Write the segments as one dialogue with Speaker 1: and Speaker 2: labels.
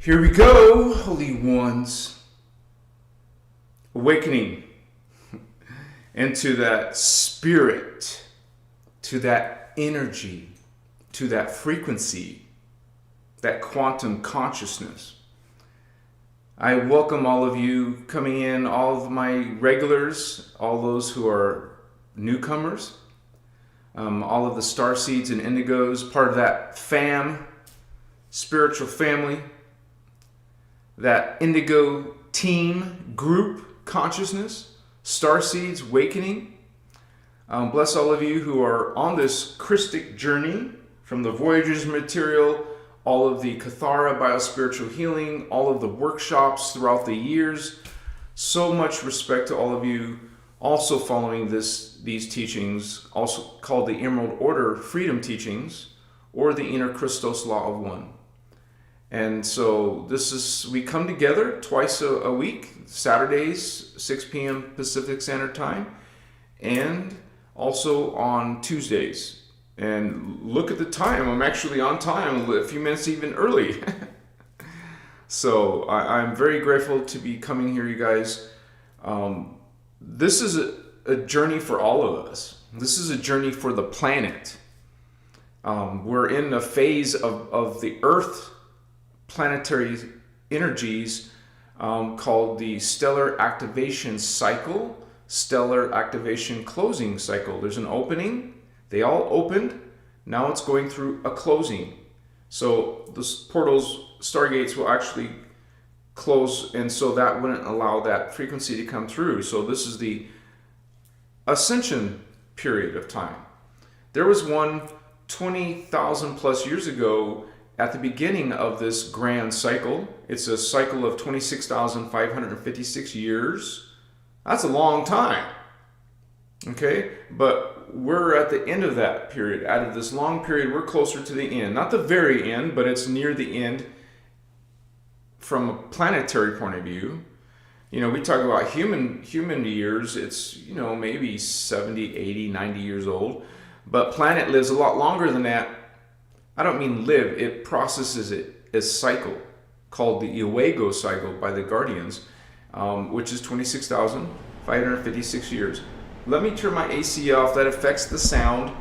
Speaker 1: Here we go, holy ones. Awakening into that spirit, to that energy, to that frequency, that quantum consciousness. I welcome all of you coming in, all of my regulars, all those who are newcomers, all of the star seeds and indigos, part of that spiritual family, that indigo team group consciousness, star seeds awakening. Bless all of you who are on this Christic journey from the Voyager's material, all of the Kathara biospiritual healing, all of the workshops throughout the years. So much respect to all of you also following these teachings, also called the Emerald Order Freedom Teachings or the innerchristos Law of One. And so we come together twice a week, Saturdays, 6 p.m. Pacific Standard Time, and also on Tuesdays. And look at the time, I'm actually on time, a few minutes even early. So I'm very grateful to be coming here, you guys. This is a journey for all of us. This is a journey for the planet. We're in a phase of the Earth planetary energies called the stellar activation cycle, stellar activation closing cycle. There's an opening. They all opened. Now it's going through a closing. So the portals, stargates will actually close, and so that wouldn't allow that frequency to come through. So this is the ascension period of time. There was one 20,000 plus years ago at the beginning of this grand cycle. It's a cycle of 26,556 years. That's a long time. Okay? But we're at the end of that period. Out of this long period, we're closer to the end. Not the very end, but it's near the end from a planetary point of view. You know, we talk about human years. It's, maybe 70, 80, 90 years old. But planet lives a lot longer than that. I don't mean live, it processes it as cycle, called the Iwego cycle by the Guardians, which is 26,556 years. Let me turn my AC off, that affects the sound,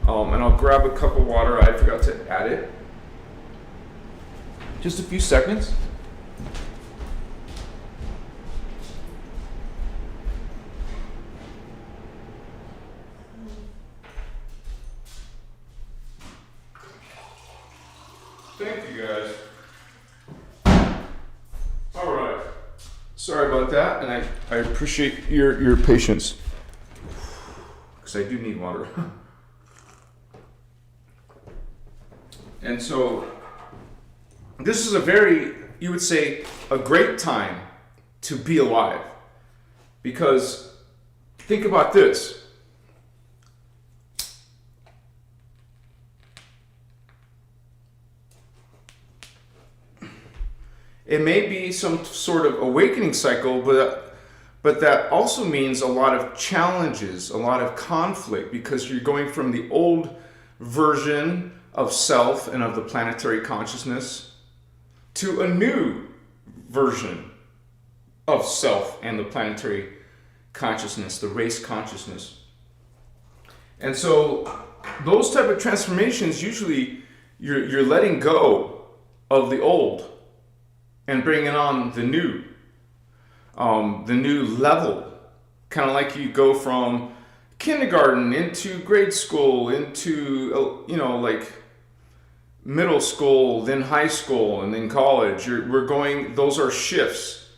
Speaker 1: and I'll grab a cup of water, I forgot to add it. Just a few seconds. Thank you, guys. All right. Sorry about that, and I appreciate your patience, because I do need water. And so this is you would say, a great time to be alive. Because think about this. It may be some sort of awakening cycle, but that also means a lot of challenges, a lot of conflict, because you're going from the old version of self and of the planetary consciousness to a new version of self and the planetary consciousness, the race consciousness. And so those type of transformations, usually you're letting go of the old and bringing on the new level. Kind of like you go from kindergarten into grade school, into, like middle school, then high school, and then college. Those are shifts,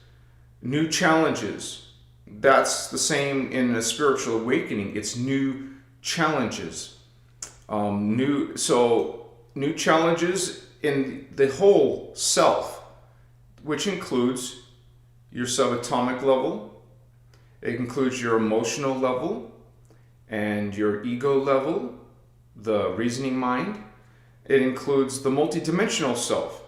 Speaker 1: new challenges. That's the same in a spiritual awakening. It's new challenges. New challenges in the whole self, which includes your subatomic level, it includes your emotional level, and your ego level, the reasoning mind. It includes the multidimensional self,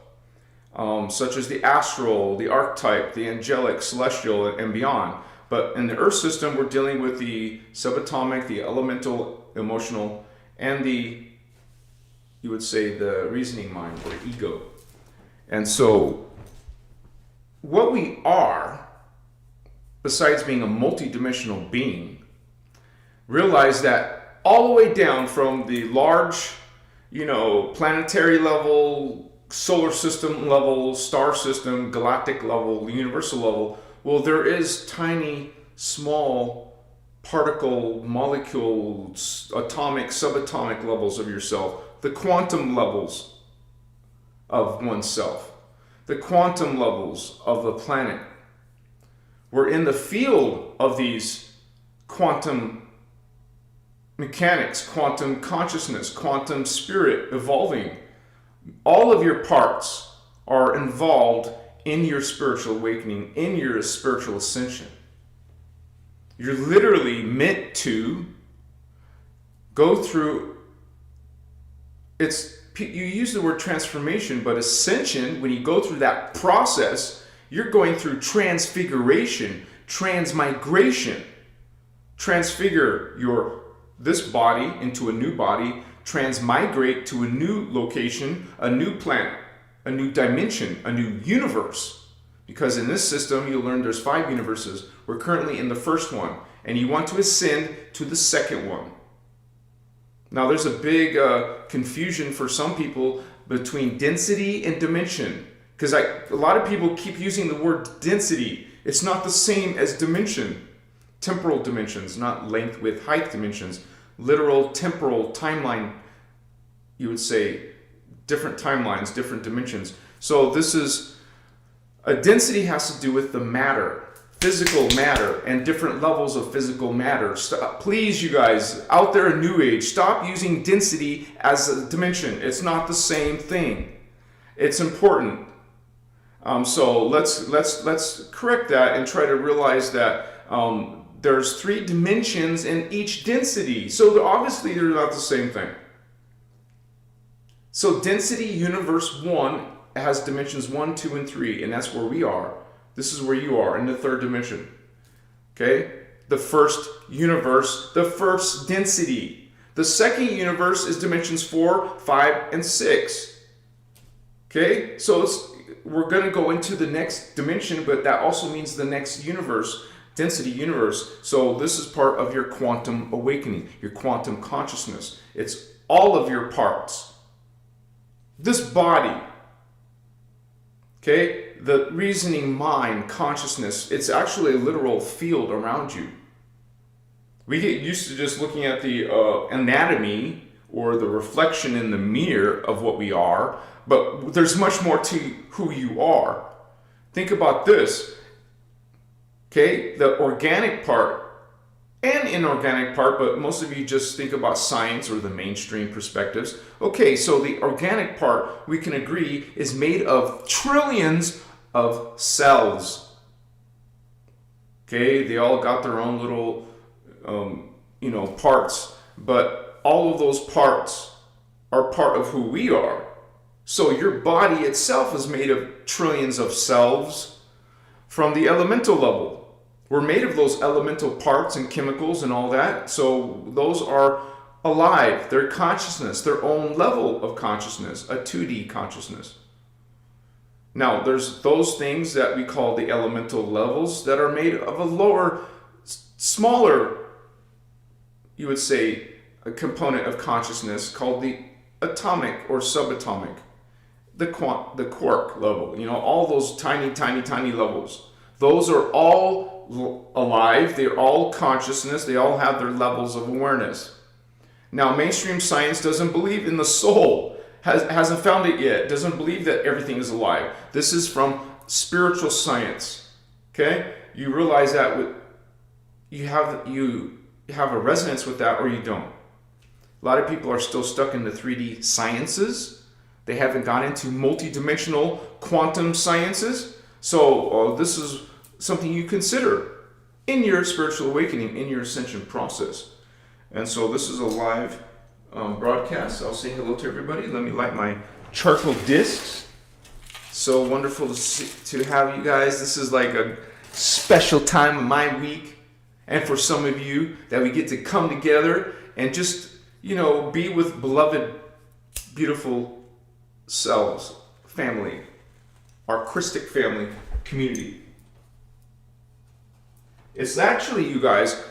Speaker 1: such as the astral, the archetype, the angelic, celestial, and beyond. But in the Earth system, we're dealing with the subatomic, the elemental, emotional, and you would say the reasoning mind, or ego. And so what we are, besides being a multidimensional being, realize that all the way down from the large, planetary level, solar system level, star system, galactic level, universal level, well, there is tiny, small particle, molecule, atomic, subatomic levels of yourself, the quantum levels of oneself, the quantum levels of the planet. We're in the field of these quantum mechanics, quantum consciousness, quantum spirit evolving. All of your parts are involved in your spiritual awakening, in your spiritual ascension. You're literally meant to go through, you use the word transformation, but ascension, when you go through that process, you're going through transfiguration, transmigration. Transfigure this body into a new body, transmigrate to a new location, a new planet, a new dimension, a new universe. Because in this system, you'll learn there's 5 universes. We're currently in the first one, and you want to ascend to the second one. Now, there's a big confusion for some people between density and dimension, because a lot of people keep using the word density. It's not the same as dimension. Temporal dimensions, not length, width, height dimensions. Literal, temporal, timeline, you would say, different timelines, different dimensions. So this is, a density has to do with the matter, physical matter, and different levels of physical matter. Please, you guys, out there in New Age, stop using density as a dimension. It's not the same thing. It's important. So let's correct that and try to realize that there's 3 dimensions in each density. So obviously they're not the same thing. So density universe 1 has dimensions 1, 2, and 3, and that's where we are. This is where you are in the 3rd dimension. Okay? The first universe, the first density. The second universe is dimensions 4, 5, and 6. Okay? So we're going to go into the next dimension, but that also means the next universe, density universe. So this is part of your quantum awakening, your quantum consciousness. It's all of your parts. This body, okay, the reasoning mind, consciousness, it's actually a literal field around you. We get used to just looking at the anatomy or the reflection in the mirror of what we are, but there's much more to who you are. Think about this, okay, the organic part and inorganic part, but most of you just think about science or the mainstream perspectives. Okay, so the organic part, we can agree, is made of trillions of cells. Okay, they all got their own little, parts, but all of those parts are part of who we are. So your body itself is made of trillions of cells from the elemental level. We're made of those elemental parts and chemicals and all that. So those are alive. They're consciousness, their own level of consciousness, a 2D consciousness. Now, there's those things that we call the elemental levels that are made of a lower, smaller, you would say, a component of consciousness called the atomic or subatomic, the quark level. All those tiny, tiny, tiny levels. Those are all alive, they're all consciousness, they all have their levels of awareness. Now, mainstream science doesn't believe in the soul, hasn't found it yet, doesn't believe that everything is alive. This is from spiritual science, okay? You realize that you have a resonance with that or you don't. A lot of people are still stuck in the 3D sciences. They haven't gone into multidimensional quantum sciences. So this is something you consider in your spiritual awakening, in your ascension process. And so this is a live broadcast. I'll say hello to everybody. Let me light my charcoal discs. So wonderful to have you guys. This is like a special time of my week. And for some of you, that we get to come together and just, be with beloved, beautiful selves, family. our Christic family community. It's actually, you guys,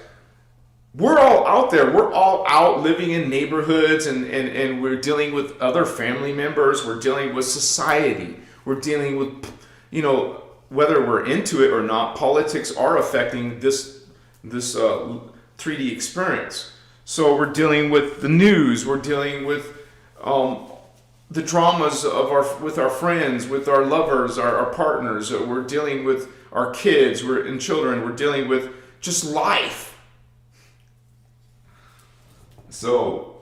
Speaker 1: we're all out there. We're all out living in neighborhoods, and we're dealing with other family members. We're dealing with society. We're dealing with, whether we're into it or not, politics are affecting this 3D experience. So we're dealing with the news. We're dealing with the dramas with our friends, with our lovers, our partners. We're dealing with our kids and children. We're dealing with just life. So,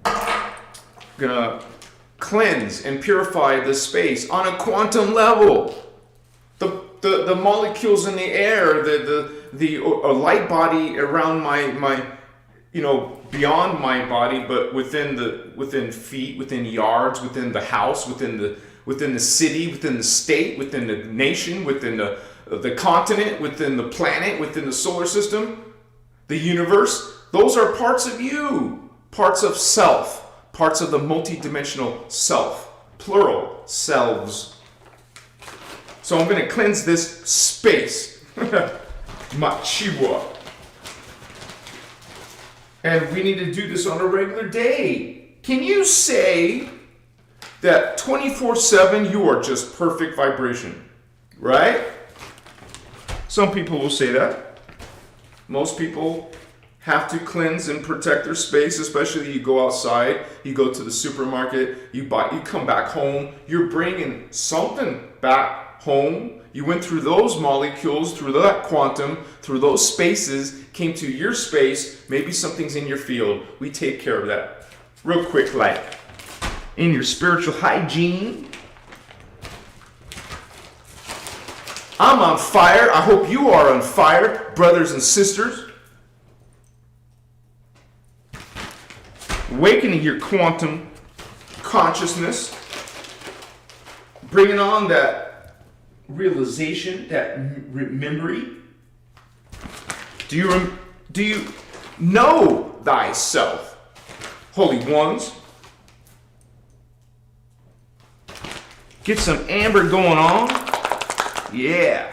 Speaker 1: I'm gonna cleanse and purify the space on a quantum level. The molecules in the air, the light body around my beyond my body, but within feet, within yards, within the house, within the city, within the state, within the nation, within the continent, within the planet, within the solar system, the universe. Those are parts of you, parts of self, parts of the multidimensional self, plural selves. So I'm going to cleanse this space, Machiwa. And we need to do this on a regular day. Can you say that 24/7 you are just perfect vibration? Right? Some people will say that. Most people have to cleanse and protect their space, especially you go outside, you go to the supermarket, you come back home, you're bringing something back home. You went through those molecules, through that quantum, through those spaces, came to your space, maybe something's in your field. We take care of that. Real quick, like in your spiritual hygiene. I'm on fire. I hope you are on fire, brothers and sisters. Awakening your quantum consciousness. Bringing on that realization, that memory. Do you know thyself, holy ones? Get some amber going on. Yeah,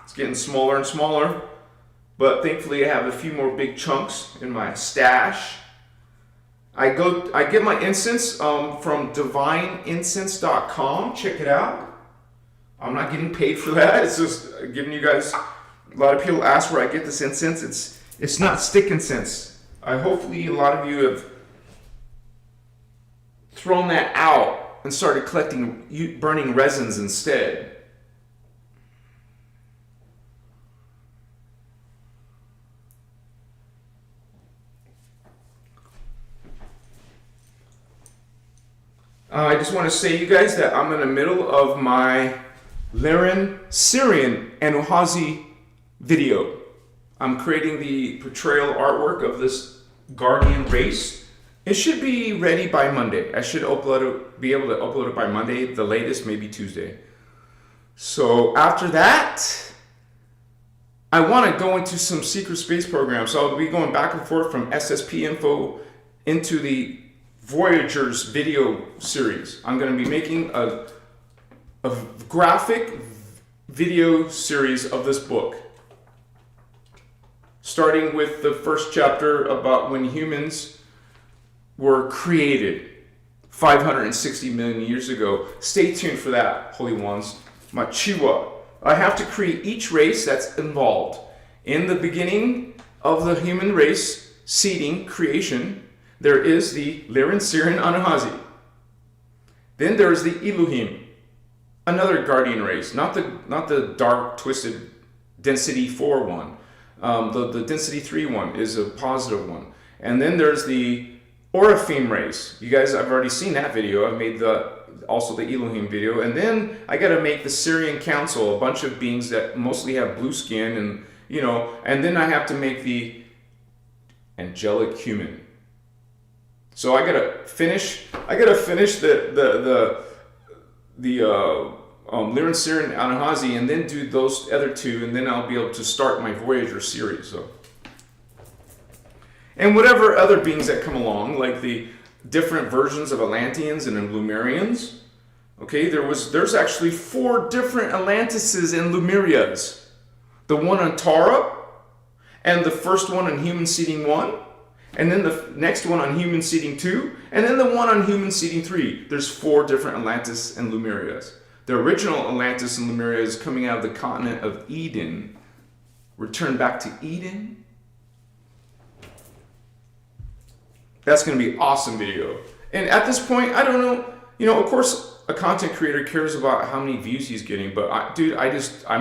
Speaker 1: it's getting smaller and smaller, but thankfully I have a few more big chunks in my stash. I get my incense from divineincense.com. Check it out. I'm not getting paid for that. It's just giving you guys. A lot of people ask where I get this incense. It's not stick incense. Hopefully a lot of you have thrown that out and started collecting burning resins instead. I just want to say, you guys, that I'm in the middle of my Lyran Syrian Anuhazi video. I'm creating the portrayal artwork of this guardian race. It should be ready by Monday. I should be able to upload it by Monday, the latest, maybe Tuesday. So after that, I want to go into some secret space programs. So I'll be going back and forth from SSP info into the Voyagers video series. I'm going to be making a graphic video series of this book, starting with the first chapter about when humans were created 560 million years ago. Stay tuned for that, holy ones. Machiwa. I have to create each race that's involved. In the beginning of the human race, seeding, creation, there is the Lyran Syrian Anuhazi. Then there's the Elohim, another guardian race, not the dark, twisted density 4 one. The density 3 one is a positive one. And then there's the Oraphim race. You guys, I've already seen that video. I've made also the Elohim video. And then I got to make the Syrian Council, a bunch of beings that mostly have blue skin, and and then I have to make the angelic human. So I gotta finish the Lyran Syrian Anuhazi, and then do those other two, and then I'll be able to start my Voyager series. So, and whatever other beings that come along, like the different versions of Atlanteans and Lemurians. Okay, there's actually 4 different Atlantises and Lemurias. The one on Tara, and the first one on human seeding 1, and then the next one on human seeding 2, and then the one on human seeding 3. There's 4 different Atlantis and Lemurias. The original Atlantis and Lemuria is coming out of the continent of Eden. Return back to Eden. That's going to be an awesome video. And at this point, I don't know, of course, a content creator cares about how many views he's getting, but I'm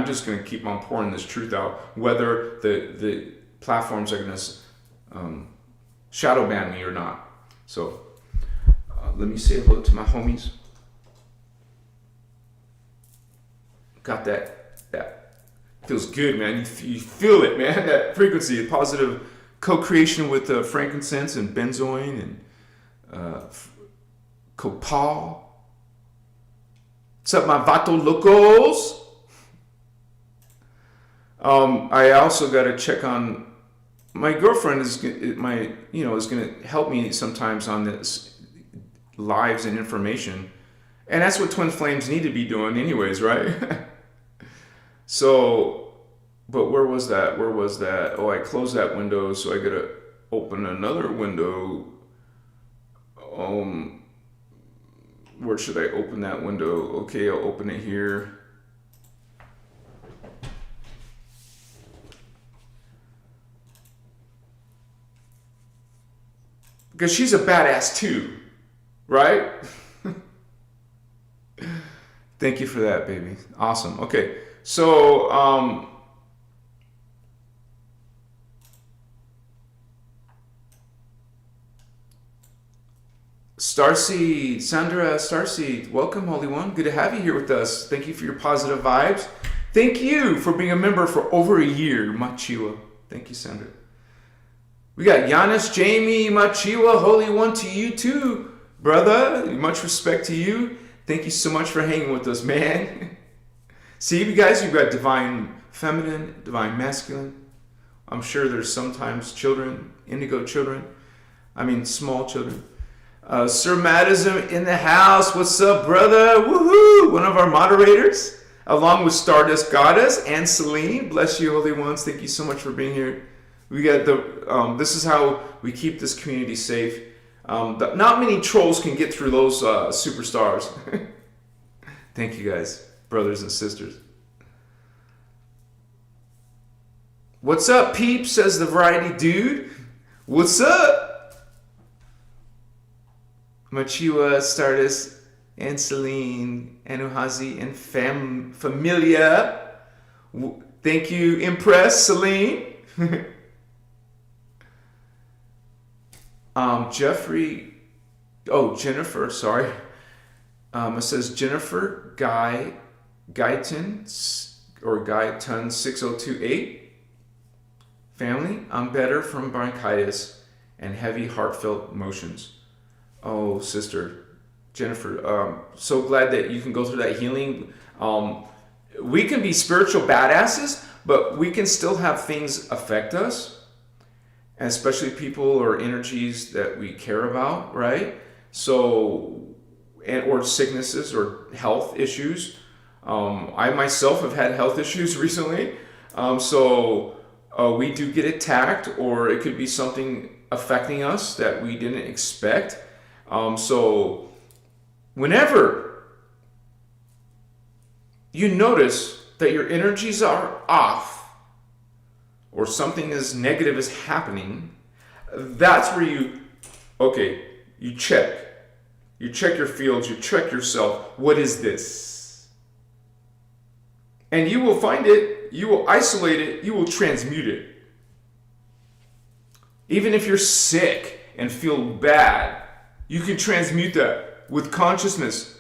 Speaker 1: just going to keep on pouring this truth out, whether the platforms are going to shadow ban me or not. So let me say hello to my homies. Got that feels good, man. You feel it, man. That frequency, positive co-creation with frankincense and benzoin and copal. What's up, my Vato Locos? I also got to check on my girlfriend. Is going to help me sometimes on this lives and information, and that's what Twin Flames need to be doing, anyways, right? So, but where was that? Oh, I closed that window, so I got to open another window. Where should I open that window? Okay, I'll open it here. Because she's a badass too, right? Thank you for that, baby. Awesome. Okay, so Starseed, Sandra Starseed, welcome, Holy One. Good to have you here with us. Thank you for your positive vibes. Thank you for being a member for over a year, Machiwa. Thank you, Sandra. We got Giannis, Jamie, Machiwa, Holy One, to you too, brother. Much respect to you. Thank you so much for hanging with us, man. See, you guys, you've got divine feminine, divine masculine. I'm sure there's sometimes children, indigo children. Small children. Sir Madism in the house. What's up, brother? Woohoo! One of our moderators, along with Stardust Goddess and Celine. Bless you, Holy Ones. Thank you so much for being here. We got this is how we keep this community safe. Not many trolls can get through those superstars. Thank you, guys, brothers and sisters. What's up, peeps? Says the variety dude. What's up? Machiwa, Stardust, and Celine, Anuhazi, and Familia. Thank you, Impress, Celine. Jennifer, sorry. It says Jennifer Guyton, or Guyton 6028. Family, I'm better from bronchitis and heavy heartfelt motions. Oh, sister Jennifer, so glad that you can go through that healing. We can be spiritual badasses, but we can still have things affect us, and especially people or energies that we care about, right? So, or sicknesses or health issues. I myself have had health issues recently, so we do get attacked, or it could be something affecting us that we didn't expect. So whenever you notice that your energies are off or something is negative is happening, that's where you check your fields, you check yourself. What is this? And you will find it, you will isolate it, you will transmute it. Even if you're sick and feel bad, you can transmute that with consciousness.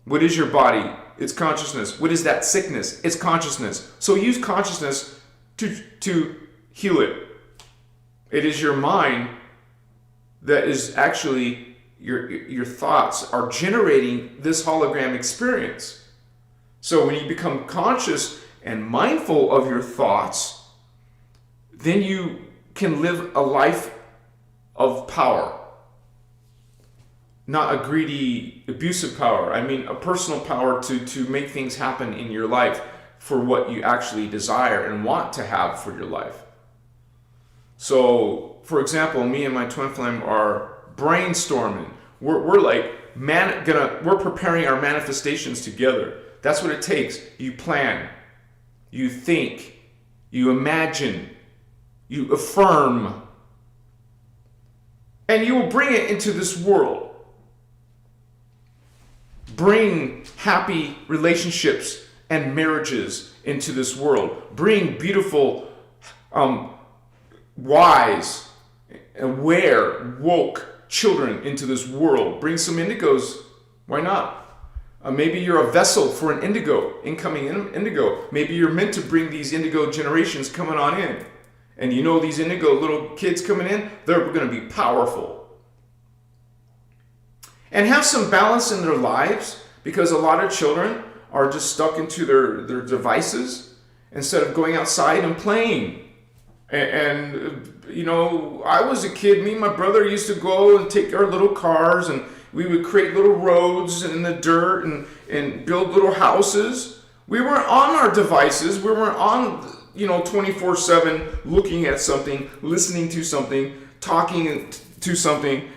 Speaker 1: What is your body? It's consciousness. What is that sickness? It's consciousness. So use consciousness to heal it. It is your mind that is actually, your thoughts are generating this hologram experience. So when you become conscious and mindful of your thoughts, then you can live a life of power. not a greedy, abusive power. I mean a personal power to make things happen in your life for what you actually desire and want to have for your life. So, for example, me and my twin flame are brainstorming. We're like we're preparing our manifestations together. That's what it takes. You plan, you think, you imagine, you affirm, and you will bring it into this world. Bring happy relationships and marriages into this world. Bring beautiful, wise, aware, woke children into this world. Bring some indigos. Why not? Maybe you're a vessel for an incoming indigo. Maybe you're meant to bring these indigo generations coming on in. And you know these indigo little kids coming in, they're going to be powerful. And have some balance in their lives, because a lot of children are just stuck into their devices instead of going outside and playing. And you know, I was a kid, me and my brother used to go and take our little cars and we would create little roads in the dirt and build little houses. We weren't on our devices. We weren't on, 24/7 looking at something, listening to something, talking to something.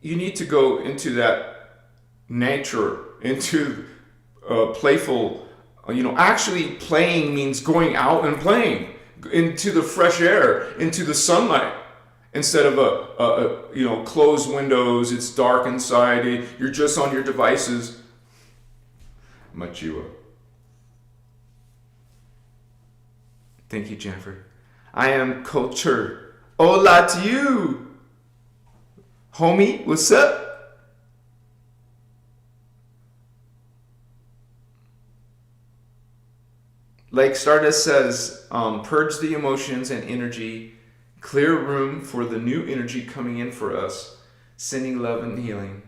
Speaker 1: You need to go into that nature, into playful, actually playing means going out and playing into the fresh air, into the sunlight, instead of closed windows. It's dark inside. You're just on your devices. Machiwa. Thank you, Jennifer. I am culture. Hola to you. Homie, what's up? Like Stardust says, purge the emotions and energy, clear room for the new energy coming in for us, sending love and healing.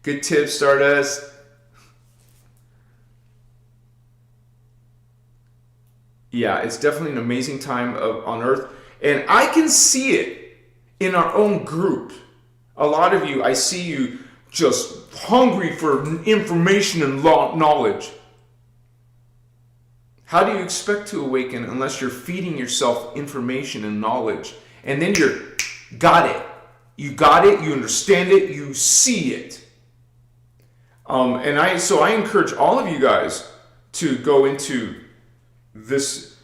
Speaker 1: Good tips, Stardust. Yeah, it's definitely an amazing time on Earth. And I can see it in our own group. A lot of you, I see you just hungry for information and knowledge. How do you expect to awaken unless you're feeding yourself information and knowledge? And then got it. You got it, you understand it, you see it. So I encourage all of you guys to go into this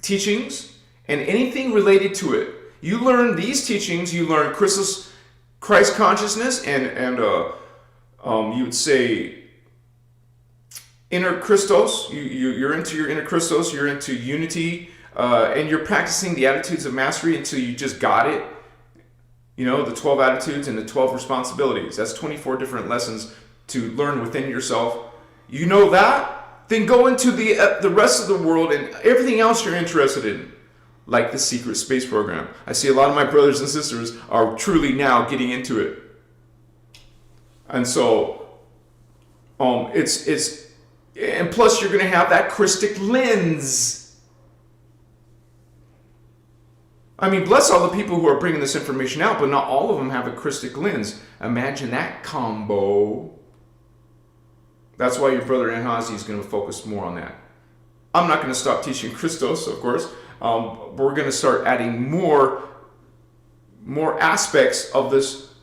Speaker 1: teachings and anything related to it. You learn these teachings, you learn Christos, Christ consciousness, and you would say innerchristos. You're into your innerchristos, you're into unity, and you're practicing the attitudes of mastery until you just got it. The 12 attitudes and the 12 responsibilities. That's 24 different lessons to learn within yourself. You know that? Then go into the rest of the world and everything else you're interested in, like the secret space program. I see a lot of my brothers and sisters are truly now getting into it. And so, and plus you're going to have that Christic lens. I mean, bless all the people who are bringing this information out, but not all of them have a Christic lens. Imagine that combo. That's why your brother Anhazi is going to focus more on that. I'm not going to stop teaching Christos, of course. We're going to start adding more aspects of this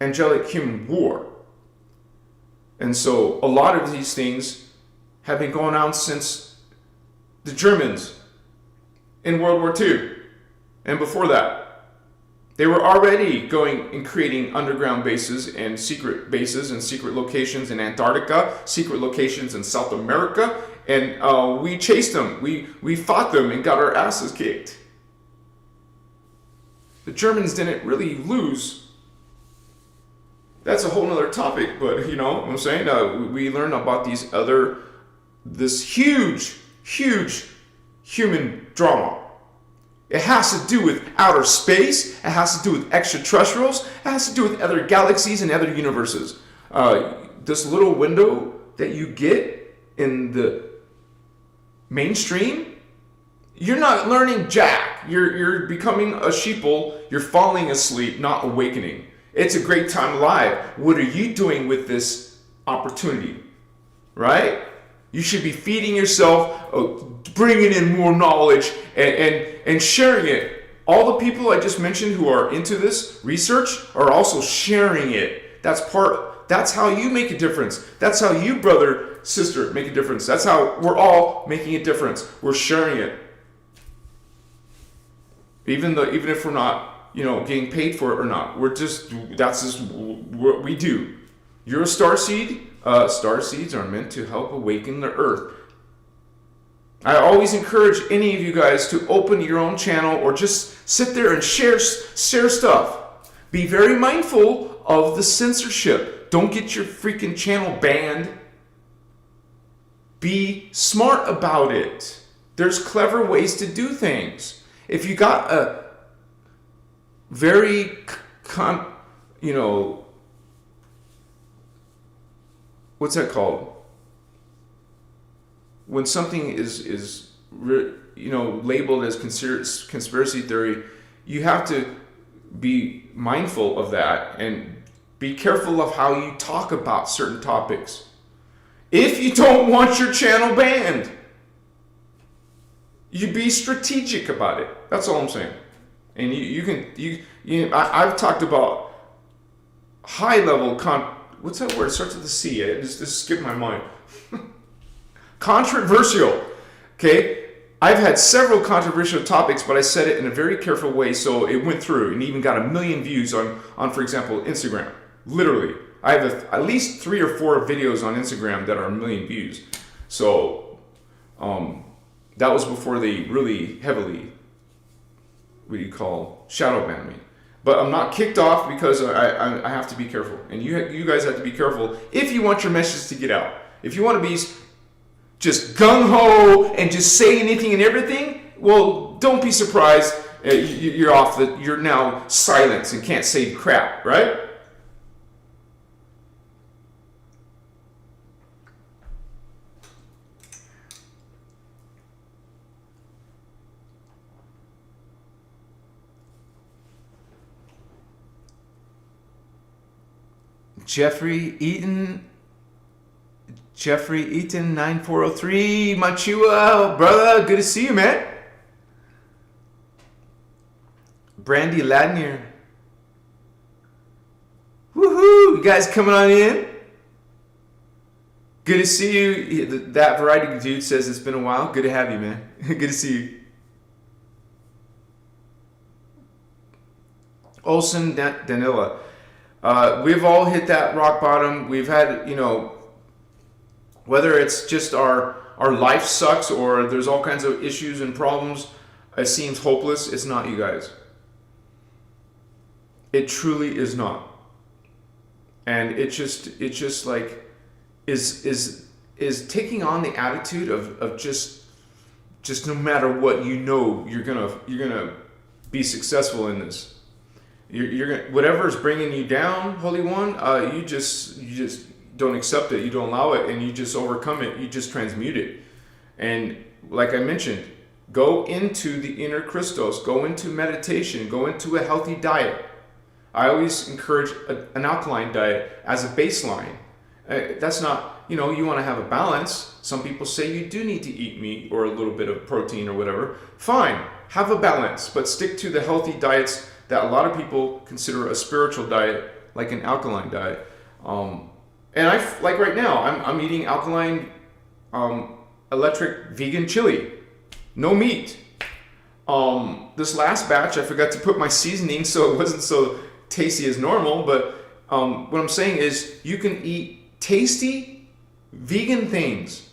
Speaker 1: angelic human war. And so a lot of these things have been going on since the Germans in World War II. And before that, they were already going and creating underground bases and secret locations in Antarctica, secret locations in South America, and we chased them. We fought them and got our asses kicked. The Germans didn't really lose. That's a whole nother topic, but you know what I'm saying? We learned about this huge human drama. It has to do with outer space. It has to do with extraterrestrials. It has to do with other galaxies and other universes. This little window that you get in the mainstream, you're not learning jack. You're becoming a sheeple. You're falling asleep, not awakening. It's a great time live. What are you doing with this opportunity? Right? You should be feeding yourself, bringing in more knowledge, and sharing it. All the people I just mentioned who are into this research are also sharing it. That's how you make a difference. That's how you, brother, sister, make a difference. That's how we're all making a difference. We're sharing it. Even if we're not, getting paid for it or not. That's just what we do. You're a starseed. Starseeds are meant to help awaken the earth. I always encourage any of you guys to open your own channel or just sit there and share stuff. Be very mindful of the censorship. Don't get your freaking channel banned. Be smart about it. There's clever ways to do things. If you got a very, what's that called? When something is labeled as conspiracy theory, you have to be mindful of that and be careful of how you talk about certain topics. If you don't want your channel banned, you be strategic about it. That's all I'm saying. And I've talked about high level what's that word? It starts with a C. It just skipped my mind. Controversial. Okay? I've had several controversial topics, but I said it in a very careful way, so it went through and even got 1 million views on, for example, Instagram. Literally. I have at least 3 or 4 videos on Instagram that are 1 million views. So, that was before they really heavily, shadow ban me. But I'm not kicked off because I have to be careful. And you guys have to be careful if you want your message to get out. If you want to be just gung-ho and just say anything and everything, well, don't be surprised. You're now silenced and can't say crap, right? Jeffrey Eaton 9403, Machua, brother, good to see you, man. Brandy Ladnier. Woohoo! You guys coming on in? Good to see you. That variety dude says it's been a while. Good to have you, man. Good to see you. Olson Danila. We've all hit that rock bottom. We've had, whether it's just our life sucks or there's all kinds of issues and problems, it seems hopeless. It's not, you guys. It truly is not. And it just like is taking on the attitude of just no matter what, you're gonna be successful in this. You're gonna, whatever's bringing you down, Holy One, you just don't accept it, you don't allow it, and you just overcome it, you just transmute it. And like I mentioned, go into the inner Christos, go into meditation, go into a healthy diet. I always encourage an alkaline diet as a baseline. That's not, you want to have a balance. Some people say you do need to eat meat or a little bit of protein or whatever. Fine, have a balance, but stick to the healthy diets that a lot of people consider a spiritual diet, like an alkaline diet. And like right now, I'm eating alkaline, electric vegan chili, no meat. This last batch, I forgot to put my seasoning, so it wasn't so tasty as normal. But what I'm saying is, you can eat tasty vegan things.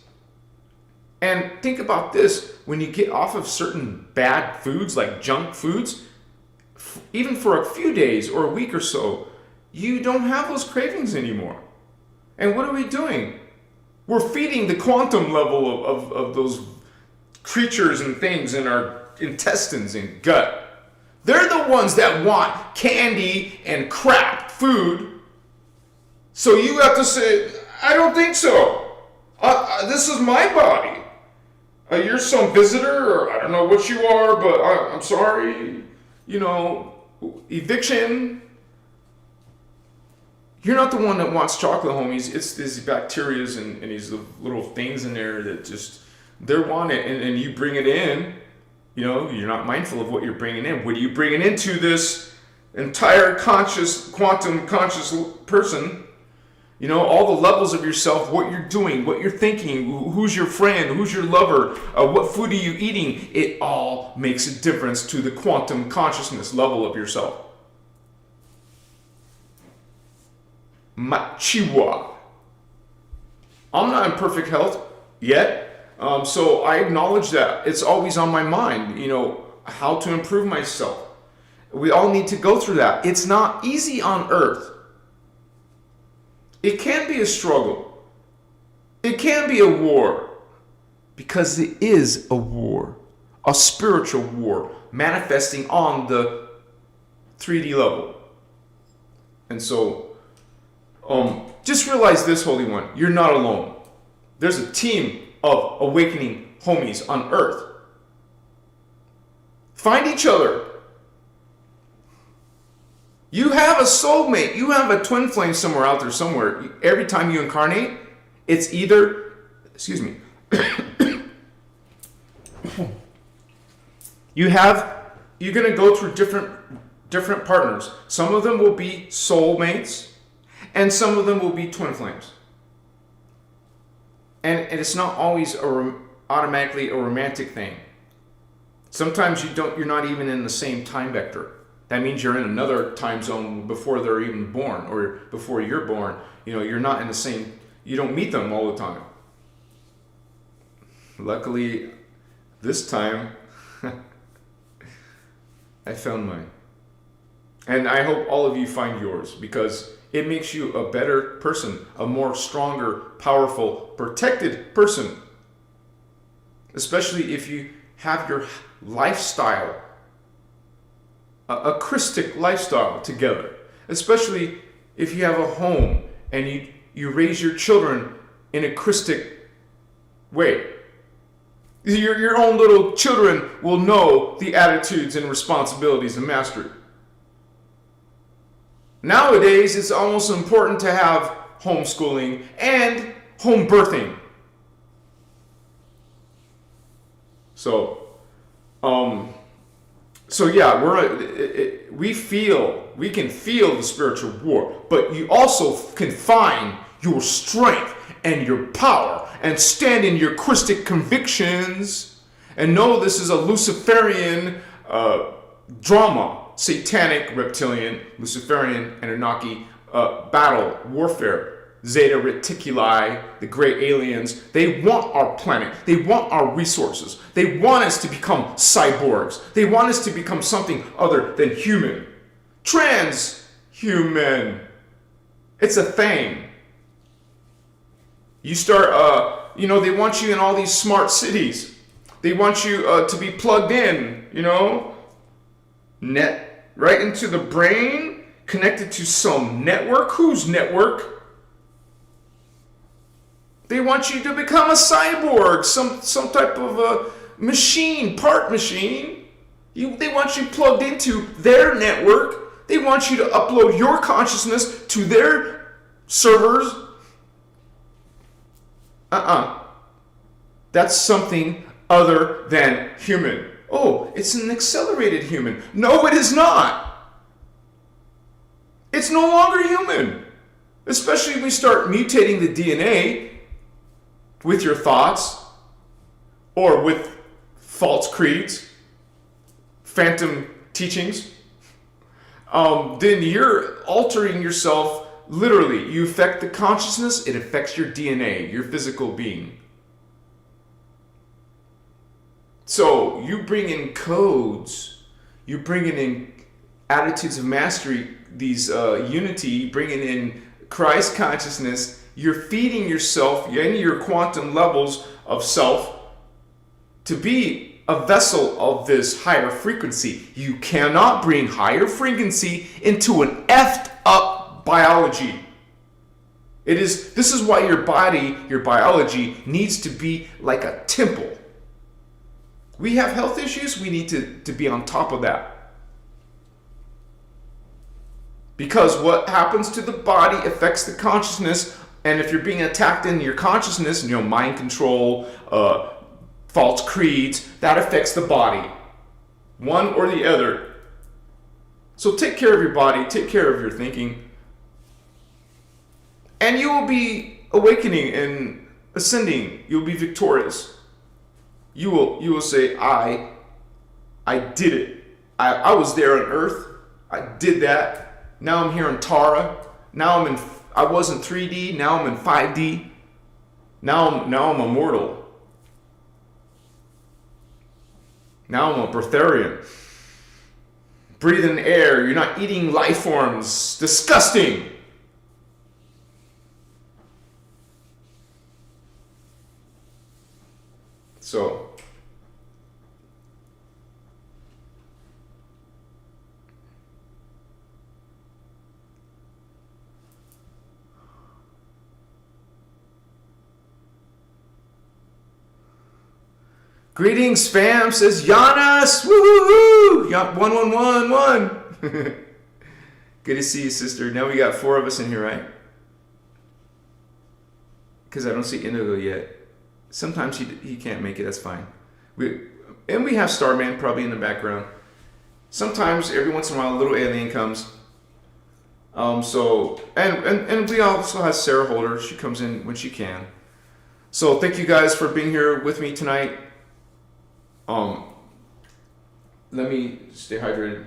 Speaker 1: And think about this: when you get off of certain bad foods, like junk foods, even for a few days or a week or so, you don't have those cravings anymore. And what are we doing? We're feeding the quantum level of those creatures and things in our intestines and gut. They're the ones that want candy and crap food. So you have to say, I don't think so. This is my body. You're some visitor, or I don't know what you are, but I'm sorry. Eviction. You're not the one that wants chocolate, homies. It's these bacterias and these little things in there that just, they want it. And you bring it in, you're not mindful of what you're bringing in. What are you bringing into this entire quantum conscious person? All the levels of yourself, what you're doing, what you're thinking, who's your friend, who's your lover, what food are you eating. It all makes a difference to the quantum consciousness level of yourself. Machiwa. I'm not in perfect health yet, so I acknowledge that. It's always on my mind, how to improve myself. We all need to go through that. It's not easy on earth. It can be a struggle. It can be a war. Because it is a war. A spiritual war. Manifesting on the 3D level. And so, just realize this, Holy One. You're not alone. There's a team of awakening homies on earth. Find each other. You have a soulmate. You have a twin flame somewhere out there somewhere. Every time you incarnate, it's either, you're going to go through different partners. Some of them will be soulmates, and some of them will be twin flames. And it's not always automatically a romantic thing. Sometimes you're not even in the same time vector. That means you're in another time zone before they're even born, or before you're born. You're not in the same, you don't meet them all the time. Luckily, this time, I found mine. And I hope all of you find yours, because it makes you a better person, a more stronger, powerful, protected person. Especially if you have your lifestyle, a Christic lifestyle together. Especially if you have a home and you raise your children in a Christic way. Your own little children will know the attitudes and responsibilities of mastery. Nowadays, it's almost important to have homeschooling and home birthing. So yeah, we can feel the spiritual war, but you also can find your strength and your power and stand in your Christic convictions and know this is a Luciferian drama. Satanic, reptilian, Luciferian, Anunnaki battle, warfare. Zeta Reticuli, the great aliens, they want our planet. They want our resources. They want us to become cyborgs. They want us to become something other than human. Transhuman. It's a thing. You start, they want you in all these smart cities. They want you to be plugged in, net right into the brain, connected to some network. Whose network? They want you to become a cyborg, some type of a machine, part machine. They want you plugged into their network. They want you to upload your consciousness to their servers. That's something other than human. Oh, it's an accelerated human. No, it is not. It's no longer human. Especially if we start mutating the DNA with your thoughts or with false creeds, phantom teachings. Then you're altering yourself literally. You affect the consciousness, it affects your DNA, your physical being. So you bring in codes, you bring in attitudes of mastery, these unity, bringing in Christ consciousness. You're feeding yourself and your quantum levels of self to be a vessel of this higher frequency. You cannot bring higher frequency into an effed up biology. This is why your body, your biology needs to be like a temple. We have health issues, we need to be on top of that. Because what happens to the body affects the consciousness, and if you're being attacked in your consciousness, mind control, false creeds, that affects the body. One or the other. So take care of your body, take care of your thinking, and you will be awakening and ascending. You'll be victorious. You will say, I did it. I was there on earth. I did that. Now I'm here in Tara. Now I was in 3D. Now I'm in 5D. Now I'm immortal. Now I'm a breatharian. Breathing air. You're not eating life forms. Disgusting. So, greetings, fam, says Giannis. Woo-hoo-hoo! 1111. Good to see you, sister. Now we got 4 of us in here, right? Because I don't see Indigo yet. Sometimes he can't make it. That's fine. We have Starman probably in the background. Sometimes, every once in a while, a little alien comes. So we also have Sarah Holder. She comes in when she can. So thank you guys for being here with me tonight. Let me stay hydrated.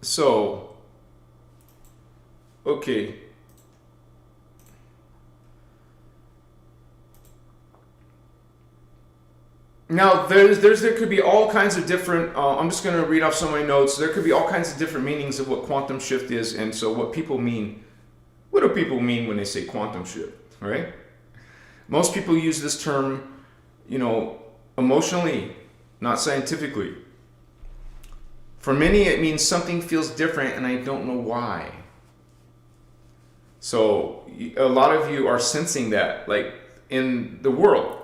Speaker 1: So, okay. Now, there could be all kinds of different, I'm just going to read off some of my notes. There could be all kinds of different meanings of what quantum shift is, and so what people mean. What do people mean when they say quantum shift, right? Most people use this term, emotionally, not scientifically. For many, it means something feels different and I don't know why. So a lot of you are sensing that, like in the world.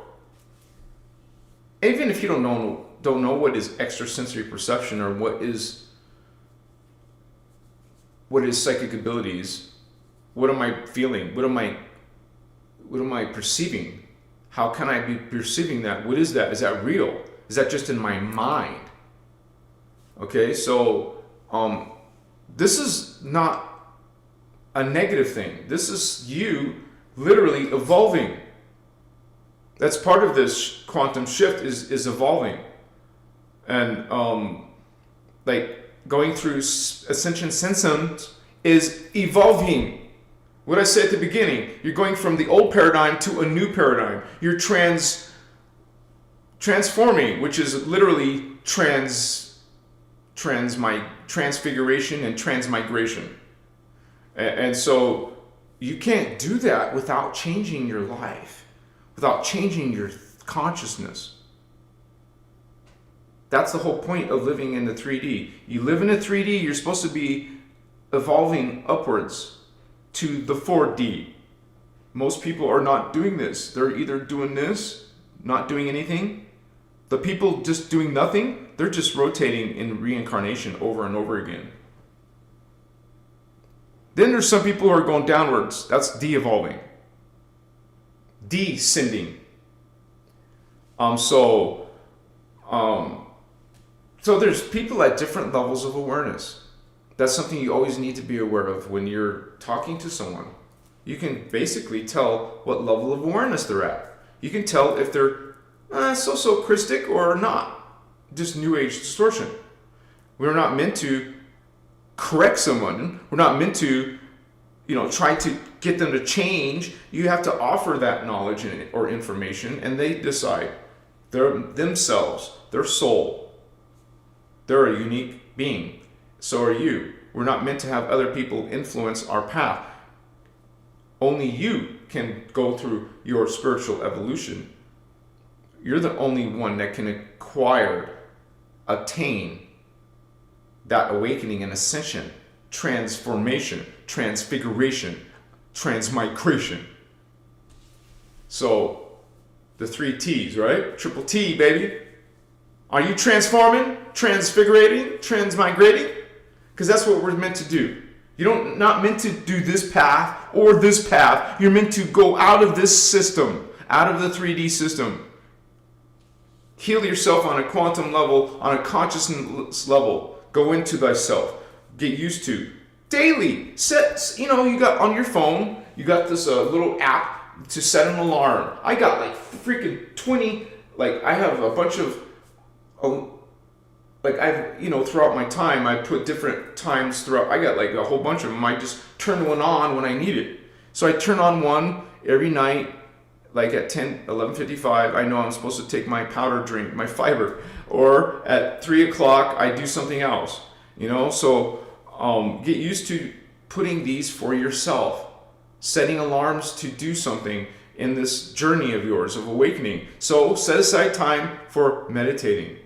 Speaker 1: Even if you don't know what is extrasensory perception or what is psychic abilities, what am I feeling? What am I perceiving? How can I be perceiving that? What is that? Is that real? Is that just in my mind? Okay, so this is not a negative thing. This is you literally evolving. That's part of this quantum shift is evolving. And like going through ascension systems is evolving. What I said at the beginning, you're going from the old paradigm to a new paradigm. You're transforming, which is literally transfiguration and transmigration. And so you can't do that without changing your life, without changing your consciousness. That's the whole point of living in the 3D. You live in the 3D, you're supposed to be evolving upwards to the 4D. Most people are not doing this. They're either doing this, not doing anything. The people just doing nothing, they're just rotating in reincarnation over and over again. Then there's some people who are going downwards. That's de-evolving. Descending. So there's people at different levels of awareness. That's something you always need to be aware of when you're talking to someone. You can basically tell what level of awareness they're at. You can tell if they're so-so Christic or not. Just New Age distortion. We're not meant to correct someone. We're not meant to, try to get them to change. You have to offer that knowledge or information, and they decide. They're themselves, their soul. They're a unique being. So are you. We're not meant to have other people influence our path. Only you can go through your spiritual evolution. You're the only one that can attain that awakening and ascension, transformation, transfiguration, transmigration. So the 3 T's, right? Triple T, baby. Are you transforming, transfigurating, transmigrating? Because that's what we're meant to do. You're not meant to do this path or this path. You're meant to go out of this system, out of the 3D system. Heal yourself on a quantum level, on a consciousness level. Go into thyself. Get used to. Daily. Set, you got on your phone, you got this little app to set an alarm. I got like freaking 20, I have a bunch of, throughout my time, I put different times throughout. I got like a whole bunch of them. I just turn one on when I need it. So I turn on one every night, like at 11:55, I know I'm supposed to take my powder drink, my fiber. Or at 3 o'clock, I do something else. So get used to putting these for yourself. Setting alarms to do something in this journey of yours of awakening. So set aside time for meditating.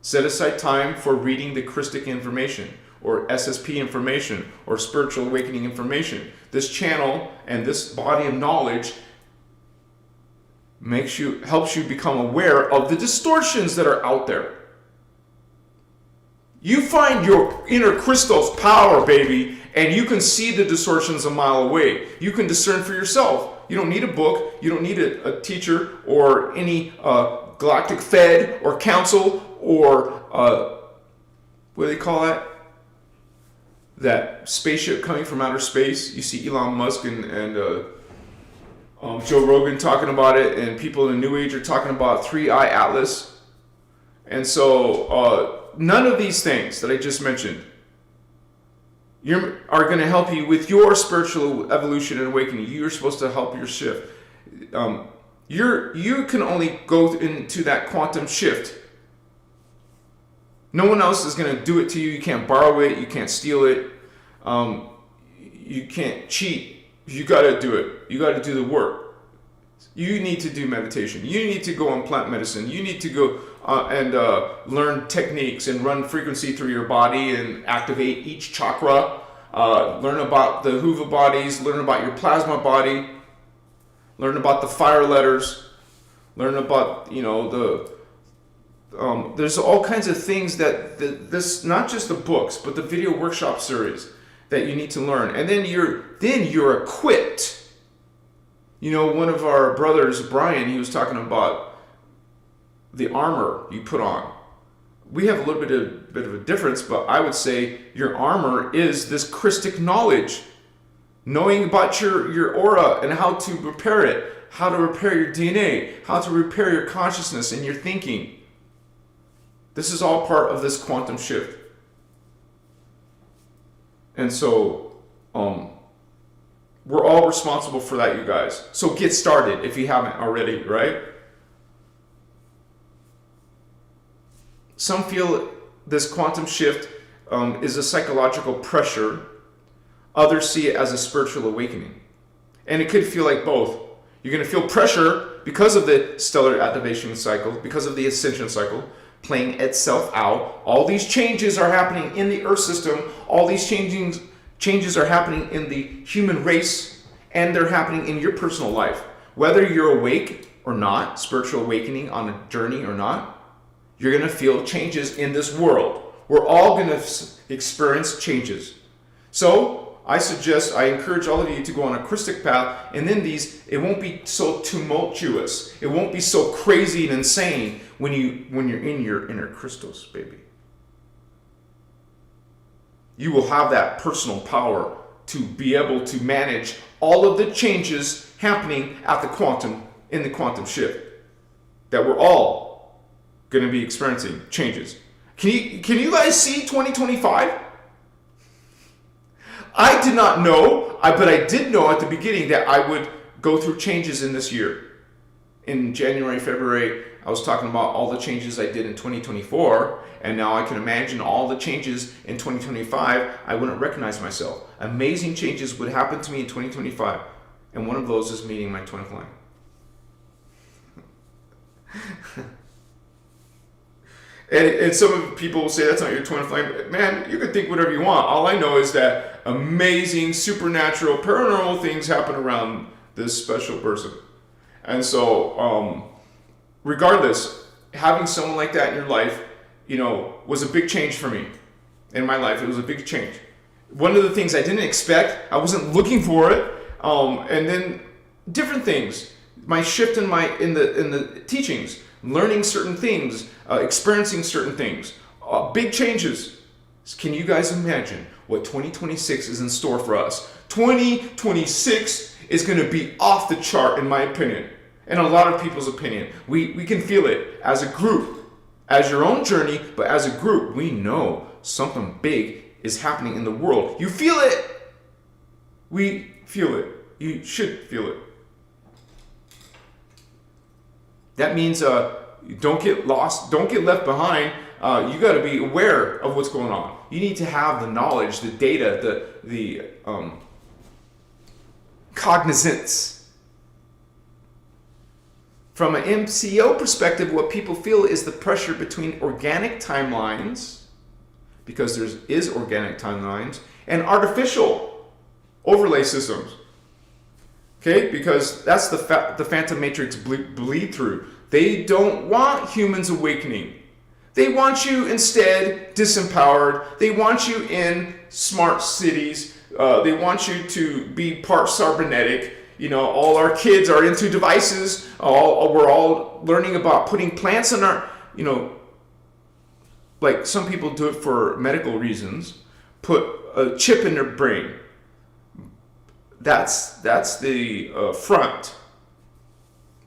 Speaker 1: Set aside time for reading the Christic information or SSP information or spiritual awakening information. This channel and this body of knowledge helps you become aware of the distortions that are out there. You find your inner Christos power, baby, and you can see the distortions a mile away. You can discern for yourself. You don't need a book. You don't need a teacher or any galactic fed or council or what do they call that? That spaceship coming from outer space. You see Elon Musk and Joe Rogan talking about it, and people in the New Age are talking about 3-eye atlas. And so none of these things that I just mentioned are going to help you with your spiritual evolution and awakening. You're supposed to help your shift. You can only go into that quantum shift. No one else is going to do it to you. You can't borrow it. You can't steal it. You can't cheat. You got to do it. You got to do the work. You need to do meditation. You need to go on plant medicine. You need to go and learn techniques and run frequency through your body and activate each chakra. Learn about the Huva bodies. Learn about your plasma body. Learn about the fire letters. Learn about, there's all kinds of things this, not just the books, but the video workshop series that you need to learn. And then you're equipped. One of our brothers, Brian, he was talking about the armor you put on. We have a little bit of a difference, but I would say your armor is this Christic knowledge. Knowing about your aura and how to repair it, how to repair your DNA, how to repair your consciousness and your thinking. This is all part of this quantum shift. And so, we're all responsible for that, you guys. So get started if you haven't already, right? Some feel this quantum shift is a psychological pressure. Others see it as a spiritual awakening. And it could feel like both. You're going to feel pressure because of the stellar activation cycle, because of the ascension cycle, playing itself out. All these changes are happening in the Earth system. All these changes are happening in the human race, and they're happening in your personal life. Whether you're awake or not, spiritual awakening on a journey or not, you're going to feel changes in this world. We're all going to experience changes. So I encourage all of you to go on a Christic path, and then it won't be so tumultuous. It won't be so crazy and insane when you're in your inner Christos, baby. You will have that personal power to be able to manage all of the changes happening in the quantum shift that we're all going to be experiencing changes. Can you guys see 2025? I did not know, but I did know at the beginning that I would go through changes in this year. In January, February, I was talking about all the changes I did in 2024, and now I can imagine all the changes in 2025. I wouldn't recognize myself. Amazing changes would happen to me in 2025, and one of those is meeting my twin flame. And some people will say that's not your twin flame. Man, you can think whatever you want. All I know is that amazing, supernatural, paranormal things happen around this special person. And so, regardless, having someone like that in your life, was a big change for me in my life. It was a big change. One of the things I didn't expect, I wasn't looking for it, and then different things. My shift in the teachings, learning certain things, experiencing certain things, big changes. Can you guys imagine what 2026 is in store for us? 2026 is going to be off the chart, in my opinion, and a lot of people's opinion. We can feel it as a group, as your own journey, but as a group, we know something big is happening in the world. You feel it. We feel it. You should feel it. That means don't get lost, don't get left behind. You got to be aware of what's going on. You need to have the knowledge, the data, the cognizance. From an MCO perspective, what people feel is the pressure between organic timelines, because there is organic timelines, and artificial overlay systems. Okay, because that's the Phantom Matrix bleed through. They don't want humans awakening. They want you instead disempowered. They want you in smart cities. They want you to be part cybernetic. All our kids are into devices. We're all learning about putting plants in our, like some people do it for medical reasons, put a chip in their brain. That's the front.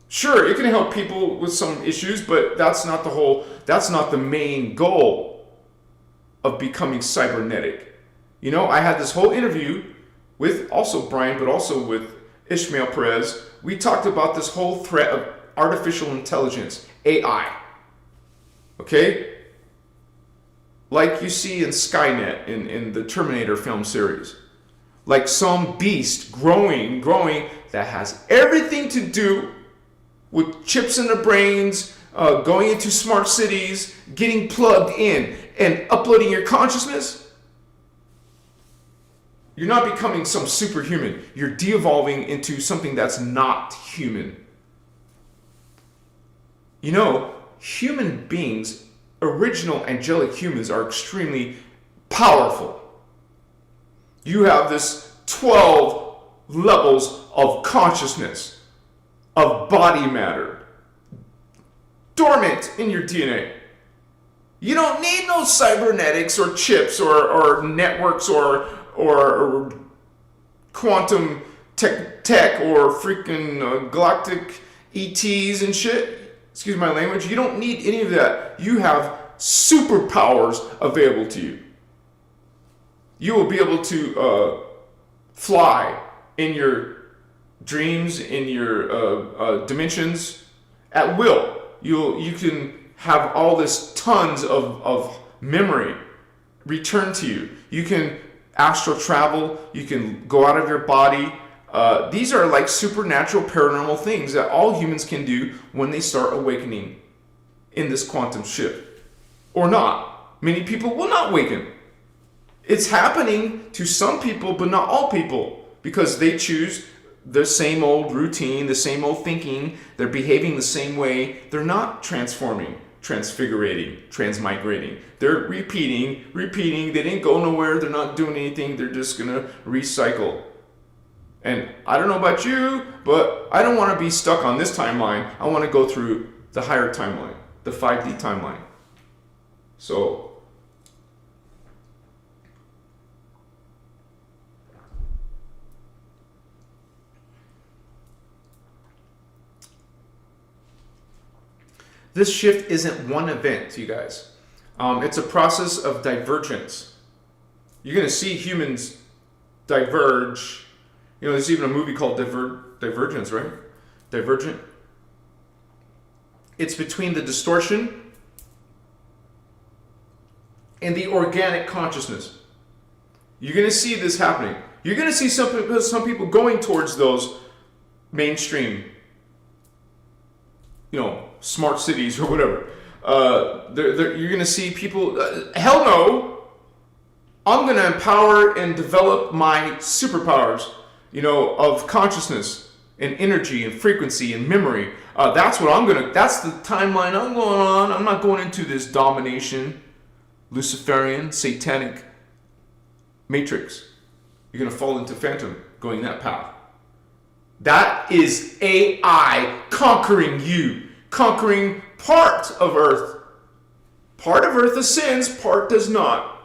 Speaker 1: Sure, it can help people with some issues, but that's not the main goal of becoming cybernetic. I had this whole interview with also Brian, but also with Ishmael Perez. We talked about this whole threat of artificial intelligence, AI. Okay? Like you see in Skynet, in the Terminator film series. Like some beast growing, that has everything to do with chips in the brains, going into smart cities, getting plugged in, and uploading your consciousness. You're not becoming some superhuman. You're de-evolving into something that's not human. Human beings, original angelic humans, are extremely powerful. You have this 12 levels of consciousness, of body matter, dormant in your DNA. You don't need no cybernetics or chips or networks or quantum tech or freaking galactic ETs and shit. Excuse my language. You don't need any of that. You have superpowers available to you. You will be able to fly in your dreams, in your dimensions at will. You can have all this tons of memory return to you. You can astral travel. You can go out of your body. These are like supernatural paranormal things that all humans can do when they start awakening in this quantum shift. Or not. Many people will not awaken. It's happening to some people, but not all people, because they choose the same old routine, the same old thinking. They're behaving the same way. They're not transforming, transfigurating, transmigrating. They're repeating. They didn't go nowhere. They're not doing anything. They're just going to recycle. And I don't know about you, but I don't want to be stuck on this timeline. I want to go through the higher timeline, the 5D timeline. So this shift isn't one event, you guys. It's a process of divergence. You're going to see humans diverge. There's even a movie called Divergence, right? Divergent. It's between the distortion and the organic consciousness. You're going to see this happening. You're going to see some people going towards those mainstream, smart cities or whatever. You're going to see people, hell no, I'm going to empower and develop my superpowers, of consciousness. and energy and frequency and memory. That's the timeline I'm going on. I'm not going into this domination, Luciferian, satanic matrix. You're going to fall into phantom going that path. That is AI conquering you, conquering part of Earth. Part of Earth ascends, part does not.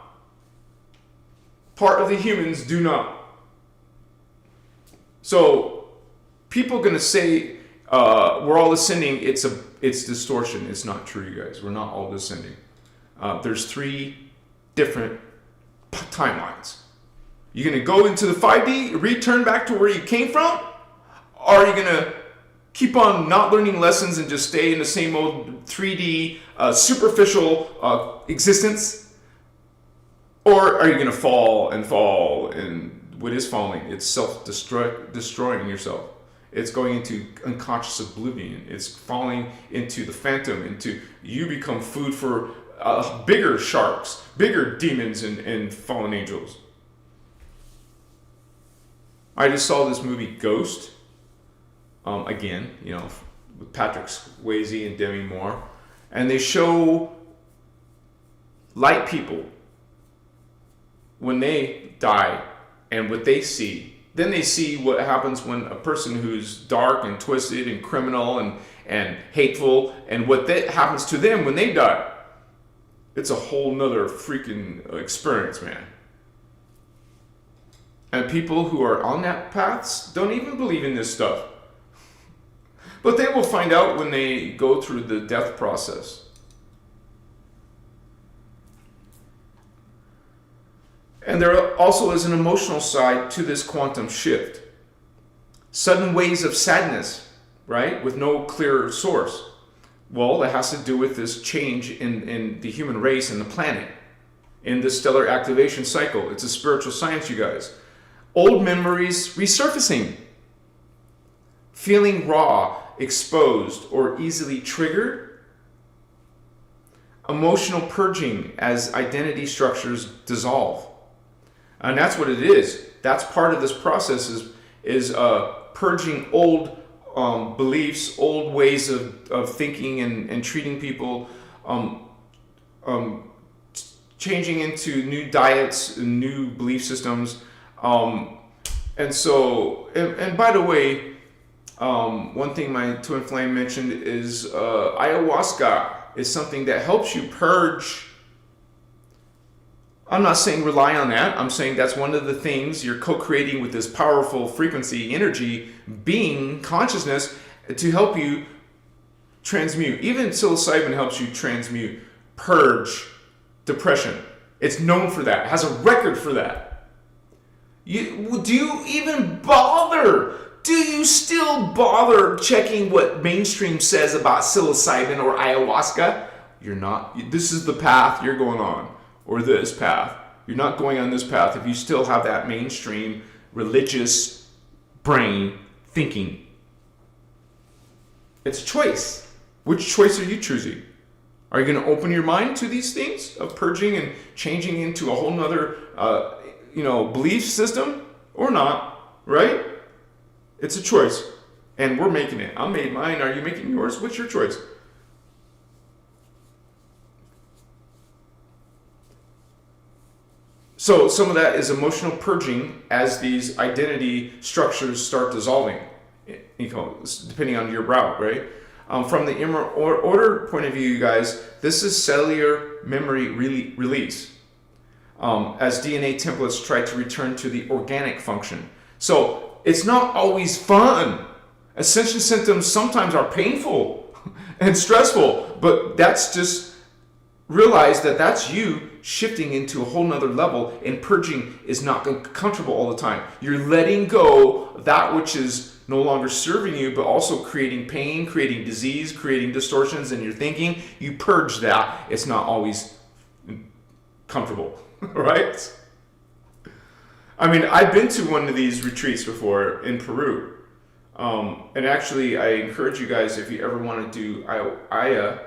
Speaker 1: Part of the humans do not. So people are going to say we're all ascending. It's distortion. It's not true, you guys. We're not all descending. There's 3 different timelines. You're going to go into the 5D, return back to where you came from, or are you going to keep on not learning lessons and just stay in the same old 3D superficial existence? Or are you going to fall? And what is falling? It's destroying yourself. It's going into unconscious oblivion. It's falling into the phantom, into you become food for bigger sharks, bigger demons and fallen angels. I just saw this movie Ghost, again, with Patrick Swayze and Demi Moore, and they show light people when they die and what they see. Then they see what happens when a person who's dark and twisted and criminal and hateful, and what that happens to them when they die. It's a whole nother freaking experience, man. And people who are on that paths don't even believe in this stuff. But they will find out when they go through the death process. And there also is an emotional side to this quantum shift. Sudden waves of sadness, right? With no clear source. Well, that has to do with this change in the human race and the planet. In the stellar activation cycle. It's a spiritual science, you guys. Old memories resurfacing. Feeling raw, exposed, or easily triggered. Emotional purging as identity structures dissolve. And that's what it is. That's part of this process is purging old beliefs, old ways of thinking and treating people, changing into new diets and new belief systems. And by the way, one thing my twin flame mentioned is ayahuasca is something that helps you purge. I'm not saying rely on that. I'm saying that's one of the things you're co-creating with this powerful frequency, energy, being, consciousness to help you transmute. Even psilocybin helps you transmute, purge depression. It's known for that. It has a record for that. Do you even bother? Do you still bother checking what mainstream says about psilocybin or ayahuasca? You're not. This is the path you're going on. Or this path. You're not going on this path if you still have that mainstream religious brain thinking. It's a choice. Which choice are you choosing? Are you going to open your mind to these things of purging and changing into a whole nother belief system or not? Right? It's a choice. And we're making it. I made mine. Are you making yours? What's your choice? So some of that is emotional purging as these identity structures start dissolving, depending on your route, right? From the inner order point of view, you guys, this is cellular memory release. As DNA templates try to return to the organic function. So it's not always fun. Ascension symptoms sometimes are painful and stressful, but that's just realize that that's you shifting into a whole nother level, and purging is not comfortable all the time. You're letting go that which is no longer serving you, but also creating pain, creating disease, creating distortions in your thinking. You purge that. It's not always comfortable, right? I mean, I've been to one of these retreats before in Peru. And actually, I encourage you guys, if you ever want to do Aya,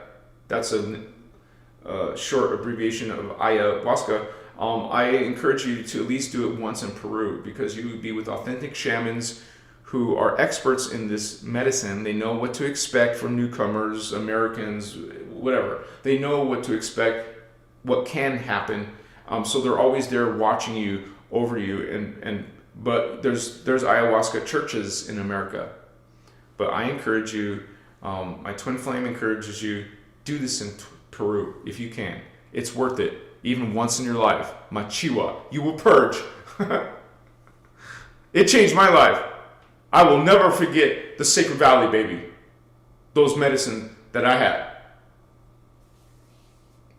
Speaker 1: that's a short abbreviation of ayahuasca, I encourage you to at least do it once in Peru, because you would be with authentic shamans who are experts in this medicine. They know what to expect from newcomers, Americans, whatever. They know what to expect, what can happen. So they're always there watching you, over you. But there's ayahuasca churches in America. But I encourage you, my twin flame encourages you, do this in Peru if you can. It's worth it, even once in your life. Machiwa, you will purge. It changed my life. I will never forget the Sacred Valley, baby. Those medicine that I had.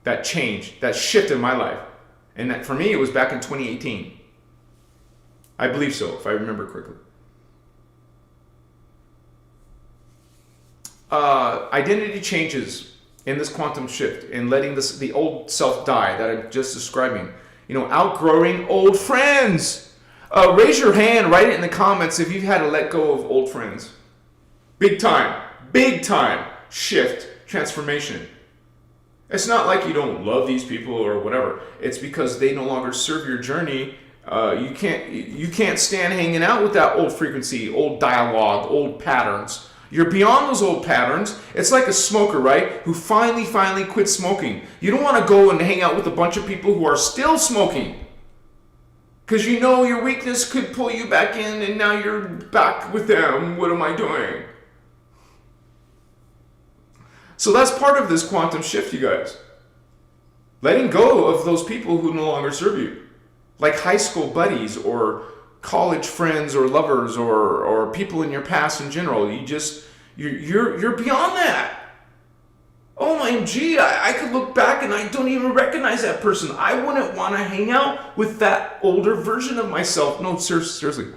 Speaker 1: That changed, that shifted my life. And that, for me, it was back in 2018. I believe so, if I remember correctly. Identity changes in this quantum shift and letting the old self die that I'm just describing. Outgrowing old friends. Raise your hand, write it in the comments if you've had to let go of old friends. Big time shift, transformation. It's not like you don't love these people or whatever. It's because they no longer serve your journey. You can't stand hanging out with that old frequency, old dialogue, old patterns. You're beyond those old patterns. It's like a smoker, right? Who finally quit smoking. You don't want to go and hang out with a bunch of people who are still smoking. Because your weakness could pull you back in and now you're back with them. What am I doing? So that's part of this quantum shift, you guys. Letting go of those people who no longer serve you. Like high school buddies or college friends or lovers or people in your past in general. You're beyond that. OMG, I could look back and I don't even recognize that person. I wouldn't want to hang out with that older version of myself. No, seriously.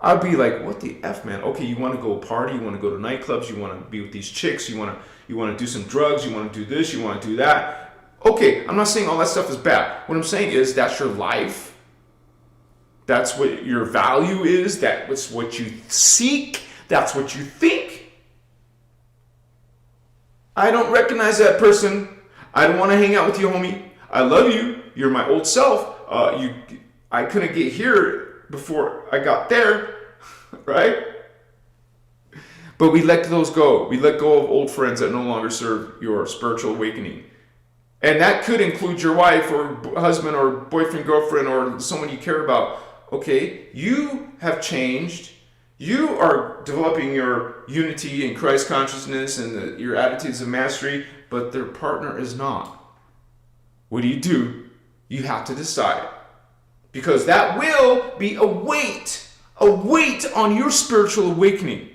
Speaker 1: I'd be like, what the F, man? Okay, you want to go party, you want to go to nightclubs, you want to be with these chicks, you want to do some drugs, you want to do this, you want to do that. Okay, I'm not saying all that stuff is bad. What I'm saying is that's your life. That's what your value is. That's what you seek. That's what you think. I don't recognize that person. I don't want to hang out with you, homie. I love you. You're my old self. I couldn't get here before I got there, right? But we let those go. We let go of old friends that no longer serve your spiritual awakening. And that could include your wife or husband or boyfriend, girlfriend, or someone you care about. Okay, you have changed. You are developing your unity in Christ consciousness and your attitudes of mastery, but their partner is not. What do? You have to decide. Because that will be a weight on your spiritual awakening.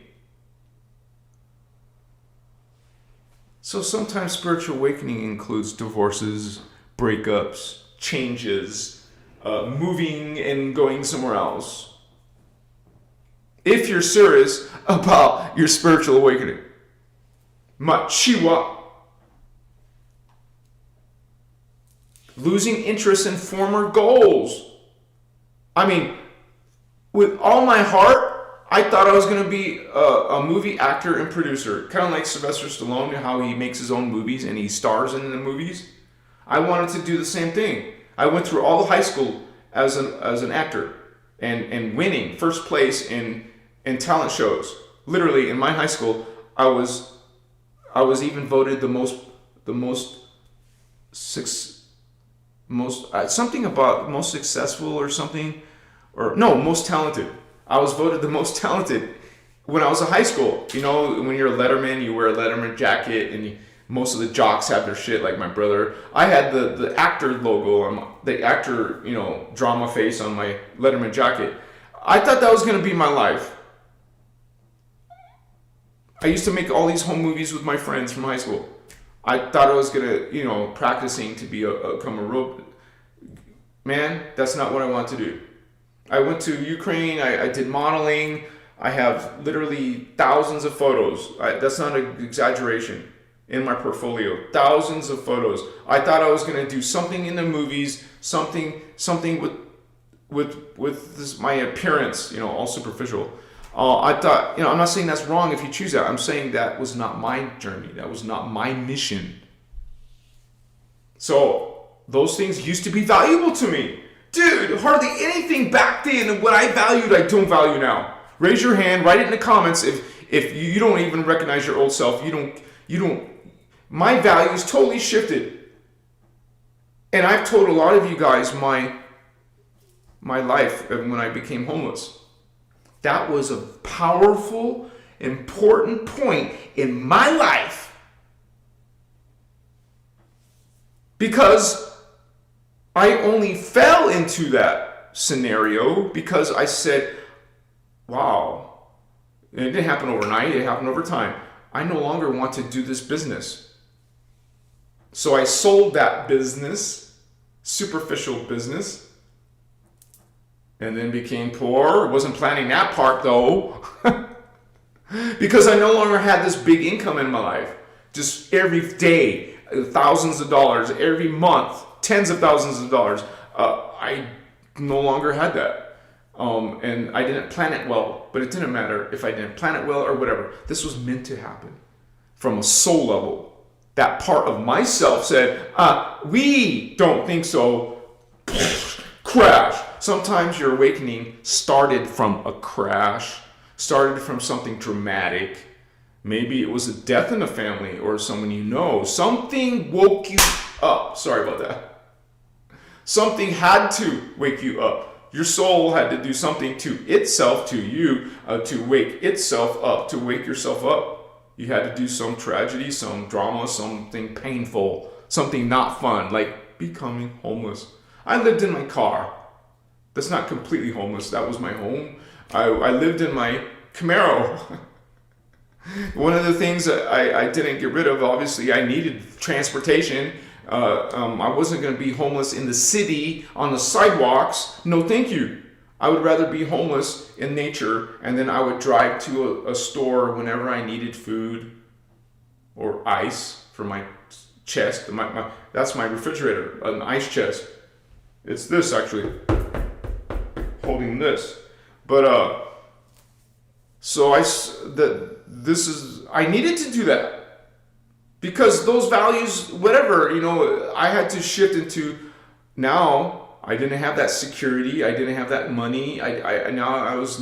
Speaker 1: So sometimes spiritual awakening includes divorces, breakups, changes, moving and going somewhere else. If you're serious about your spiritual awakening. Machiwa. Losing interest in former goals. I mean, with all my heart, I thought I was going to be a movie actor and producer. Kind of like Sylvester Stallone, how he makes his own movies and he stars in the movies. I wanted to do the same thing. I went through all of high school as an actor and winning first place in talent shows. Literally, in my high school, I was even voted the most something about most successful or something, or no, most talented. I was voted the most talented when I was in high school. When you're a letterman, you wear a letterman jacket, and most of the jocks have their shit. Like my brother, I had the actor logo, the actor drama face on my letterman jacket. I thought that was gonna be my life. I used to make all these home movies with my friends from high school. I thought I was gonna, practicing to become a robot. Man, that's not what I want to do. I went to Ukraine. I did modeling. I have literally thousands of photos. That's not an exaggeration in my portfolio. Thousands of photos. I thought I was gonna do something in the movies, something with this, my appearance, all superficial. I thought, I'm not saying that's wrong if you choose that. I'm saying that was not my journey. That was not my mission. So those things used to be valuable to me. Dude, hardly anything back then what I valued, I don't value now. Raise your hand, write it in the comments if you don't even recognize your old self. You don't, my values totally shifted. And I've told a lot of you guys my life when I became homeless. That was a powerful, important point in my life. Because I only fell into that scenario because I said, wow, and it didn't happen overnight, it happened over time. I no longer want to do this business. So I sold that business, superficial business, and then became poor. Wasn't planning that part though. Because I no longer had this big income in my life. Just every day, thousands of dollars, every month, tens of thousands of dollars. I no longer had that. And I didn't plan it well, but it didn't matter if I didn't plan it well or whatever. This was meant to happen from a soul level. That part of myself said, we don't think so. Crash. Sometimes your awakening started from a crash, started from something dramatic. Maybe it was a death in the family or someone you know. Something woke you up. Sorry about that. Something had to wake you up. Your soul had to do something to itself, to you, to wake itself up, to wake yourself up. You had to do some tragedy, some drama, something painful, something not fun, like becoming homeless. I lived in my car. That's not completely homeless. That was my home. I lived in my Camaro. One of the things that I didn't get rid of, obviously, I needed transportation. I wasn't going to be homeless in the city, on the sidewalks. No, thank you. I would rather be homeless in nature, and then I would drive to a store whenever I needed food or ice for my chest. That's my refrigerator, an ice chest. It's this, actually. Holding this. But I needed to do that because those values, whatever, I had to shift into. Now I didn't have that security, I didn't have that money. I was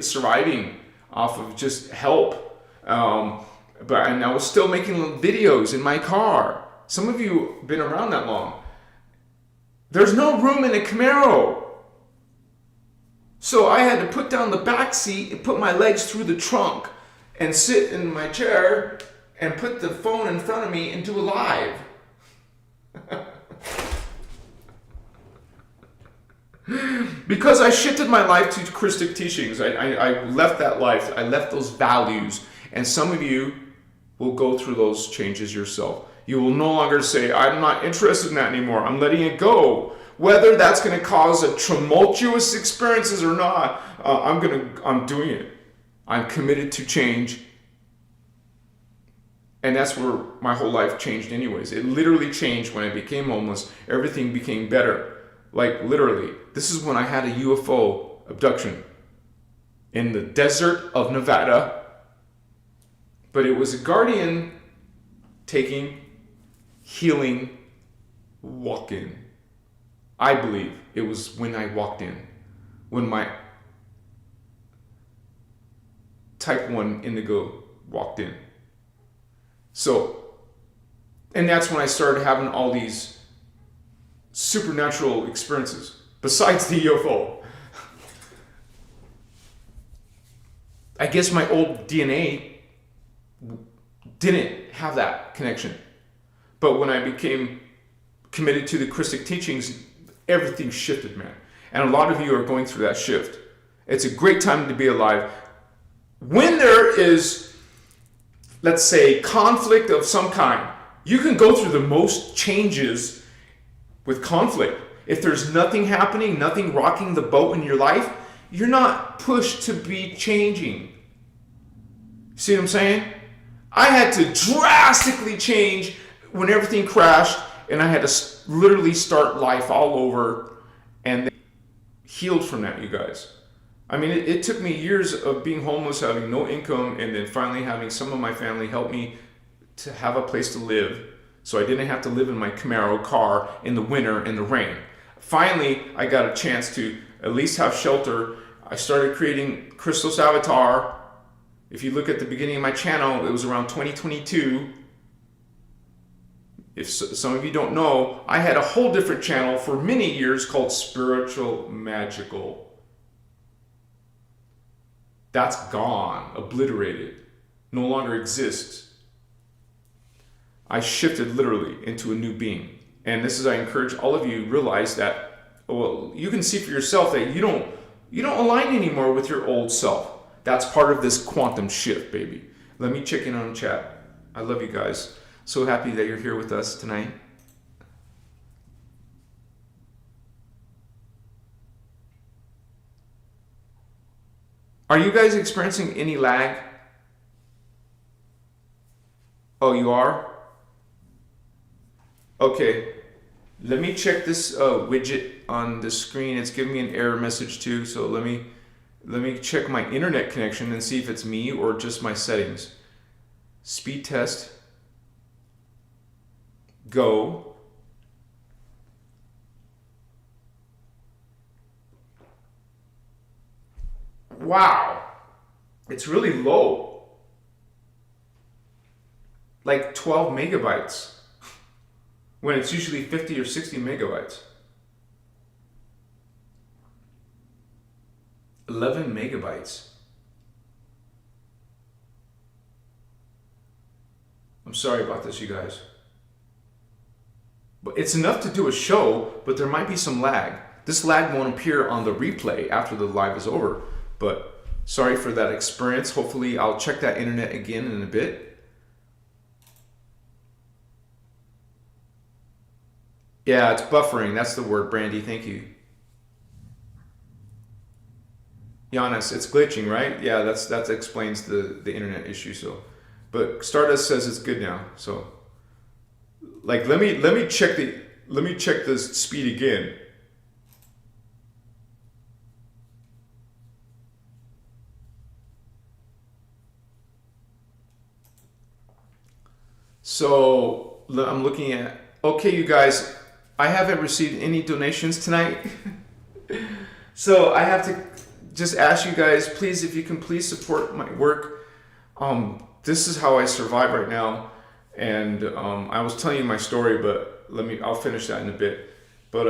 Speaker 1: surviving off of just help, and I was still making videos in my car. Some of you have been around that long. There's no room in a Camaro. So I had to put down the back seat and put my legs through the trunk and sit in my chair and put the phone in front of me and do a live. Because I shifted my life to Christic teachings. I left that life. I left those values. And some of you will go through those changes yourself. You will no longer say, I'm not interested in that anymore. I'm letting it go. Whether that's going to cause a tumultuous experiences or not, I'm doing it. I'm committed to change. And that's where my whole life changed anyways. It literally changed when I became homeless. Everything became better. Like literally. This is when I had a UFO abduction in the desert of Nevada. But it was a guardian taking, healing, walk-in. I believe it was when I walked in, when my type 1 indigo walked in. So, and that's when I started having all these supernatural experiences, besides the UFO. I guess my old DNA didn't have that connection. But when I became committed to the Christic teachings, everything shifted, man. And a lot of you are going through that shift. It's a great time to be alive. When there is, let's say, conflict of some kind, you can go through the most changes with conflict. If there's nothing happening, nothing rocking the boat in your life, you're not pushed to be changing. See what I'm saying? I had to drastically change when everything crashed, and I had to literally start life all over and then healed from that, you guys. I mean, it took me years of being homeless, having no income, and then finally having some of my family help me to have a place to live so I didn't have to live in my Camaro car in the winter in the rain. Finally, I got a chance to at least have shelter. I started creating Christos avatar. If you look at the beginning of my channel, it was around 2022. If some of you don't know, I had a whole different channel for many years called Spiritual Magical. That's gone, obliterated, no longer exists. I shifted literally into a new being. And this is, I encourage all of you realize that, well, you can see for yourself that you don't align anymore with your old self. That's part of this quantum shift, baby. Let me check in on chat. I love you guys. So happy that you're here with us tonight. Are you guys experiencing any lag? Oh, you are? Okay. Let me check this widget on the screen. It's giving me an error message too. So let me check my internet connection and see if it's me or just my settings. Speed test. Go. Wow. It's really low. Like 12 megabytes. When it's usually 50 or 60 megabytes. 11 megabytes. I'm sorry about this, you guys. But it's enough to do a show, but there might be some lag. This lag won't appear on the replay after the live is over. But sorry for that experience. Hopefully I'll check that internet again in a bit. Yeah, it's buffering. That's the word, Brandy. Thank you. Giannis, it's glitching, right? Yeah, that explains the internet issue. So, but Stardust says it's good now. So, like, let me check the speed again. So I'm looking at. Okay, you guys. I haven't received any donations tonight. So I have to just ask you guys, please, if you can please support my work. This is how I survive right now. And I was telling you my story, but I'll finish that in a bit. But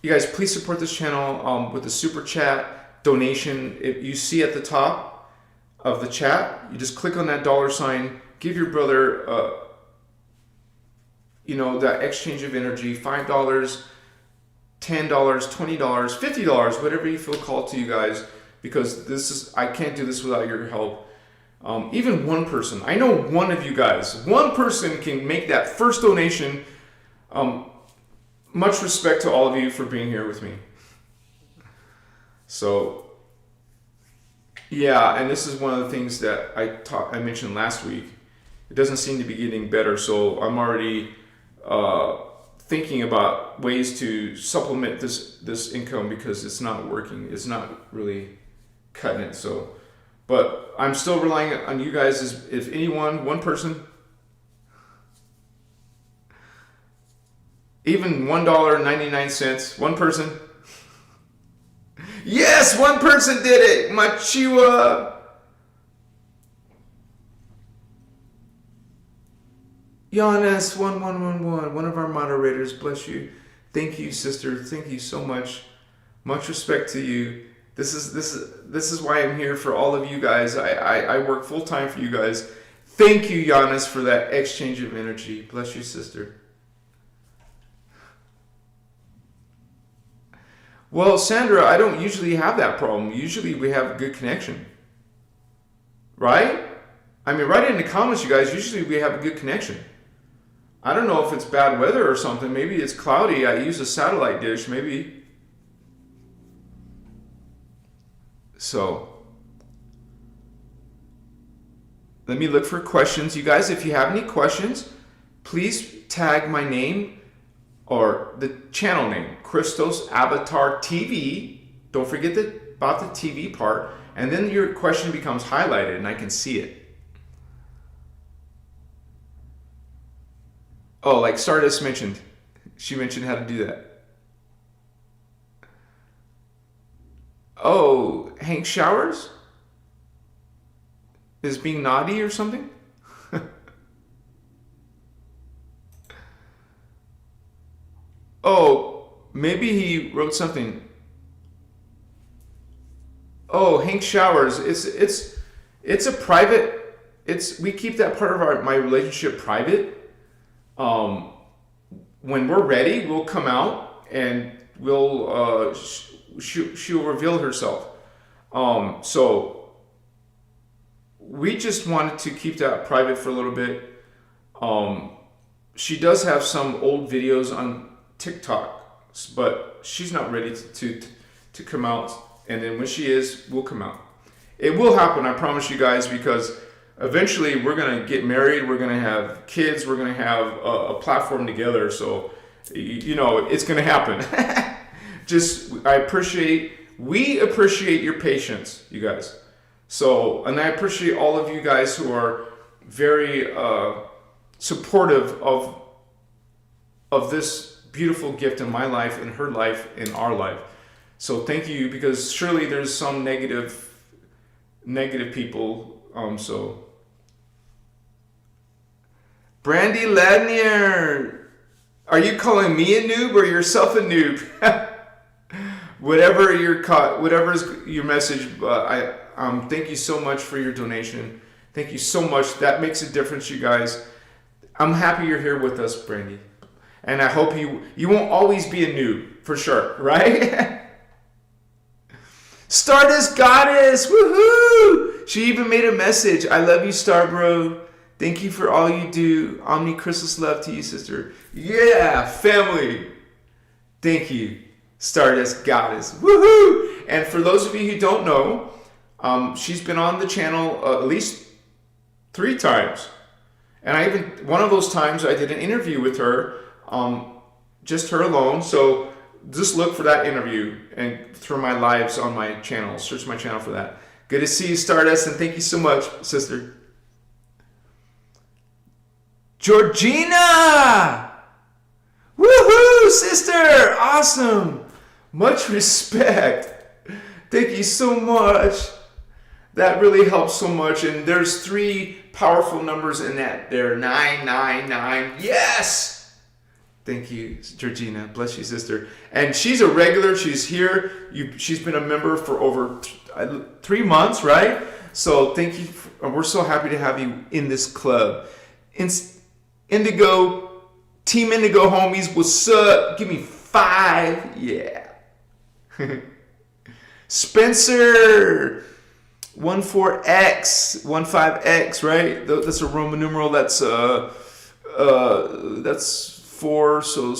Speaker 1: you guys, please support this channel with the super chat donation. If you see at the top of the chat, you just click on that $sign, give your brother that exchange of energy, $5, $10, $20, $50, whatever you feel called to, you guys, because I can't do this without your help. Even one person, I know one of you guys, one person can make that first donation. Much respect to all of you for being here with me. So, yeah, and this is one of the things that I mentioned last week. It doesn't seem to be getting better, so I'm already thinking about ways to supplement this income because it's not working. It's not really cutting it. So, but I'm still relying on you guys. If anyone, one person, even $1.99, one person. Yes, one person did it. Machiwa. Giannis 1111, one of our moderators, bless you. Thank you, sister. Thank you so much. Much respect to you. This is why I'm here for all of you guys. I work full time for you guys. Thank you, Giannis, for that exchange of energy. Bless you, sister. Well, Sandra, I don't usually have that problem. Usually we have a good connection. Right? I mean, write it in the comments, you guys. Usually we have a good connection. I don't know if it's bad weather or something. Maybe it's cloudy. I use a satellite dish, maybe. So, let me look for questions. You guys, if you have any questions, please tag my name or the channel name, Christos Avatar TV. Don't forget about the TV part. And then your question becomes highlighted and I can see it. Oh, like Stardust mentioned. She mentioned how to do that. Oh, Hank Showers is being naughty or something? Oh, maybe he wrote something. Oh, Hank Showers. It's a private. It's we keep that part of my relationship private. Um, when we're ready, we'll come out and we'll she'll reveal herself. So we just wanted to keep that private for a little bit. Um, she does have some old videos on TikTok, but she's not ready to come out. And then when she is, we'll come out. It will happen, I promise you guys, because eventually we're gonna get married, we're gonna have kids, we're gonna have a platform together. So, you know, it's gonna happen. We appreciate your patience, you guys. So, and I appreciate all of you guys who are very supportive of this beautiful gift in my life, in her life, in our life. So thank you, because surely there's some negative people. So Brandy Ladnier, are you calling me a noob or yourself a noob? Whatever's your message. Thank you so much for your donation. Thank you so much. That makes a difference, you guys. I'm happy you're here with us, Brandy, and I hope you won't always be a noob, for sure, right? Stardust Goddess, woohoo! She even made a message. I love you, Star Bro. Thank you for all you do. Christos love to you, sister. Yeah, family. Thank you, Stardust Goddess, woohoo! And for those of you who don't know, she's been on the channel at least 3 times. And one of those times I did an interview with her, just her alone. So just look for that interview and through my lives on my channel. Search my channel for that. Good to see you, Stardust, and thank you so much, sister. Georgina! Woohoo, sister! Awesome! Much respect. Thank you so much. That really helps so much. And there's 3 powerful numbers in that there. 999. Yes! Thank you, Georgina. Bless you, sister. And she's a regular. She's here. She's been a member for over 3 months, right? So thank you. We're so happy to have you in this club. Indigo, Team Indigo homies, what's up? Give me 5. Yeah. Spencer, 15X, right? That's a Roman numeral. That's 4, so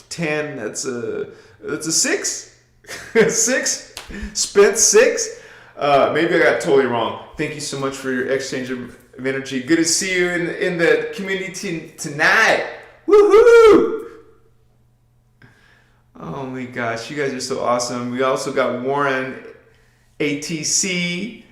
Speaker 1: 10. That's a 6. 6. Spent 6. Maybe I got totally wrong. Thank you so much for your exchange of energy. Good to see you in the community tonight. Woohoo! Oh my gosh, you guys are so awesome. We also got Warren ATC.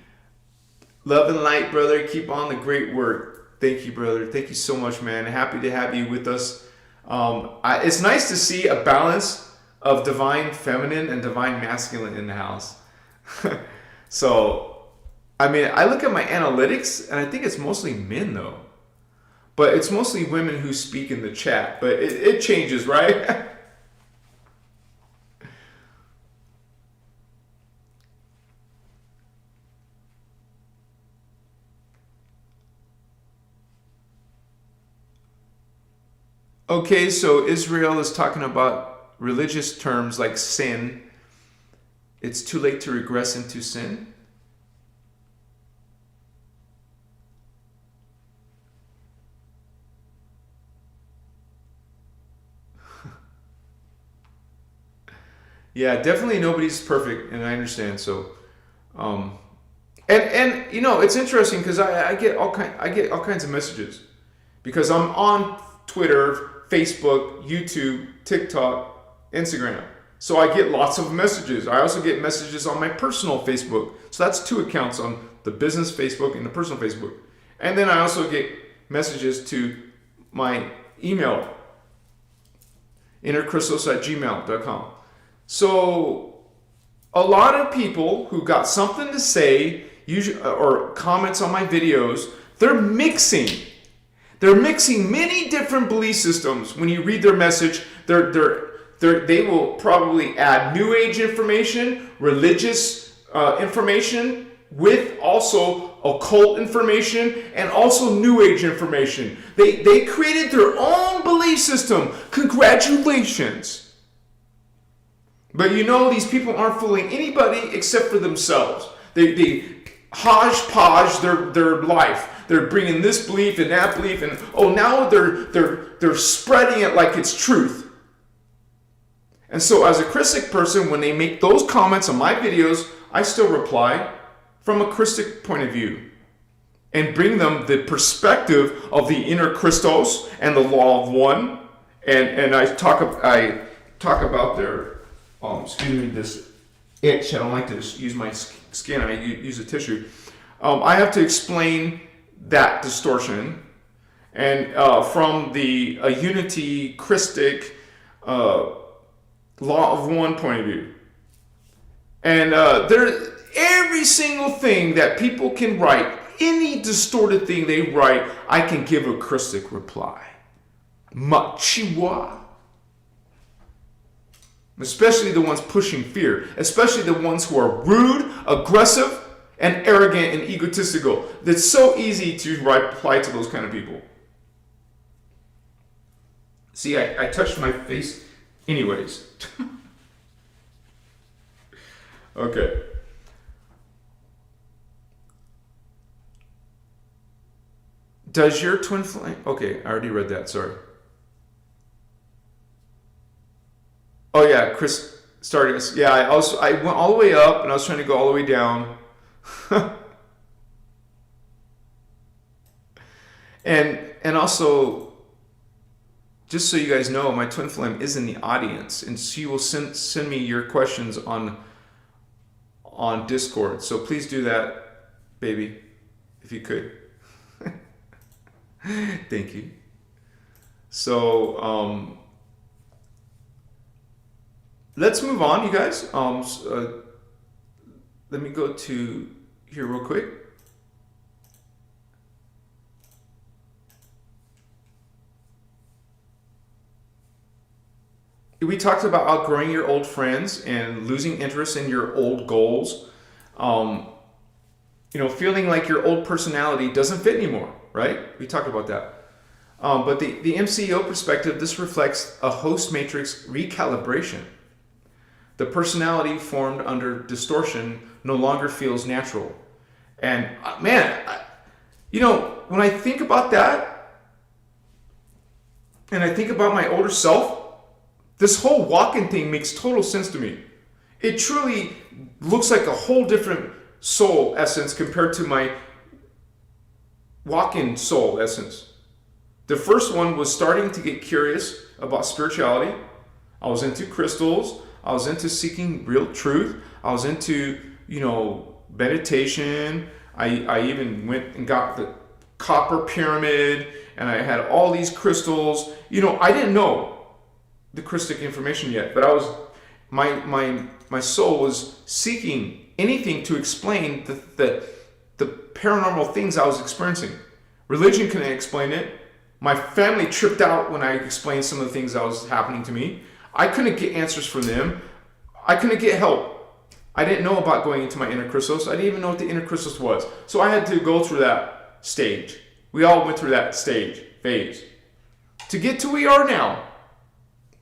Speaker 1: Love and light, brother. Keep on the great work. Thank you, brother. Thank you so much, man. Happy to have you with us. It's nice to see a balance of divine feminine and divine masculine in the house. So, I mean, I look at my analytics and I think it's mostly men though. But it's mostly women who speak in the chat. But it changes, right? Okay, so Israel is talking about religious terms like sin. It's too late to regress into sin. Yeah, definitely nobody's perfect, and I understand. So, and you know, it's interesting because I get all kinds of messages because I'm on Twitter, Facebook, YouTube, TikTok, Instagram. So I get lots of messages. I also get messages on my personal Facebook. So that's 2 accounts, on the business Facebook and the personal Facebook. And then I also get messages to my email, innerchristos@gmail.com. So a lot of people who got something to say, usually, or comments on my videos, they're mixing many different belief systems. When you read their message, they will probably add New Age information, religious information, with also occult information and also New Age information. They created their own belief system. Congratulations. But you know, these people aren't fooling anybody except for themselves. They hodgepodge their life. They're bringing this belief and that belief, and now they're spreading it like it's truth. And so, as a Christic person, when they make those comments on my videos, I still reply from a Christic point of view and bring them the perspective of the inner Christos and the law of one. And I talk about their this itch. I don't like to use my skin. I use a tissue. I have to explain that distortion, and from the unity Christic law of one point of view. And every single thing that people can write, any distorted thing they write, I can give a Christic reply. Machiwa. Especially the ones pushing fear. Especially the ones who are rude, aggressive, and arrogant and egotistical. It's so easy to reply to those kind of people. See, I touched my face anyways. Okay. Does your twin flame... Okay, I already read that, sorry. Oh yeah, Chris started... Yeah, I went all the way up and I was trying to go all the way down. And also, just so you guys know, my twin flame is in the audience, and she will send me your questions on Discord. So please do that, baby, if you could. Thank you. So let's move on, you guys. Let me go to here real quick. We talked about outgrowing your old friends and losing interest in your old goals. Feeling like your old personality doesn't fit anymore, right? We talked about that. But the MCO perspective, this reflects a host matrix recalibration. The personality formed under distortion no longer feels natural. And when I think about that, and I think about my older self, this whole walk-in thing makes total sense to me. It truly looks like a whole different soul essence compared to my walk-in soul essence. The first one was starting to get curious about spirituality. I was into crystals. I was into seeking real truth. I was into, meditation. I even went and got the copper pyramid, and I had all these crystals. I didn't know the Christic information yet, but I was, my soul was seeking anything to explain the paranormal things I was experiencing. Religion couldn't explain it. My family tripped out when I explained some of the things that was happening to me. I couldn't get answers from them. I couldn't get help. I didn't know about going into my inner Christos. I didn't even know what the inner Christos was. So I had to go through that stage. We all went through that phase. To get to where we are now.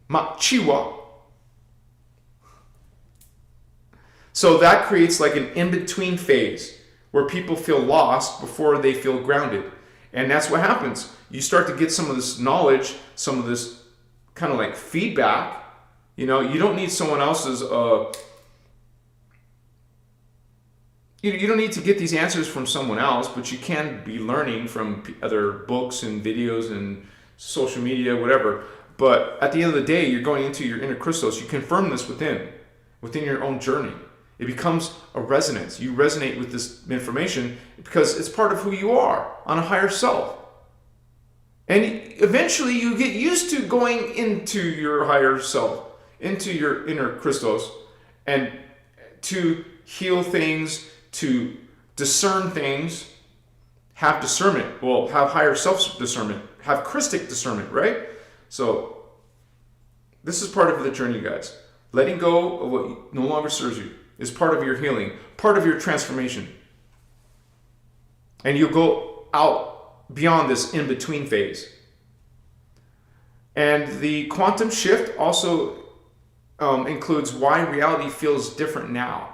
Speaker 1: Machiwa. So that creates like an in-between phase where people feel lost before they feel grounded. And that's what happens. You start to get some of this knowledge, some of this kind of like feedback. You don't need someone else's... You don't need to get these answers from someone else, but you can be learning from other books and videos and social media, whatever. But at the end of the day, you're going into your inner Christos. You confirm this within your own journey. It becomes a resonance. You resonate with this information because it's part of who you are on a higher self. And eventually you get used to going into your higher self, into your inner Christos, and to heal things, to discern things, have discernment. Well, have higher self-discernment, have Christic discernment, right? So this is part of the journey, guys. Letting go of what no longer serves you is part of your healing, part of your transformation. And you'll go out beyond this in-between phase. And the quantum shift also includes why reality feels different now.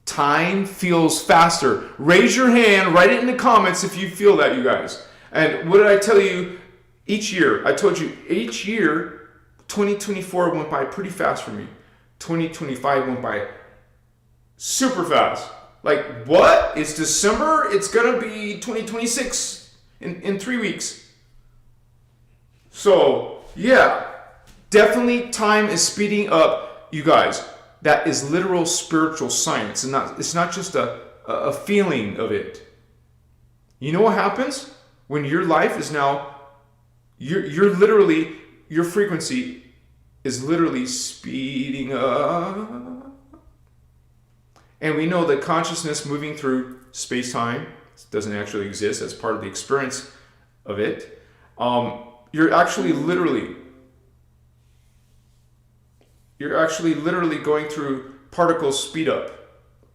Speaker 1: Time feels faster. Raise your hand, write it in the comments if you feel that, you guys. And what did I tell you each year? I told you each year, 2024 went by pretty fast for me. 2025 went by super fast. Like, what? It's December? It's going to be 2026 in 3 weeks. So, yeah, definitely time is speeding up, you guys. That is literal spiritual science, and it's not just a feeling of it. You know what happens when your life is now, you're literally, your frequency is literally speeding up. And we know that consciousness moving through space-time doesn't actually exist as part of the experience of it. You're actually literally going through particle speed up.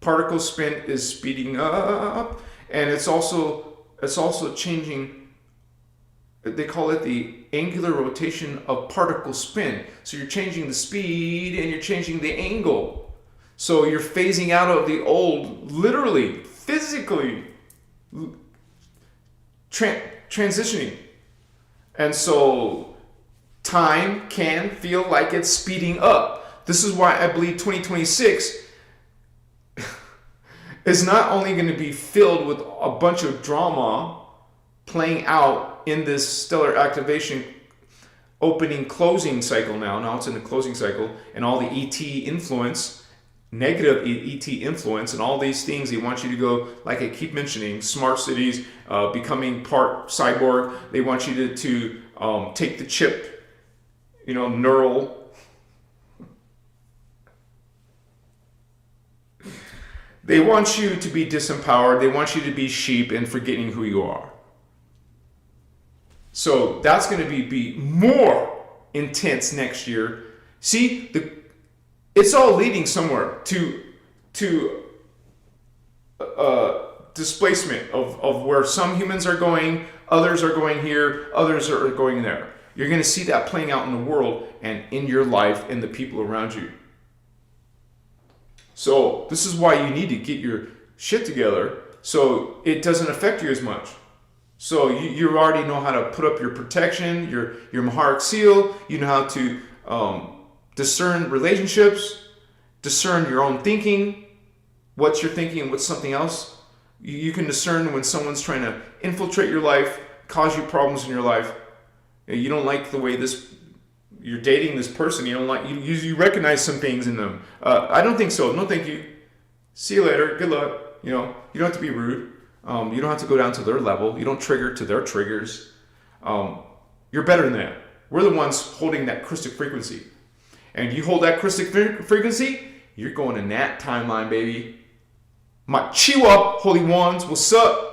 Speaker 1: Particle spin is speeding up, and it's also changing. They call it the angular rotation of particle spin. So you're changing the speed and you're changing the angle. So you're phasing out of the old, literally, physically transitioning. And so time can feel like it's speeding up. This is why I believe 2026 is not only going to be filled with a bunch of drama playing out in this stellar activation opening closing cycle now. Now it's in the closing cycle, and all the ET influence, negative ET influence, and all these things they want you to go, like I keep mentioning, smart cities, becoming part cyborg. They want you to take the chip, neural. They want you to be disempowered. They want you to be sheep and forgetting who you are. So that's going to be more intense next year. See, it's all leading somewhere to displacement of where some humans are going, others are going here, others are going there. You're going to see that playing out in the world and in your life and the people around you. So this is why you need to get your shit together so it doesn't affect you as much. So you already know how to put up your protection, your Maharic seal. You know how to discern relationships, discern your own thinking, what's your thinking and what's something else. You can discern when someone's trying to infiltrate your life, cause you problems in your life. You don't like the way you're dating this person. You don't like you recognize some things in them. I don't think so. No, thank you. See you later. Good luck. You don't have to be rude. You don't have to go down to their level. You don't trigger to their triggers. You're better than that. We're the ones holding that Christic frequency. And you hold that Christic frequency, you're going in that timeline, baby. My Chihuahua Holy Ones, what's up?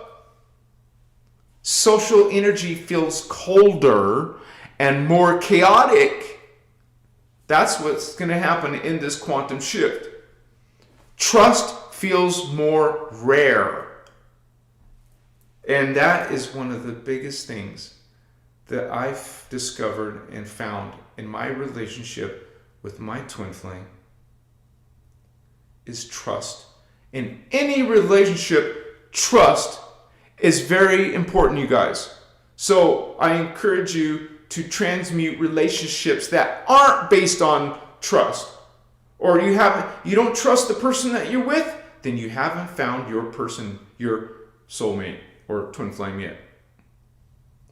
Speaker 1: Social energy feels colder and more chaotic. That's what's going to happen in this quantum shift. Trust feels more rare. And that is one of the biggest things that I've discovered and found in my relationship with my twin flame is trust. In any relationship, trust is very important, you guys. So I encourage you to transmute relationships that aren't based on trust. Or you don't trust the person that you're with, then you haven't found your person, your soulmate or twin flame yet.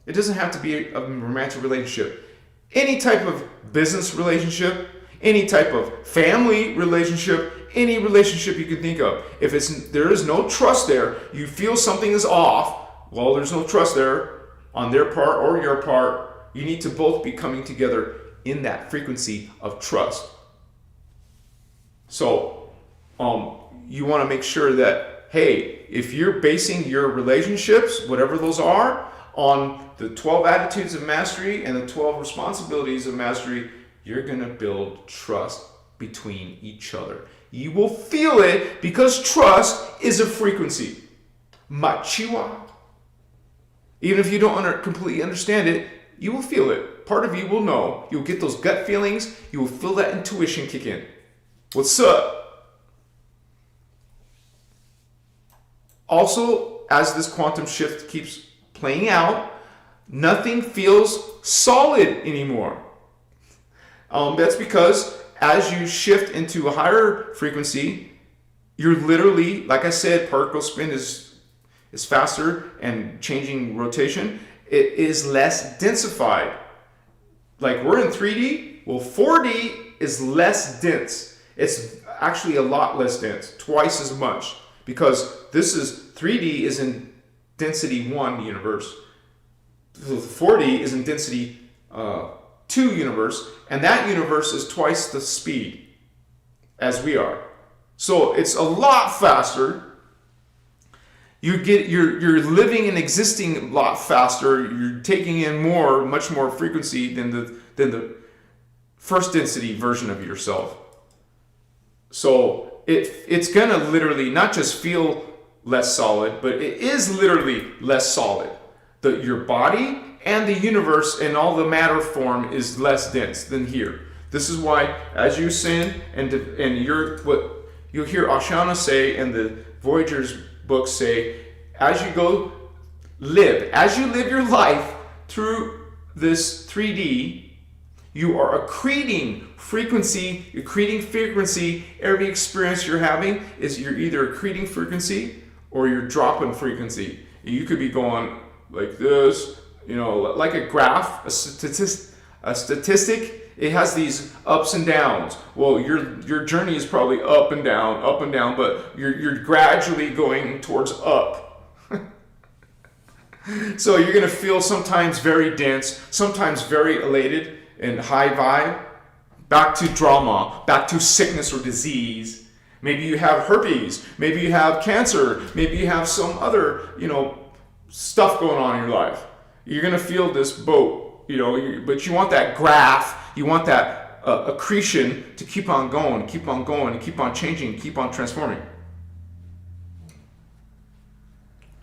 Speaker 1: It doesn't have to be a romantic relationship. Any type of business relationship, any type of family relationship, any relationship you can think of. If there is no trust there, you feel something is off, well, there's no trust there on their part or your part. You need to both be coming together in that frequency of trust. So You want to make sure that, hey, if you're basing your relationships, whatever those are, on the 12 attitudes of mastery and the 12 responsibilities of mastery, you're going to build trust between each other. You will feel it because trust is a frequency. Machiwa. Even if you don't completely understand it, you will feel it. Part of you will know. You'll get those gut feelings. You will feel that intuition kick in. What's up? Also, as this quantum shift keeps playing out, nothing feels solid anymore. That's because as you shift into a higher frequency, you're literally, like I said, particle spin is faster and changing rotation. It is less densified. Like we're in 3D, well 4D is less dense. It's actually a lot less dense, twice as much. Because this is 3D is in density 1 universe. 4D is in density 2 universe, and that universe is twice the speed as we are. So it's a lot faster. You're living and existing a lot faster. You're taking in much more frequency than the first density version of yourself. So it's gonna literally not just feel less solid, but it is literally less solid. Your body and the universe and all the matter form is less dense than here. This is why, as you ascend and what you'll hear Ashana say and the Voyager's books say, as you live your life through this 3D, you are accreting frequency. Every experience you're having is you're either accreting frequency or you're dropping frequency. You could be going like this, like a graph, a statistic. It has these ups and downs. Well, your journey is probably up and down, but you're gradually going towards up. So you're gonna feel sometimes very dense, sometimes very elated and high vibe, back to drama, back to sickness or disease. Maybe you have herpes, maybe you have cancer, maybe you have some other, stuff going on in your life. You're gonna feel this boat, but you want that graph, you want that accretion to keep on going, and keep on changing, keep on transforming.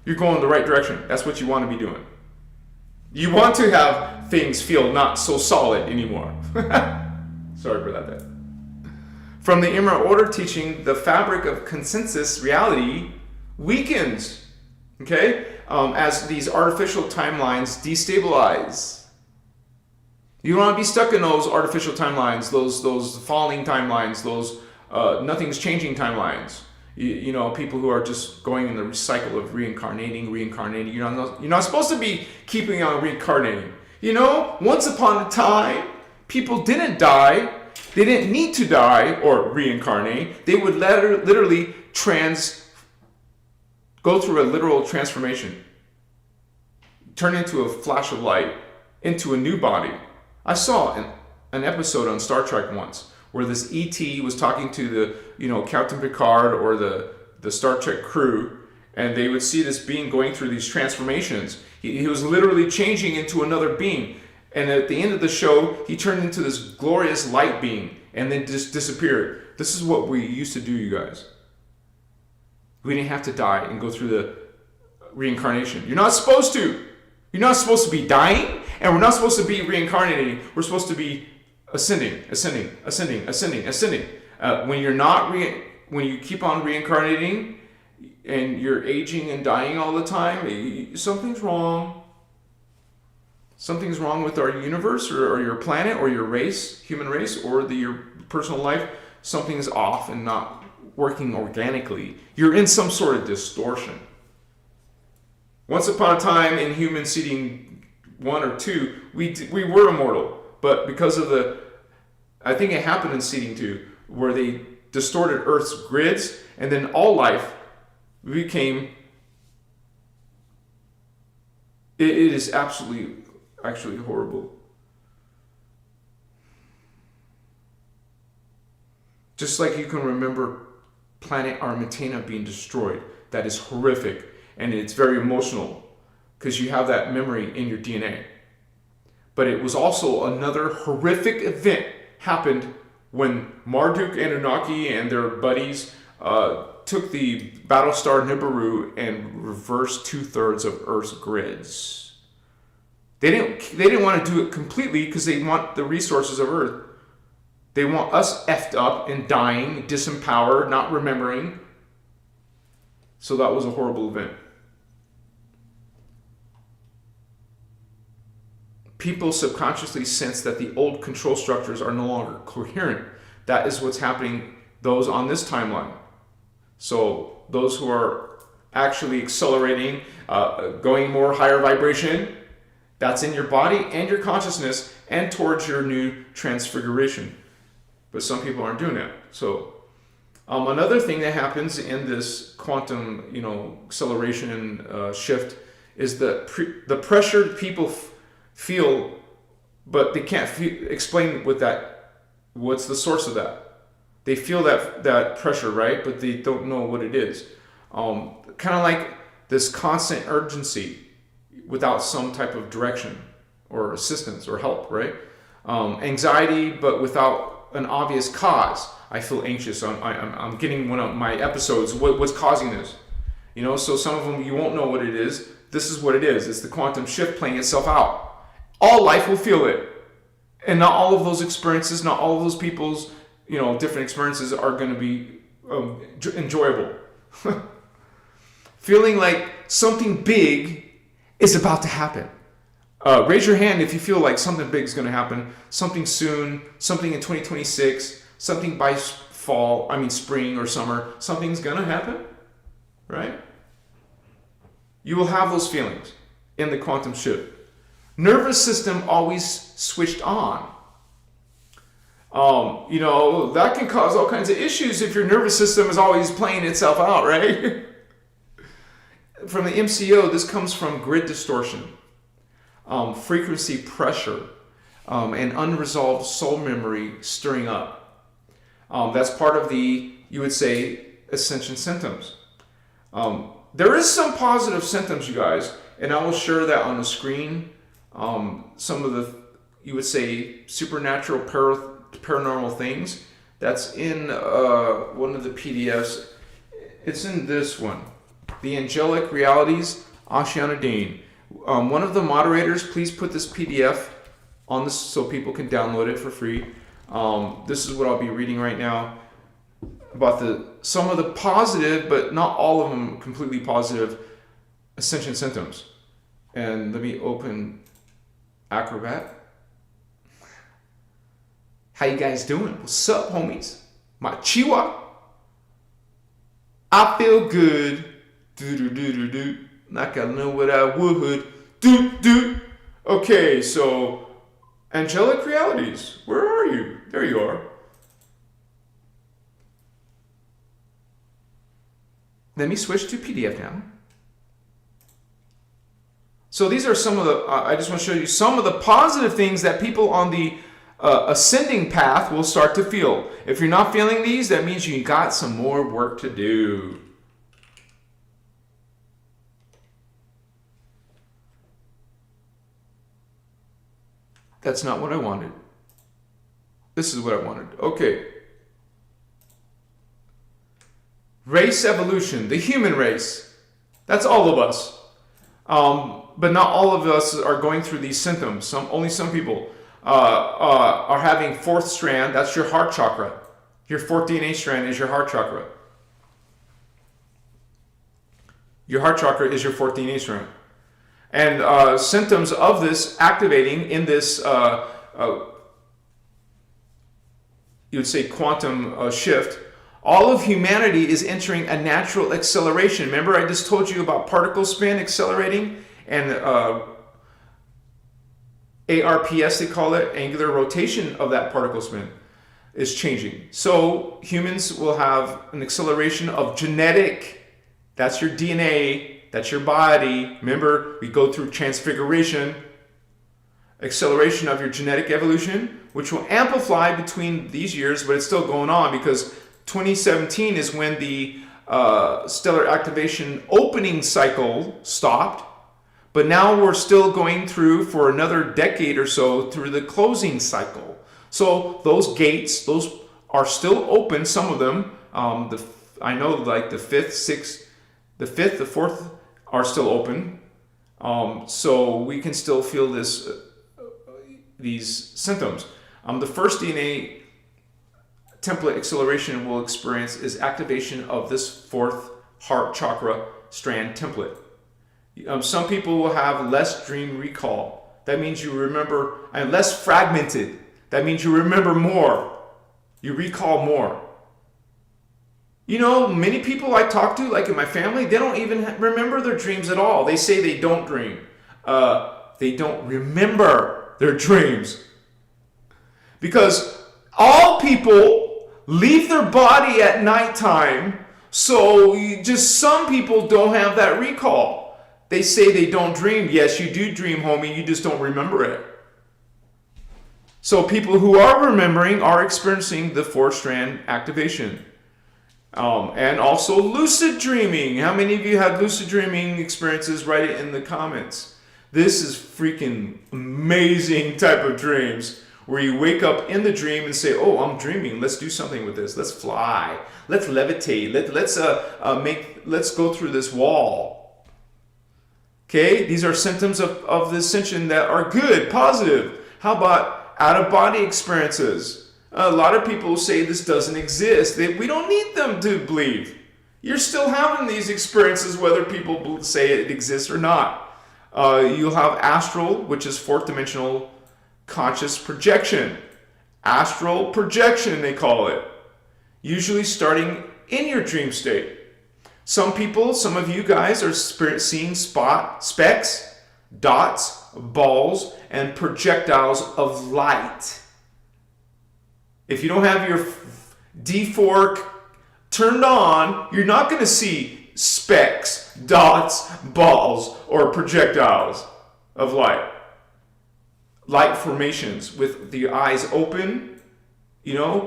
Speaker 1: You're going in the right direction. That's what you want to be doing. You want to have things feel not so solid anymore. Sorry for that. From the Emerald Order teaching, the fabric of consensus reality weakens. Okay? As these artificial timelines destabilize. You don't want to be stuck in those artificial timelines, those falling timelines, those nothing's changing timelines. People who are just going in the cycle of reincarnating. You're not supposed to be keeping on reincarnating. Once upon a time, people didn't die. They didn't need to die or reincarnate. They would literally go through a literal transformation. Turn into a flash of light, into a new body. I saw an episode on Star Trek once where this ET was talking to the, Captain Picard or the Star Trek crew, and they would see this being going through these transformations. He was literally changing into another being. And at the end of the show, he turned into this glorious light being and then just disappeared. This is what we used to do, you guys. We didn't have to die and go through the reincarnation. You're not supposed to. You're not supposed to be dying, and we're not supposed to be reincarnating. We're supposed to be ascending. When you keep on reincarnating and you're aging and dying all the time, something's wrong. Something's wrong with our universe or your planet or your race, human race, or your personal life. Something's off and not working organically. You're in some sort of distortion. Once upon a time in human seeding 1 or 2, we were immortal. But because of I think it happened in seeding 2, where they distorted Earth's grids, and then all life became, it is actually horrible. Just like you can remember planet Armentina being destroyed. That is horrific, and it's very emotional because you have that memory in your DNA. But it was also another horrific event happened when Marduk, Anunnaki, and their buddies took the Battlestar Nibiru and reversed 2/3 of Earth's grids. They didn't want to do it completely because they want the resources of Earth. They want us effed up and dying, disempowered, not remembering. So that was a horrible event. People subconsciously sense that the old control structures are no longer coherent. That is what's happening, those on this timeline. So those who are actually accelerating, going more higher vibration, that's in your body and your consciousness and towards your new transfiguration. But some people aren't doing that. So another thing that happens in this quantum, acceleration shift is the pressure that people feel, but they can't explain what's the source of that. They feel that pressure, right? But they don't know what it is. Kind of like this constant urgency without some type of direction or assistance or help, right? Anxiety, but without an obvious cause. I feel anxious. I'm getting one of my episodes. What's causing this? So some of them you won't know what it is. This is what it is. It's the quantum shift playing itself out. All life will feel it, and not all of those experiences, not all of those people's, different experiences are going to be enjoyable. Feeling like something big is about to happen. Raise your hand if you feel like something big is going to happen, something soon, something in 2026, something by spring or summer, something's going to happen, right? You will have those feelings in the quantum shift. Nervous system always switched on. That can cause all kinds of issues if your nervous system is always playing itself out, right? From the MCO, this comes from grid distortion, frequency pressure, and unresolved soul memory stirring up. That's part of the, you would say, ascension symptoms. There is some positive symptoms, you guys, and I will share that on the screen. Some of the, you would say, supernatural paranormal things. That's in one of the PDFs. It's in this one, The Angelic Realities, Ashiana Dean. One of the moderators, please put this PDF on this so people can download it for free. This is what I'll be reading right now about some of the positive, but not all of them completely positive, ascension symptoms. And let me open Acrobat. How you guys doing? What's up, homies? My chihuahua. I feel good. Do. Like I know what I would. Do. Okay, so angelic realities. Where are you? There you are. Let me switch to PDF now. So these are some of the, I just want to show you some of the positive things that people on the ascending path will start to feel. If you're not feeling these, that means you got some more work to do. That's not what I wanted. This is what I wanted. Okay. Race evolution, the human race. That's all of us. But not all of us are going through these symptoms. Only some people are having fourth strand. That's your heart chakra. Your fourth DNA strand is your heart chakra. Your heart chakra is your fourth DNA strand. And symptoms of this activating in this, you would say, quantum shift. All of humanity is entering a natural acceleration. Remember, I just told you about particle spin accelerating and ARPS, they call it, angular rotation of that particle spin is changing. So humans will have an acceleration of genetic, that's your DNA, that's your body. Remember, we go through transfiguration, acceleration of your genetic evolution, which will amplify between these years, but it's still going on because 2017 is when the stellar activation opening cycle stopped, but now we're still going through for another decade or so through the closing cycle. So those gates, those are still open, some of them. I know like the fifth, the fourth are still open. So we can still feel these symptoms. The first DNA template acceleration we'll experience is activation of this fourth heart chakra strand template. Some people will have less dream recall. That means you remember, and less fragmented. That means you remember more. You recall more. You know, many people I talk to, like in my family, they don't even remember their dreams at all. They say they don't dream. They don't remember their dreams. Because all people leave their body at nighttime, so just some people don't have that recall. They say they don't dream. Yes, you do dream, homie. You just don't remember it. So people who are remembering are experiencing the fourth strand activation. And also lucid dreaming. How many of you had lucid dreaming experiences? Write it in the comments. This is freaking amazing type of dreams where you wake up in the dream and say, oh, I'm dreaming. Let's do something with this. Let's fly. Let's levitate. Let's go through this wall. Okay, these are symptoms of the ascension that are good, positive. How about out-of-body experiences? A lot of people say this doesn't exist. We don't need them to believe. You're still having these experiences whether people say it exists or not. You'll have astral, which is fourth dimensional conscious projection. Astral projection, they call it. Usually starting in your dream state. Some people, some of you guys are seeing specks, dots, balls, and projectiles of light. If you don't have your D4 turned on, you're not going to see specks, dots, balls, or projectiles of light. Light formations with the eyes open,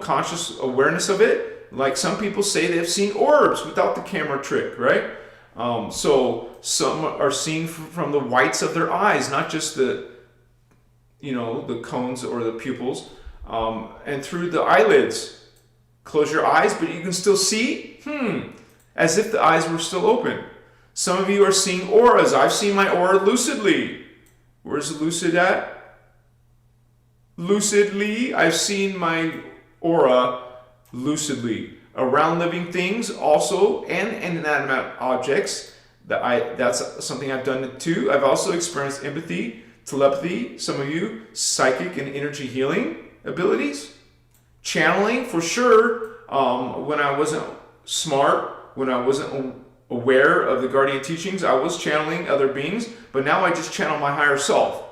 Speaker 1: conscious awareness of it. Like some people say they've seen orbs without the camera trick, right? So some are seeing from the whites of their eyes, not just the cones or the pupils, and through the eyelids. Close your eyes, but you can still see, as if the eyes were still open. Some of you are seeing auras. I've seen my aura lucidly. Where's lucid at? Lucidly, I've seen my aura lucidly around living things also, and inanimate objects. That's something I've done too. I've also experienced empathy, telepathy, some of you, psychic and energy healing abilities, channeling for sure. When I wasn't smart, when I wasn't aware of the guardian teachings, I was channeling other beings, but now I just channel my higher self.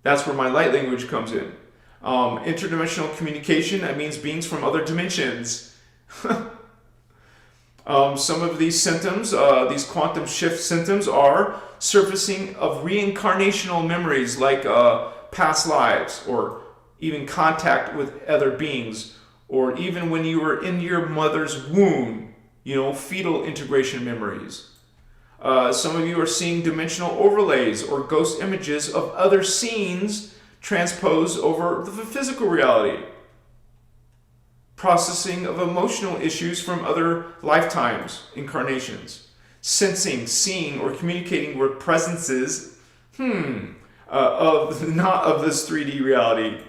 Speaker 1: That's where my light language comes in. Interdimensional communication, that means beings from other dimensions. Some of these symptoms, these quantum shift symptoms, are surfacing of reincarnational memories like past lives, or even contact with other beings, or even when you were in your mother's womb, fetal integration memories. Some of you are seeing dimensional overlays or ghost images of other scenes transposed over the physical reality. Processing of emotional issues from other lifetimes, incarnations. Sensing, seeing, or communicating with presences of not of this 3D reality.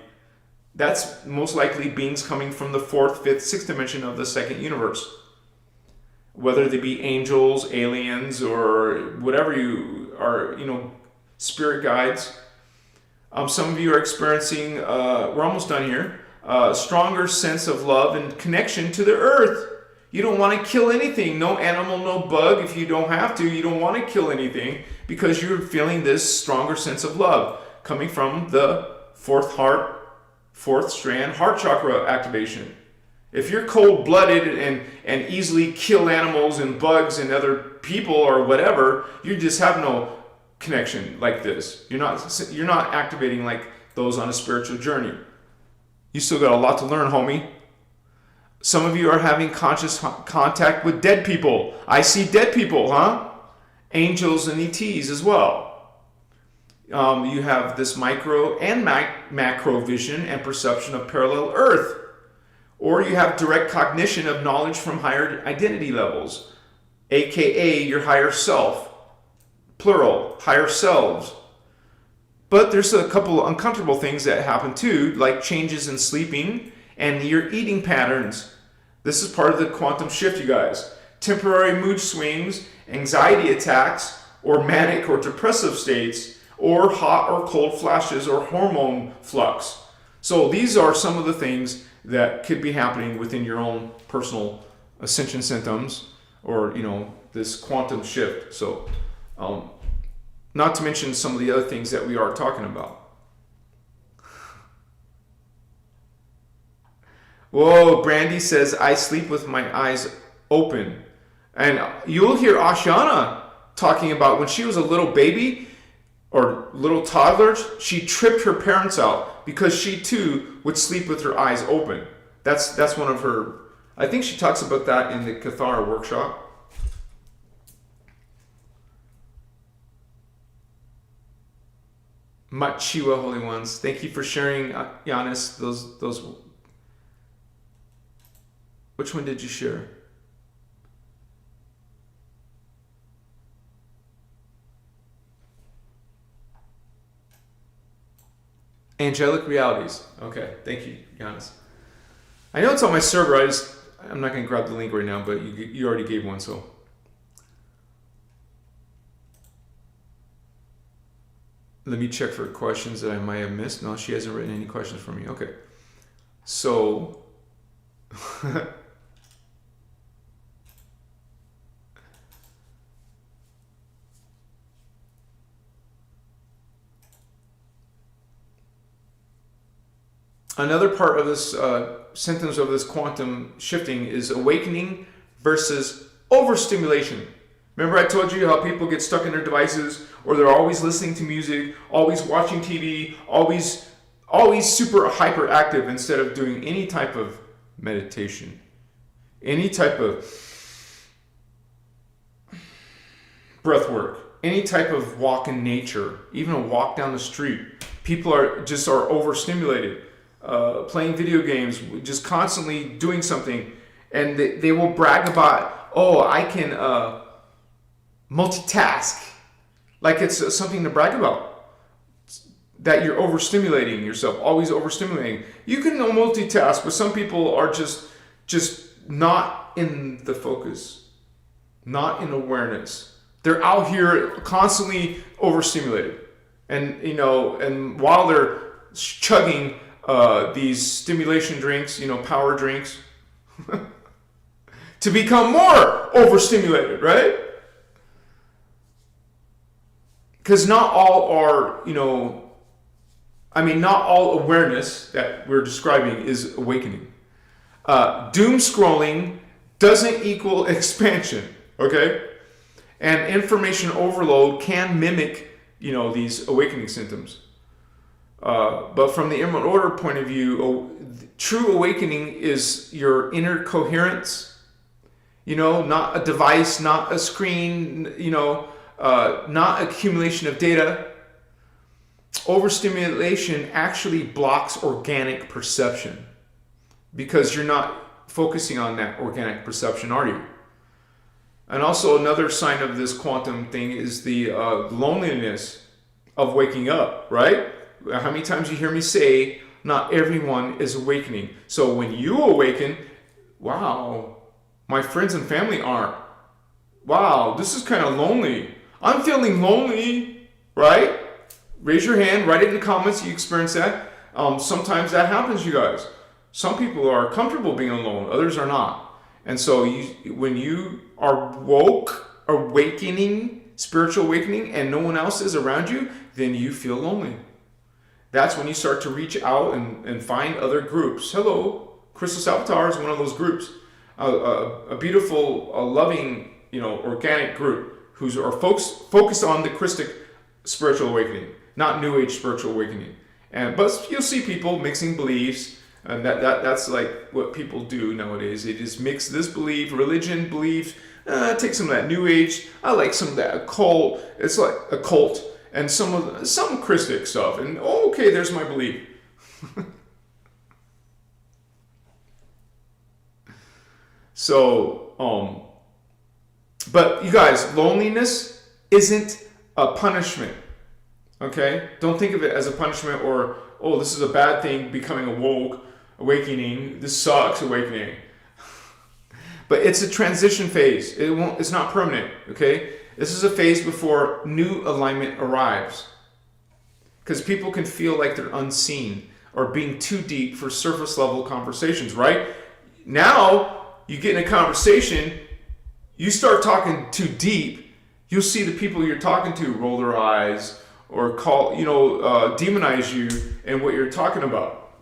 Speaker 1: That's most likely beings coming from the fourth, fifth, sixth dimension of the second universe. Whether they be angels, aliens, or whatever you are, spirit guides. Some of you are experiencing, we're almost done here, a stronger sense of love and connection to the earth. You don't want to kill anything. No animal, no bug. If you don't have to, you don't want to kill anything because you're feeling this stronger sense of love coming from the fourth strand heart chakra activation. If you're cold-blooded and easily kill animals and bugs and other people or whatever, you just have no connection like this. You're not activating like those on a spiritual journey. You still got a lot to learn, homie. Some of you are having conscious contact with dead people. I see dead people, huh? Angels and ETs as well. You have this micro and macro vision and perception of parallel Earth. Or you have direct cognition of knowledge from higher identity levels, aka your higher self, plural, higher selves. But there's a couple of uncomfortable things that happen too, like changes in sleeping and your eating patterns. This is part of the quantum shift, you guys. Temporary mood swings, anxiety attacks, or manic or depressive states, or hot or cold flashes, or hormone flux. So these are some of the things that could be happening within your own personal ascension symptoms, or this quantum shift. So not to mention some of the other things that we are talking about. Whoa, Brandy says, I sleep with my eyes open. And you'll hear Ashana talking about when she was a little baby or little toddler, she tripped her parents out because she too would sleep with her eyes open. That's one of her, I think she talks about that in the Cathar workshop. Machiwa, Holy Ones. Thank you for sharing, Giannis, those. Which one did you share? Angelic realities. Okay, thank you, Giannis. I know it's on my server. I'm not going to grab the link right now, but you already gave one, so. Let me check for questions that I might have missed. No, she hasn't written any questions for me. Okay. So, another part of this symptoms of this quantum shifting is awakening versus overstimulation. Remember I told you how people get stuck in their devices, or they're always listening to music, always watching TV, always super hyperactive instead of doing any type of meditation, any type of breath work, any type of walk in nature, even a walk down the street. People are overstimulated. Playing video games, just constantly doing something, and they will brag about, I can multitask, like it's something to brag about, that you're overstimulating yourself, always overstimulating. You can multitask, but some people are just not in the focus, not in awareness. They're out here constantly overstimulated, and while they're chugging these stimulation drinks, power drinks, to become more overstimulated, right? Because not all are, not all awareness that we're describing is awakening. Doom scrolling doesn't equal expansion, okay? And information overload can mimic, these awakening symptoms. But from the Emerald Order point of view, true awakening is your inner coherence, not a device, not a screen, not accumulation of data. Overstimulation actually blocks organic perception because you're not focusing on that organic perception, are you? And also another sign of this quantum thing is the loneliness of waking up, right? How many times you hear me say, not everyone is awakening. So when you awaken, wow, my friends and family aren't. Wow, this is kind of lonely. I'm feeling lonely, right? Raise your hand, write it in the comments, you experience that. Sometimes that happens, you guys. Some people are comfortable being alone, others are not. And so when you are awakening, spiritual awakening, and no one else is around you, then you feel lonely. That's when you start to reach out and find other groups. Hello, Christos Avatar is one of those groups. A beautiful, loving, organic group who's are focused on the Christic spiritual awakening, not New Age spiritual awakening. But you'll see people mixing beliefs, And that's like what people do nowadays. They just mix this belief, religion, belief, take some of that New Age. I like some of that occult. It's like a cult, and some Christic stuff. And okay, there's my belief. So, but you guys, loneliness isn't a punishment. Okay? Don't think of it as a punishment or, oh, this is a bad thing, becoming awakening. This sucks, awakening. But it's a transition phase. It's not permanent. Okay? This is a phase before new alignment arrives. Because people can feel like they're unseen or being too deep for surface level conversations, right? Now, you get in a conversation, you start talking too deep, you'll see the people you're talking to roll their eyes or demonize you and what you're talking about.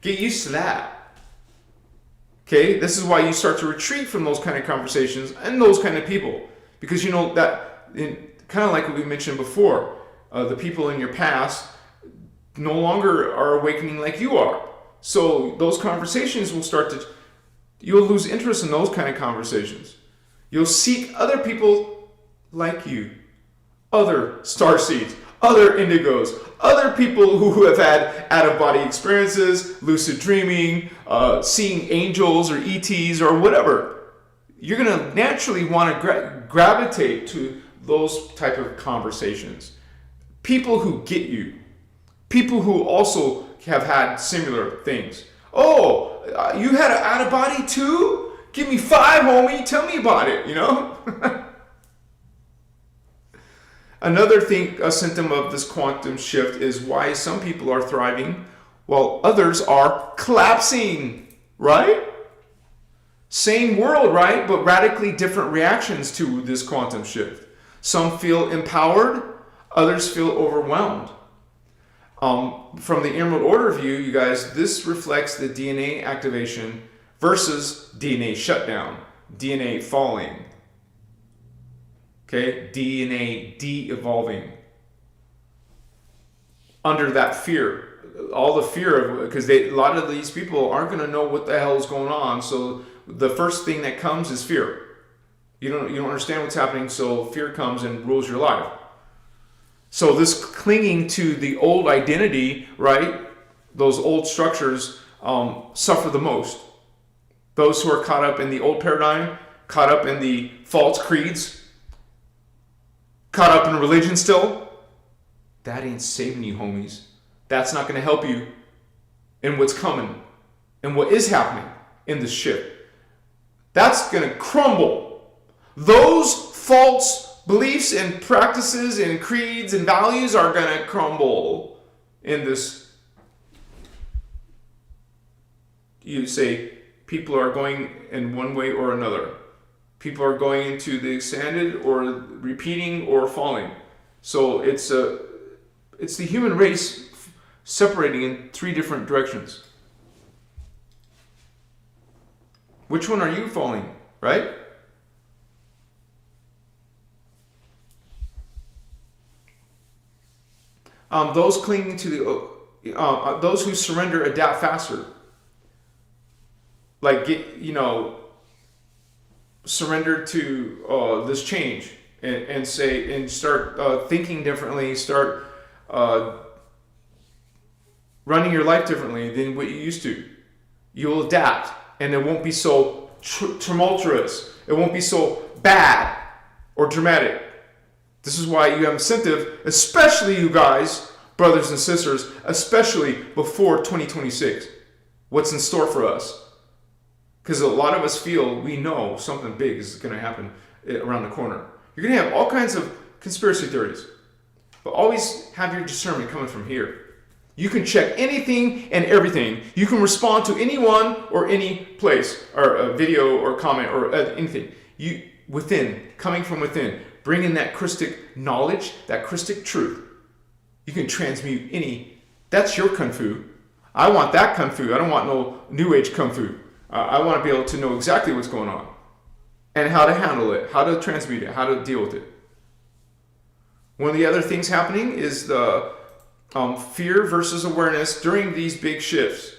Speaker 1: Get used to that. Okay? This is why you start to retreat from those kind of conversations and those kind of people. Because you know that, kind of like what we mentioned before, the people in your past no longer are awakening like you are. So those conversations will you'll lose interest in those kind of conversations. You'll seek other people like you, other starseeds, other indigos, other people who have had out-of-body experiences, lucid dreaming, seeing angels or ETs or whatever. You're going to naturally want to gravitate to those type of conversations. People who get you. People who also have had similar things. Oh, you had an out-of-body too? Give me 5, homie. Tell me about it, you know? Another thing, a symptom of this quantum shift is why some people are thriving while others are collapsing, right? Same world, right? But radically different reactions to this quantum shift. Some feel empowered, others feel overwhelmed. From the Emerald Order view, you guys, this reflects the DNA activation versus DNA shutdown, DNA falling, okay, DNA de-evolving under that fear. All the fear of, because a lot of these people aren't going to know what the hell is going on, so the first thing that comes is fear. You don't understand what's happening, so fear comes and rules your life. So this clinging to the old identity, right? Those old structures suffer the most. Those who are caught up in the old paradigm, caught up in the false creeds, caught up in religion still, that ain't saving you, homies. That's not going to help you in what's coming and what is happening in this shift. That's going to crumble. Those false beliefs and practices and creeds and values are going to crumble in this. You say people are going in one way or another. People are going into the expanded or repeating or falling. So it's the human race separating in 3 different directions. Which one are you falling, right? Those clinging to those who surrender adapt faster. Like surrender to this change and start thinking differently, start running your life differently than what you used to. You'll adapt, and it won't be so tumultuous. It won't be so bad or dramatic. This is why you have incentive, especially you guys, brothers and sisters, especially before 2026. What's in store for us? Because a lot of us feel we know something big is going to happen around the corner. You're going to have all kinds of conspiracy theories, but always have your discernment coming from here. You can check anything and everything. You can respond to anyone or any place, or a video or comment or anything. Coming from within. Bring in that Christic knowledge, that Christic truth. You can transmute that's your Kung Fu. I want that Kung Fu. I don't want no New Age Kung Fu. I want to be able to know exactly what's going on and how to handle it, how to transmute it, how to deal with it. One of the other things happening is the fear versus awareness during these big shifts.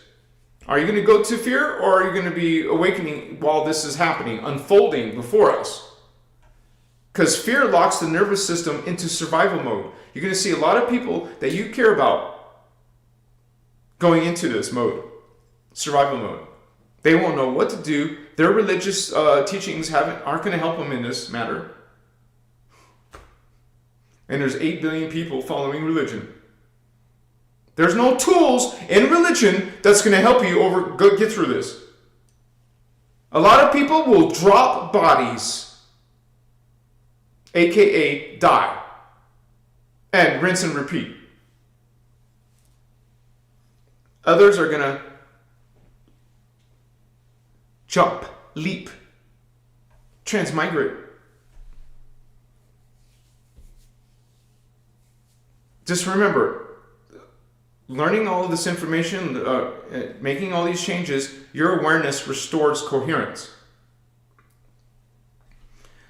Speaker 1: Are you going to go to fear, or are you going to be awakening while this is happening, unfolding before us? Because fear locks the nervous system into survival mode. You're going to see a lot of people that you care about going into this mode, survival mode. They won't know what to do. Their religious teachings aren't going to help them in this matter. And there's 8 billion people following religion. There's no tools in religion that's going to help you get through this. A lot of people will drop bodies, aka die, and rinse and repeat. Others are going to jump, leap, transmigrate. Just remember, learning all of this information, making all these changes, your awareness restores coherence.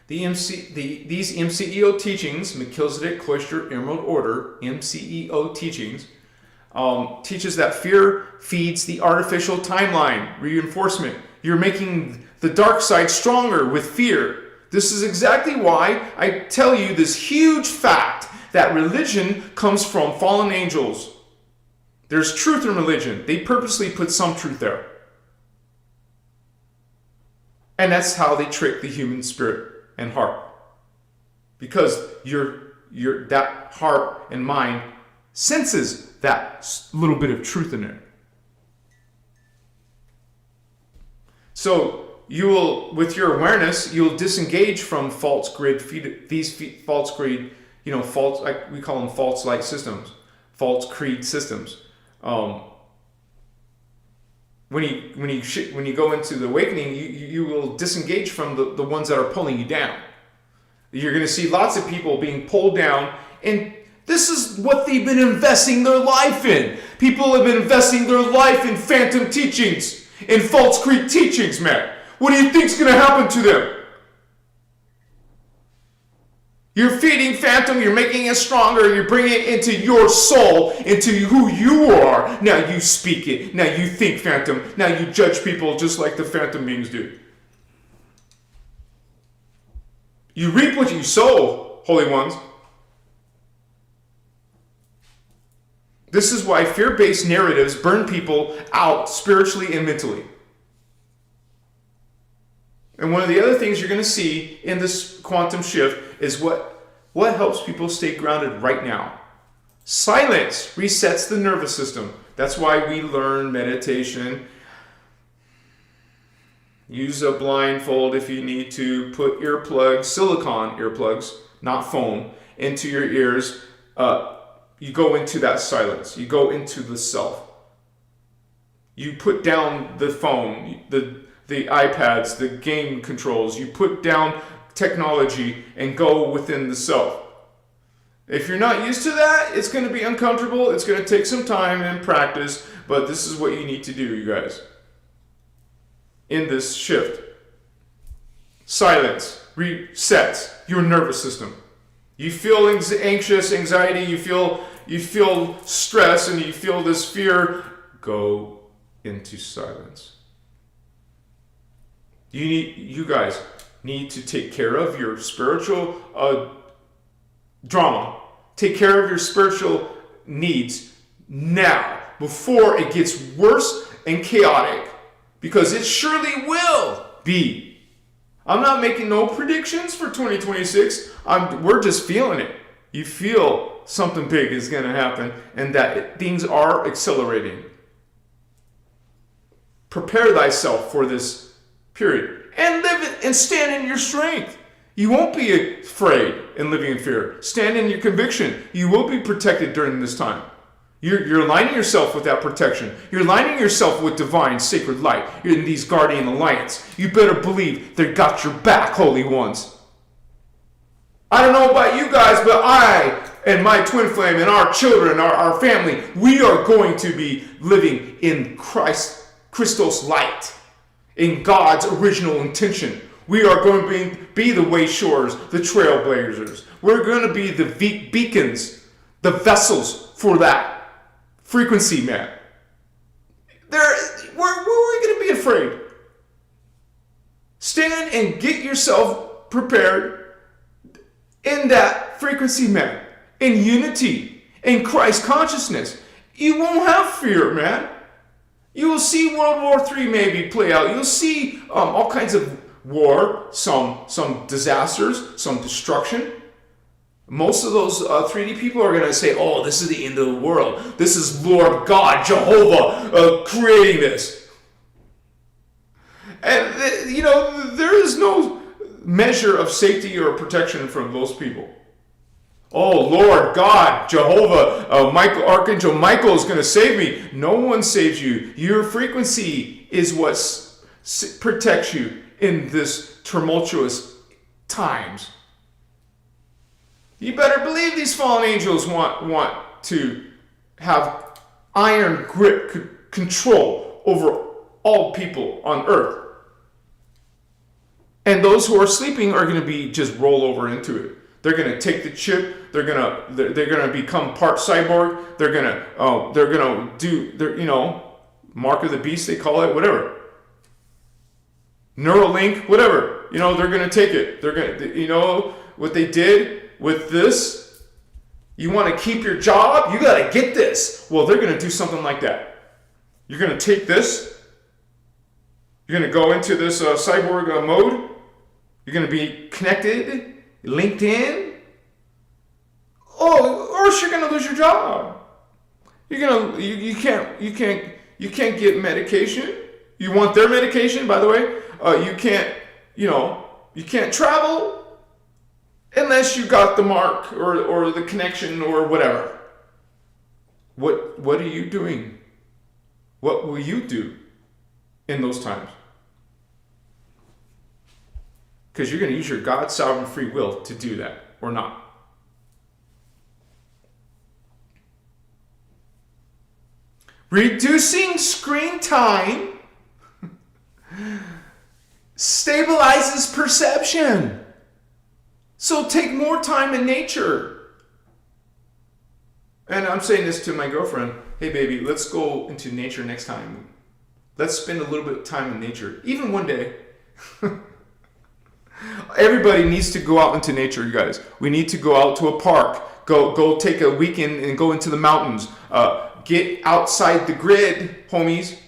Speaker 1: These MCEO teachings, Melchizedek, Cloister, Emerald Order, MCEO teachings, teaches that fear feeds the artificial timeline, reinforcement. You're making the dark side stronger with fear. This is exactly why I tell you this huge fact that religion comes from fallen angels. There's truth in religion. They purposely put some truth there. And that's how they trick the human spirit and heart. Because that heart and mind senses that little bit of truth in it. So you will, with your awareness, you'll disengage from false grid, false grid, false, like we call them false light systems, false creed systems. When you go into the awakening, you will disengage from the ones that are pulling you down. You're going to see lots of people being pulled down, and this is what they've been investing their life in. People have been investing their life in phantom teachings, in false creed teachings, man. What do you think's going to happen to them? You're feeding phantom, you're making it stronger, you're bringing it into your soul, into who you are. Now you speak it. Now you think phantom. Now you judge people just like the phantom beings do. You reap what you sow, holy ones. This is why fear-based narratives burn people out spiritually and mentally. And one of the other things you're going to see in this quantum shift is what helps people stay grounded right now. Silence resets the nervous system. That's why we learn meditation. Use a blindfold if you need to. Put earplugs, silicone earplugs, not foam, into your ears. You go into that silence. You go into the self. You put down the phone, the iPads, the game controls. You put down technology and go within the self. If you're not used to that, it's going to be uncomfortable. It's going to take some time and practice, but this is what you need to do, you guys. In this shift, silence resets your nervous system. You feel anxious, anxiety, you feel stress, and you feel this fear. Go into silence. You guys need to take care of your spiritual drama. Take care of your spiritual needs now, before it gets worse and chaotic, because it surely will be. I'm not making no predictions for 2026. We're just feeling it. You feel something big is going to happen, and that things are accelerating. Prepare thyself for this period, and live it, and stand in your strength. You won't be afraid and living in fear. Stand in your conviction. You will be protected during this time. You're aligning yourself with that protection. You're aligning yourself with divine sacred light. You're in these guardian alliance. You better believe they got your back, holy ones. I don't know about you guys, but I and my twin flame and our children, our family, we are going to be living in Christos light, in God's original intention. We are going to be the wayshorers, the trailblazers. We're going to be the beacons, the vessels for that frequency, man. Where are we going to be afraid? Stand and get yourself prepared in that frequency, man. In unity, in Christ consciousness. You won't have fear, man. You will see World War III maybe play out. You'll see all kinds of war, some disasters, some destruction. Most of those 3D people are going to say, oh, this is the end of the world. This is Lord God, Jehovah, creating this. And, there is no measure of safety or protection from those people. Oh, Lord God, Jehovah, Archangel Michael is going to save me. No one saves you. Your frequency is what protects you in this tumultuous times. You better believe these fallen angels want to have iron grip control over all people on earth. And those who are sleeping are going to be just roll over into it. They're going to take the chip. They're going to become part cyborg. They're going to do mark of the beast, they call it, whatever. Neuralink, whatever. They're going to take it. They're going to, what they did with this. You want to keep your job? You got to get this. Well, they're going to do something like that. You're going to take this. You're going to go into this cyborg mode. You're going to be connected, linked in. Oh, or else you're going to lose your job. You can't get medication. You want their medication, by the way. You can't travel unless you got the mark or the connection or whatever. What are you doing? What will you do in those times? Because you're going to use your God's sovereign free will to do that, or not. Reducing screen time stabilizes perception. So take more time in nature. And I'm saying this to my girlfriend. Hey, baby, let's go into nature next time. Let's spend a little bit of time in nature, even one day. Everybody needs to go out into nature, you guys. We need to go out to a park. Go take a weekend and go into the mountains. Get outside the grid, homies.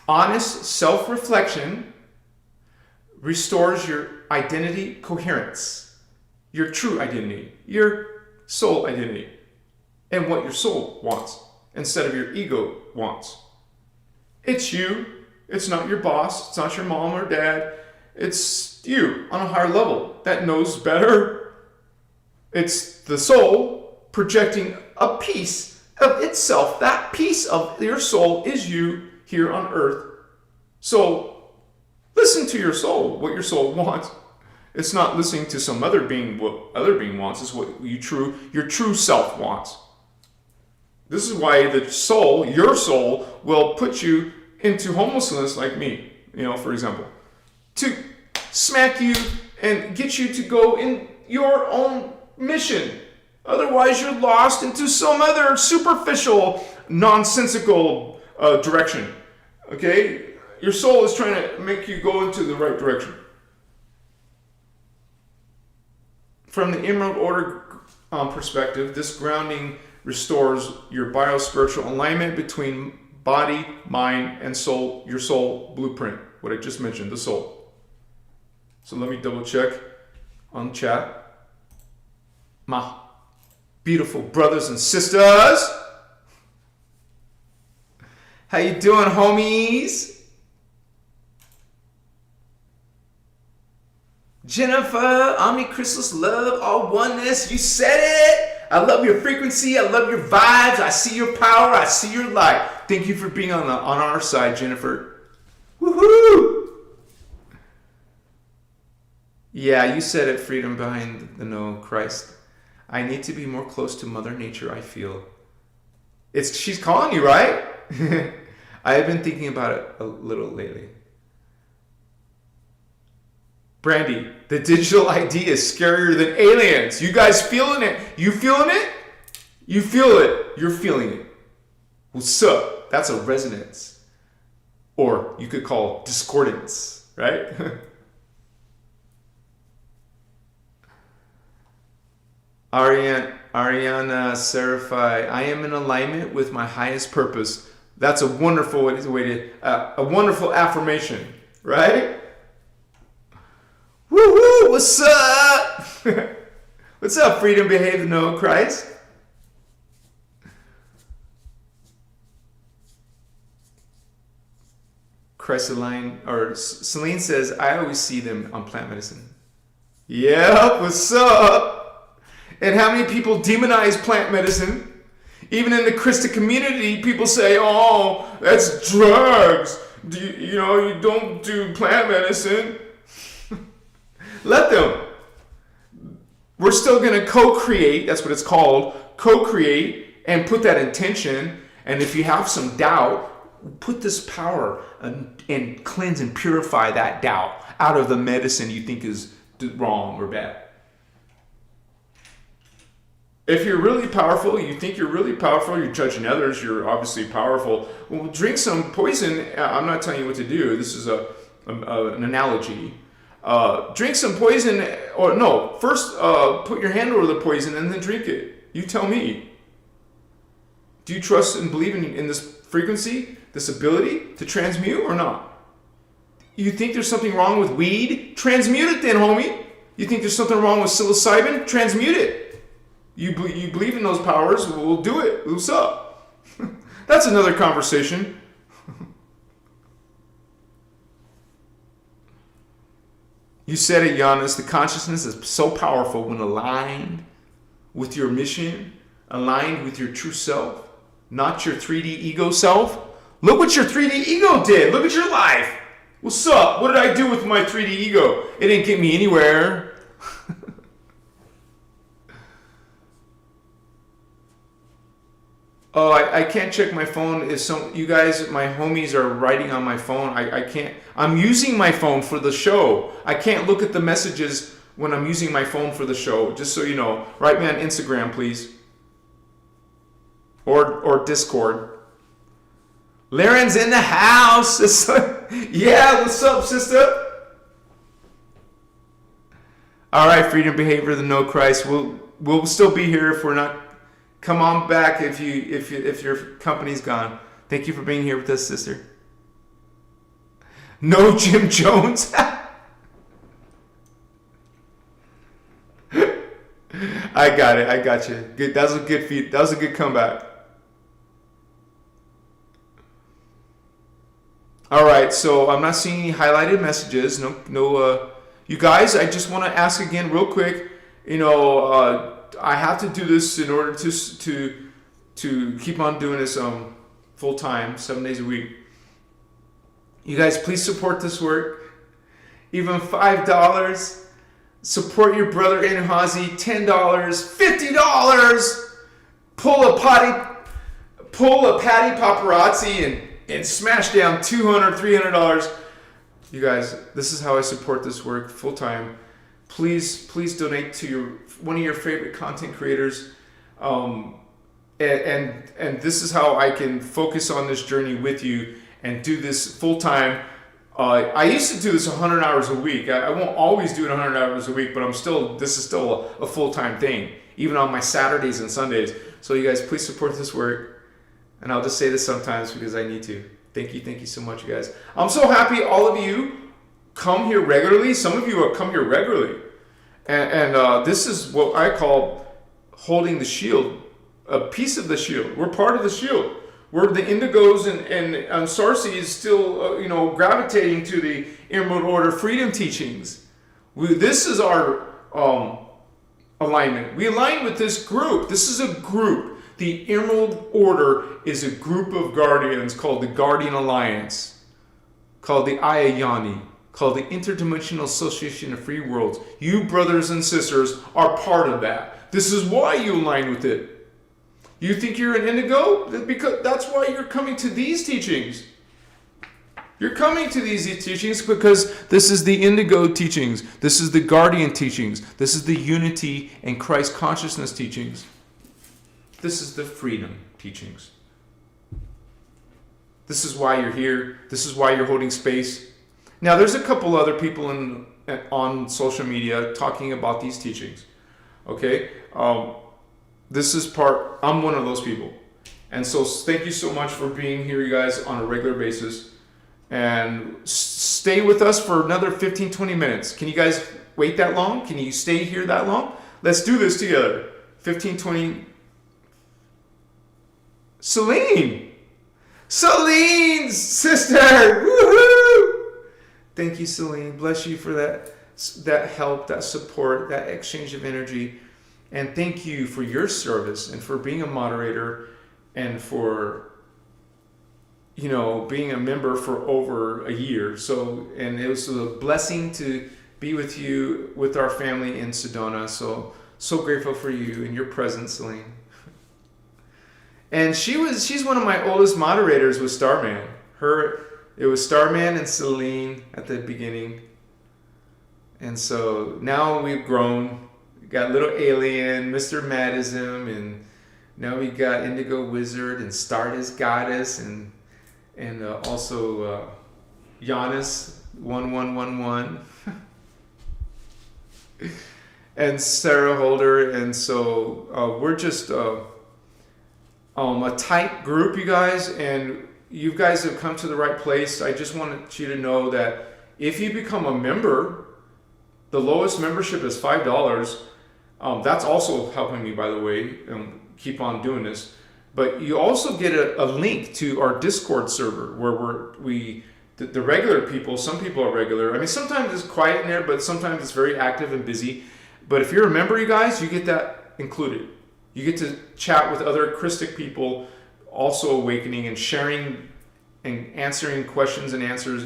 Speaker 1: Honest self-reflection restores your identity coherence, your true identity, your soul identity, and what your soul wants instead of your ego wants. It's you. It's not your boss. It's not your mom or dad. It's you on a higher level that knows better. It's the soul projecting a piece of itself. That piece of your soul is you here on earth. So listen to your soul, what your soul wants. It's not listening to some other being, what other being wants. It's what your true self wants. This is why the soul, your soul, will put you into homelessness like me, for example, to smack you and get you to go in your own mission. Otherwise, you're lost into some other superficial, nonsensical direction. Okay? Your soul is trying to make you go into the right direction. From the Emerald Order perspective, this grounding restores your biospiritual alignment between body, mind, and soul, your soul blueprint, what I just mentioned, the soul. So let me double check on chat. My beautiful brothers and sisters. How you doing, homies? Jennifer, Christos, love, all oneness. You said it. I love your frequency. I love your vibes. I see your power. I see your light. Thank you for being on our side, Jennifer. Woohoo! Yeah, you said it. Freedom behind the no, Christ. I need to be more close to Mother Nature, I feel. She's calling you, right? I have been thinking about it a little lately. Brandy, the digital ID is scarier than aliens. You guys feeling it? You feeling it? You feel it. You're feeling it. What's up? That's a resonance. Or you could call discordance, right? Ariana Serafai, I am in alignment with my highest purpose. That's a wonderful way to, a wonderful affirmation, right? Woo-hoo, what's up? What's up, Freedom Behave No Christ? Celine says, I always see them on plant medicine. Yep, what's up? And how many people demonize plant medicine? Even in the Christian community, people say, oh, that's drugs. You don't do plant medicine. Let them. We're still going to co-create. That's what it's called. Co-create and put that intention. And if you have some doubt, put this power and cleanse and purify that doubt out of the medicine you think is wrong or bad. If you're really powerful, you think you're really powerful, you're judging others, you're obviously powerful. Well, drink some poison. I'm not telling you what to do. This is an analogy. Drink some poison, or no, first put your hand over the poison and then drink it. You tell me. Do you trust and believe in this frequency, this ability to transmute or not? You think there's something wrong with weed? Transmute it then, homie. You think there's something wrong with psilocybin? Transmute it. You believe in those powers, we'll do it. What's up? That's another conversation. You said it, Giannis. The consciousness is so powerful when aligned with your mission, aligned with your true self, not your 3D ego self. Look what your 3D ego did. Look at your life. What's up? What did I do with my 3D ego? It didn't get me anywhere. Oh, I can't check my phone. You guys, my homies are writing on my phone. I can't. I'm using my phone for the show. I can't look at the messages when I'm using my phone for the show. Just so you know. Write me on Instagram, please. Or Discord. Laren's in the house. Yeah, what's up, sister? All right, Freedom Behavior, the No Christ. We'll still be here if we're not. Come on back if your company's gone. Thank you for being here with us, sister. No Jim Jones. I got it. I got you. Good. That was a good feed. That was a good comeback. All right. So I'm not seeing any highlighted messages. No. You guys, I just want to ask again, real quick. I have to do this in order to keep on doing this full time, 7 days a week. You guys, please support this work. Even $5. Support your brother in Hazi. $10, $50. Pull a Patty Paparazzi and smash down $200, $300. You guys, this is how I support this work full time. Please donate to one of your favorite content creators, and this is how I can focus on this journey with you and do this full time. I used to do this 100 hours a week. I won't always do it 100 hours a week, but this is still a full time thing, even on my Saturdays and Sundays. So you guys, please support this work, and I'll just say this sometimes because I need to. Thank you so much, you guys. I'm so happy all of you come here regularly. Some of you have come here regularly. And this is what I call holding the shield, a piece of the shield. We're part of the shield. We're the indigos and Sarsi is still, gravitating to the Emerald Order freedom teachings. This is our alignment. We align with this group. This is a group. The Emerald Order is a group of guardians called the Guardian Alliance, called the Ayayani, called the Interdimensional Association of Free Worlds. You brothers and sisters are part of that. This is why you align with it. You think you're an indigo? Because that's why you're coming to these teachings. You're coming to these teachings because this is the indigo teachings. This is the guardian teachings. This is the unity and Christ consciousness teachings. This is the freedom teachings. This is why you're here. This is why you're holding space. Now, there's a couple other people on social media talking about these teachings. Okay? This is I'm one of those people. And so thank you so much for being here, you guys, on a regular basis. And stay with us for another 15, 20 minutes. Can you guys wait that long? Can you stay here that long? Let's do this together. 15, 20. Celine's sister! Woohoo! Thank you, Celine. Bless you for that help, that support, that exchange of energy. And thank you for your service and for being a moderator and for, being a member for over a year. And it was a blessing to be with you, with our family in Sedona. So grateful for you and your presence, Celine. And she's one of my oldest moderators with Starman. It was Starman and Celine at the beginning. And so now we've grown. We got Little Alien, Mr. Madism, and now we got Indigo Wizard and Stardust Goddess and also Giannis 1111 and Sarah Holder. And so we're just a tight group, you guys, and you guys have come to the right place. I just wanted you to know that if you become a member, the lowest membership is $5. That's also helping me, by the way, keep on doing this. But you also get a link to our Discord server where the regular people, some people are regular. I mean, sometimes it's quiet in there, but sometimes it's very active and busy. But if you're a member, you guys, you get that included. You get to chat with other Christic people, also awakening and sharing and answering questions and answers,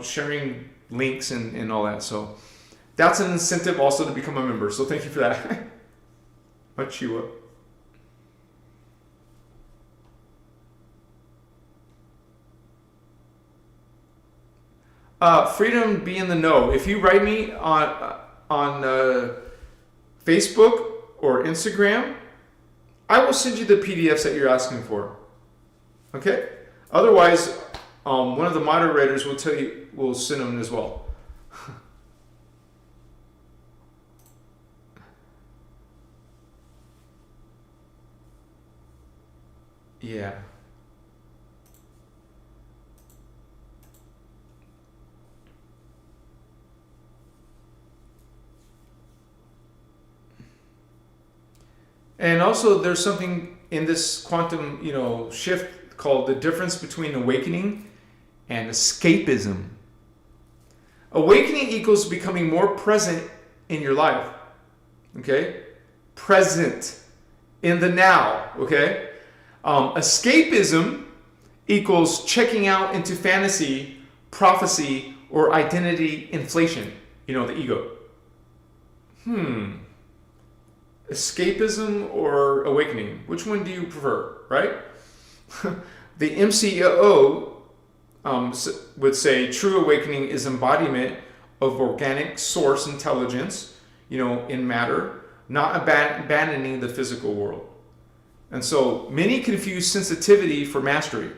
Speaker 1: sharing links and all that. So that's an incentive also to become a member. So thank you for that. Machiwa. Freedom be in the know. If you write me on Facebook or Instagram, I will send you the PDFs that you're asking for. Okay? Otherwise, one of the moderators will send them as well. Yeah. And also there's something in this quantum, shift called the difference between awakening and escapism. Awakening equals becoming more present in your life. Okay? Present in the now. Okay? Escapism equals checking out into fantasy, prophecy, or identity inflation. The ego. Escapism or awakening? Which one do you prefer, right? The MCO would say true awakening is embodiment of organic source intelligence, in matter, not abandoning the physical world. And so many confuse sensitivity for mastery.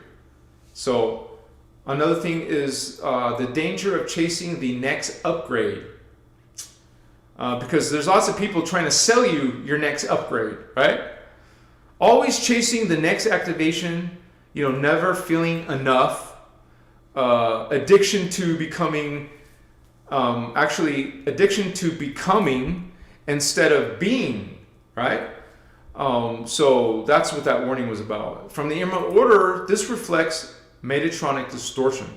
Speaker 1: So another thing is the danger of chasing the next upgrade. Because there's lots of people trying to sell you your next upgrade, right? Always chasing the next activation, never feeling enough. Addiction to becoming, addiction to becoming instead of being, right? So that's what that warning was about. From the Emerald Order, this reflects Metatronic distortion.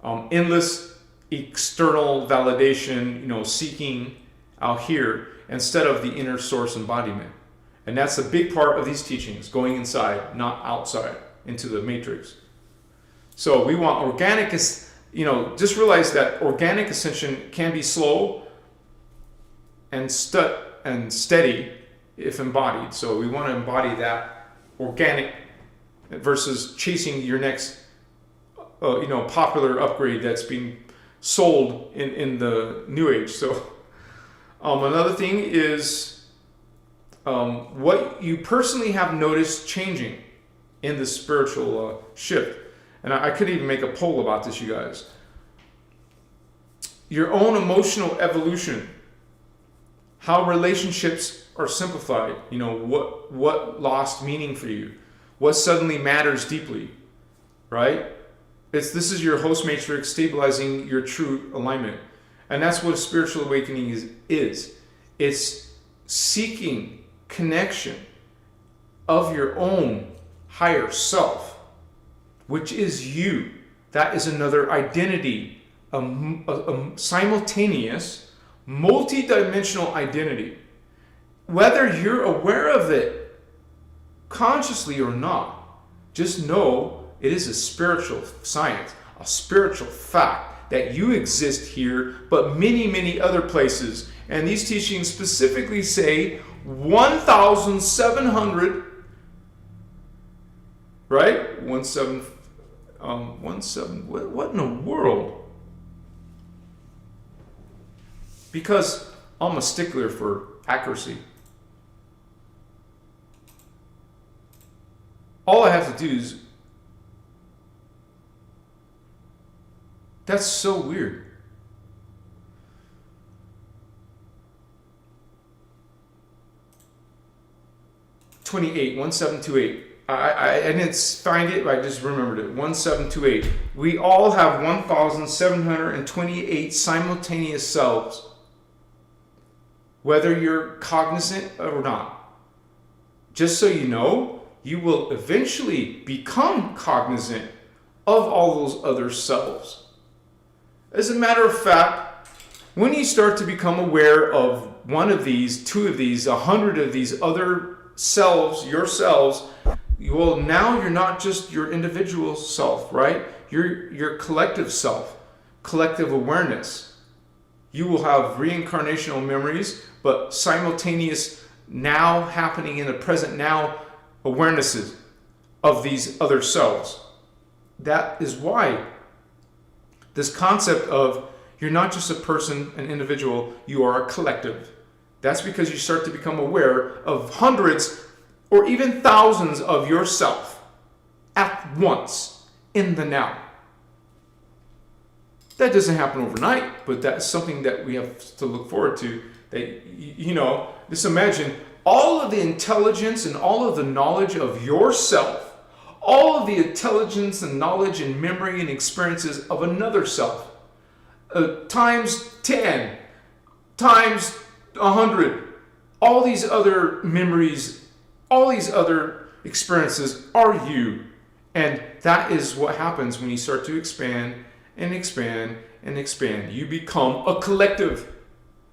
Speaker 1: Endless external validation, seeking out here instead of the inner source embodiment. And that's a big part of these teachings, going inside, not outside, into the matrix. So we want organic, just realize that organic ascension can be slow and steady if embodied. So we want to embody that organic versus chasing your next, popular upgrade that's being sold in the New Age. So another thing is what you personally have noticed changing in the spiritual shift. And I could even make a poll about this, you guys. Your own emotional evolution, how relationships are simplified, what lost meaning for you, what suddenly matters deeply, right? This is your host matrix stabilizing your true alignment. And that's what a spiritual awakening is. It's seeking connection of your own higher self, which is you. That is another identity, a simultaneous, multi-dimensional identity. Whether you're aware of it consciously or not, just know it is a spiritual science, a spiritual fact that you exist here, but many, many other places. And these teachings specifically say 1,700, right? 17, what in the world? Because I'm a stickler for accuracy. All I have to do is, that's so weird. '28, 1728. I didn't find it, but I just remembered it. 1728. We all have 1,728 simultaneous selves, whether you're cognizant or not. Just so you know, you will eventually become cognizant of all those other selves. As a matter of fact, when you start to become aware of one of these, two of these, 100 of these other selves, yourselves, well, now you're not just your individual self, right? You're your collective self, collective awareness. You will have reincarnational memories, but simultaneous now happening in the present now awarenesses of these other selves. That is why this concept of you're not just a person, an individual, you are a collective. That's because you start to become aware of hundreds or even thousands of yourself at once in the now. That doesn't happen overnight, but that's something that we have to look forward to. That, just imagine all of the intelligence and all of the knowledge of yourself, all of the intelligence and knowledge and memory and experiences of another self, times 10, times 100, all these other memories, all these other experiences are you. And that is what happens when you start to expand and expand and expand. You become a collective.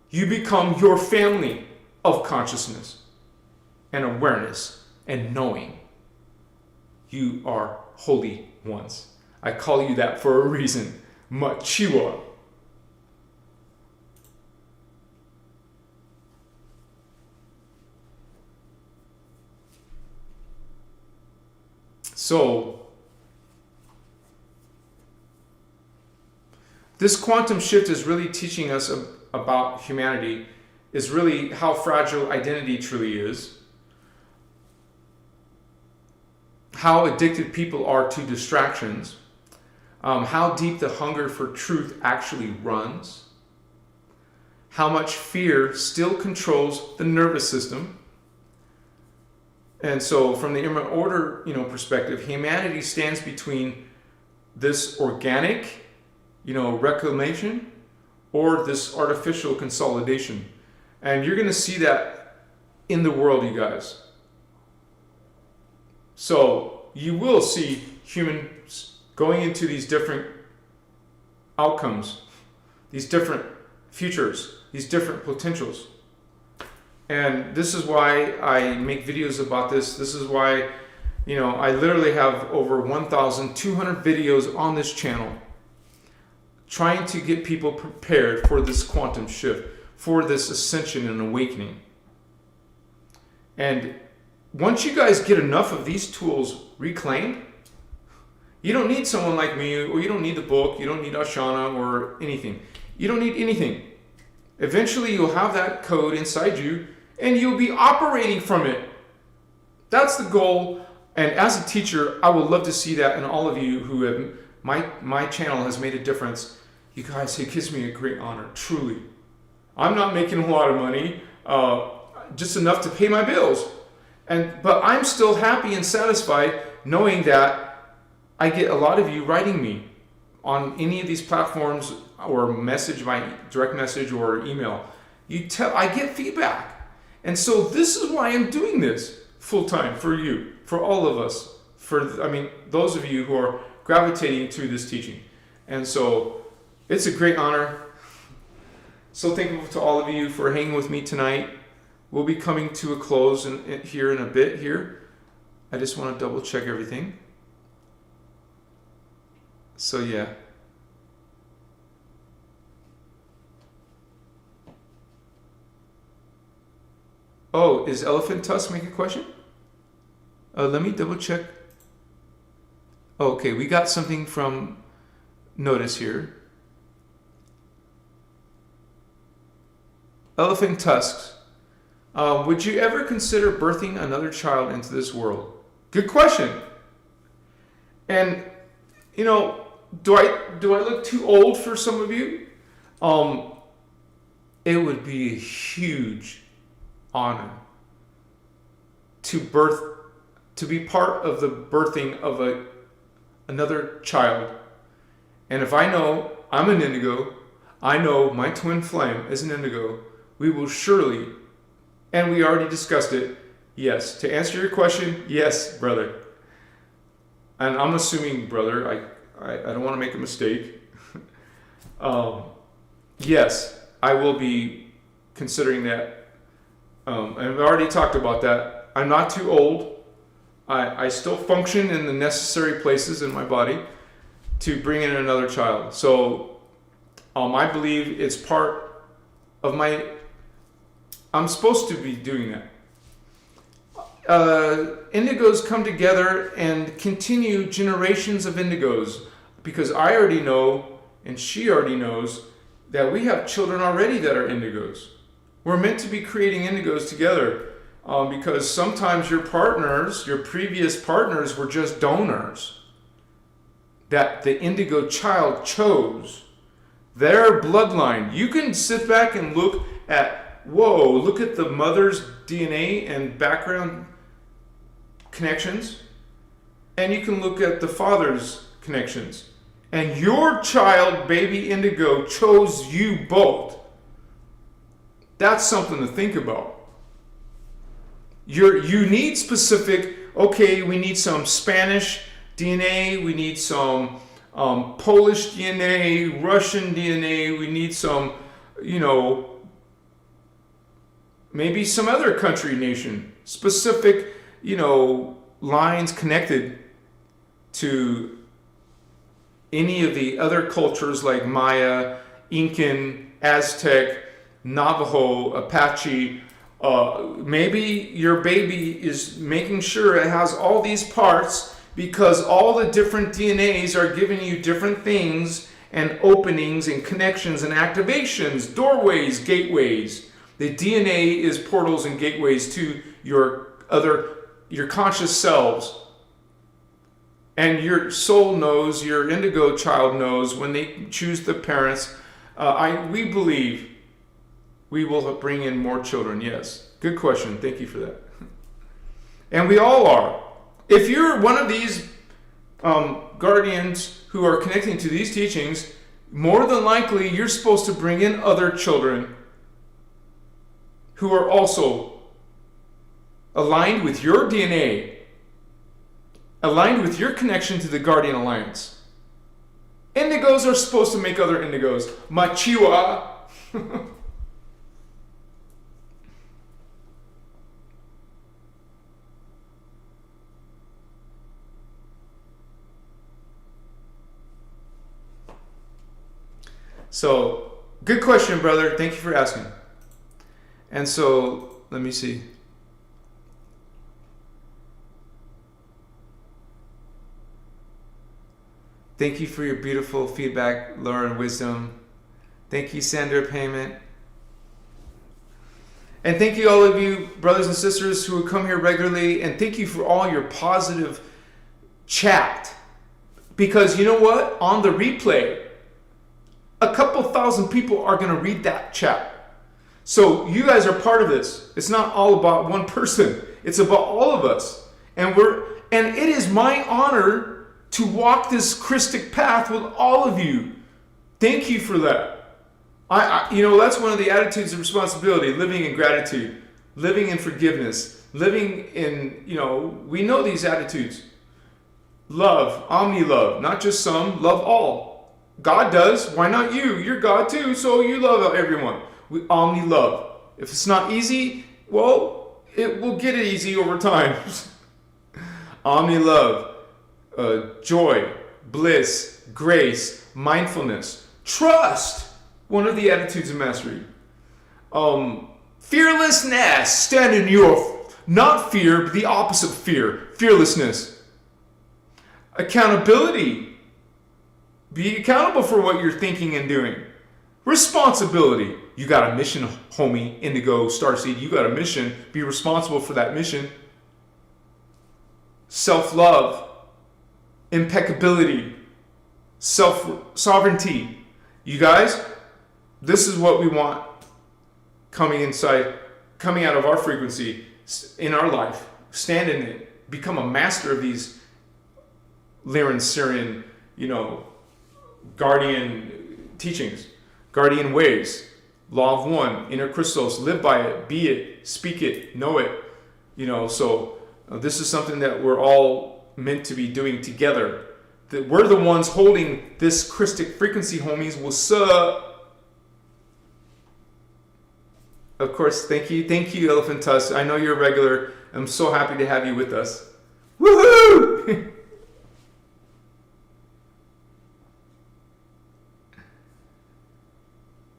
Speaker 1: You become your family of consciousness and awareness and knowing. You are holy ones. I call you that for a reason. Machiwa. So, this quantum shift is really teaching us about humanity, is really how fragile identity truly is, how addicted people are to distractions, how deep the hunger for truth actually runs, how much fear still controls the nervous system. And so from the immanent order, perspective, humanity stands between this organic, reclamation or this artificial consolidation. And you're going to see that in the world, you guys. So you will see humans going into these different outcomes, these different futures, these different potentials. And this is why I make videos about this. This is why, I literally have over 1,200 videos on this channel trying to get people prepared for this quantum shift, for this ascension and awakening. And once you guys get enough of these tools reclaimed, you don't need someone like me, or you don't need the book, you don't need Ashana or anything. You don't need anything. Eventually you'll have that code inside you, and you'll be operating from it. That's the goal. And as a teacher, I would love to see that in all of you who have, my channel has made a difference. You guys, it gives me a great honor, truly. I'm not making a lot of money, just enough to pay my bills. But I'm still happy and satisfied knowing that I get a lot of you writing me on any of these platforms or message, my direct message or email. I get feedback. And so this is why I'm doing this full time for you, for all of us, those of you who are gravitating to this teaching. And so it's a great honor. So thankful to all of you for hanging with me tonight. We'll be coming to a close here in a bit here. I just want to double check everything. So yeah. Oh, is elephant tusk make a question? Let me double check. Okay, we got something from Notice here. Elephant tusks. Would you ever consider birthing another child into this world? Good question. And do I look too old for some of you? It would be a huge honor to be part of the birthing of another child. And if I know I'm an indigo, I know my twin flame is an indigo, we will surely, and we already discussed it, yes. To answer your question, yes, brother. And I'm assuming, brother, I don't want to make a mistake. Yes, I will be considering that. And we've already talked about that. I'm not too old. I still function in the necessary places in my body to bring in another child. So I believe it's part of I'm supposed to be doing that. Indigos come together and continue generations of indigos, because I already know, and she already knows, that we have children already that are indigos. We're meant to be creating indigos together, because sometimes your previous partners were just donors that the indigo child chose. Their bloodline. You can sit back and look at the mother's DNA and background connections, and you can look at the father's connections. And your child, baby indigo, chose you both. That's something to think about. You need specific, we need some Spanish DNA, we need some Polish DNA, Russian DNA, we need some, maybe some other country, nation, specific, lines connected to any of the other cultures like Maya, Incan, Aztec, Navajo, Apache. Maybe your baby is making sure it has all these parts because all the different DNAs are giving you different things and openings and connections and activations, doorways, gateways. The DNA is portals and gateways to your conscious selves. And your soul knows, your indigo child knows when they choose the parents. We believe we will bring in more children, yes. Good question. Thank you for that. And we all are. If you're one of these guardians who are connecting to these teachings, more than likely you're supposed to bring in other children who are also aligned with your DNA, aligned with your connection to the Guardian Alliance. Indigos are supposed to make other indigos. Machiwa. So, good question, brother. Thank you for asking. And so, let me see. Thank you for your beautiful feedback, Laura and Wisdom. Thank you, Sandra Payment. And thank you, all of you brothers and sisters who come here regularly. And thank you for all your positive chat. Because you know what? On the replay, a couple thousand people are going to read that chat. So you guys are part of this. It's not all about one person. It's about all of us. And it is my honor to walk this Christic path with all of you. Thank you for that. That's one of the attitudes of responsibility, living in gratitude, living in forgiveness, living in, we know these attitudes. Love, omni-love, not just some, love all. God does, why not you? You're God too, so you love everyone. We omni-love. If it's not easy, well, it will get it easy over time. Omni-love, joy, bliss, grace, mindfulness, trust. One of the attitudes of mastery. Fearlessness. Stand in your, not fear, but the opposite of fear. Fearlessness. Accountability. Be accountable for what you're thinking and doing. Responsibility. You got a mission, homie, Indigo, Starseed. You got a mission. Be responsible for that mission. Self-love. Impeccability. Sovereignty. You guys, this is what we want coming out of our frequency in our life. Stand in it. Become a master of these Lyran, Syrian, guardian teachings, guardian ways, law of one, innerchristos. Live by it, be it, speak it, know it. So this is something that we're all meant to be doing together. That we're the ones holding this Christic frequency, homies. What's up? Of course, thank you, Elephant Tusk. I know you're a regular. I'm so happy to have you with us. Woohoo!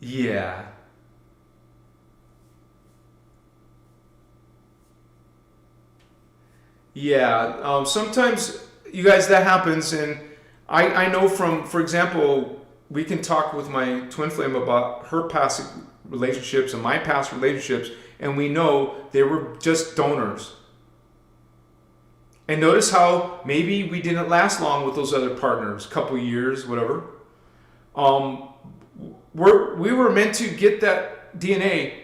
Speaker 1: Yeah. Yeah. Sometimes, you guys, that happens, and I know from, for example, we can talk with my twin flame about her past relationships and my past relationships, and we know they were just donors. And notice how maybe we didn't last long with those other partners, couple years, whatever. We were meant to get that DNA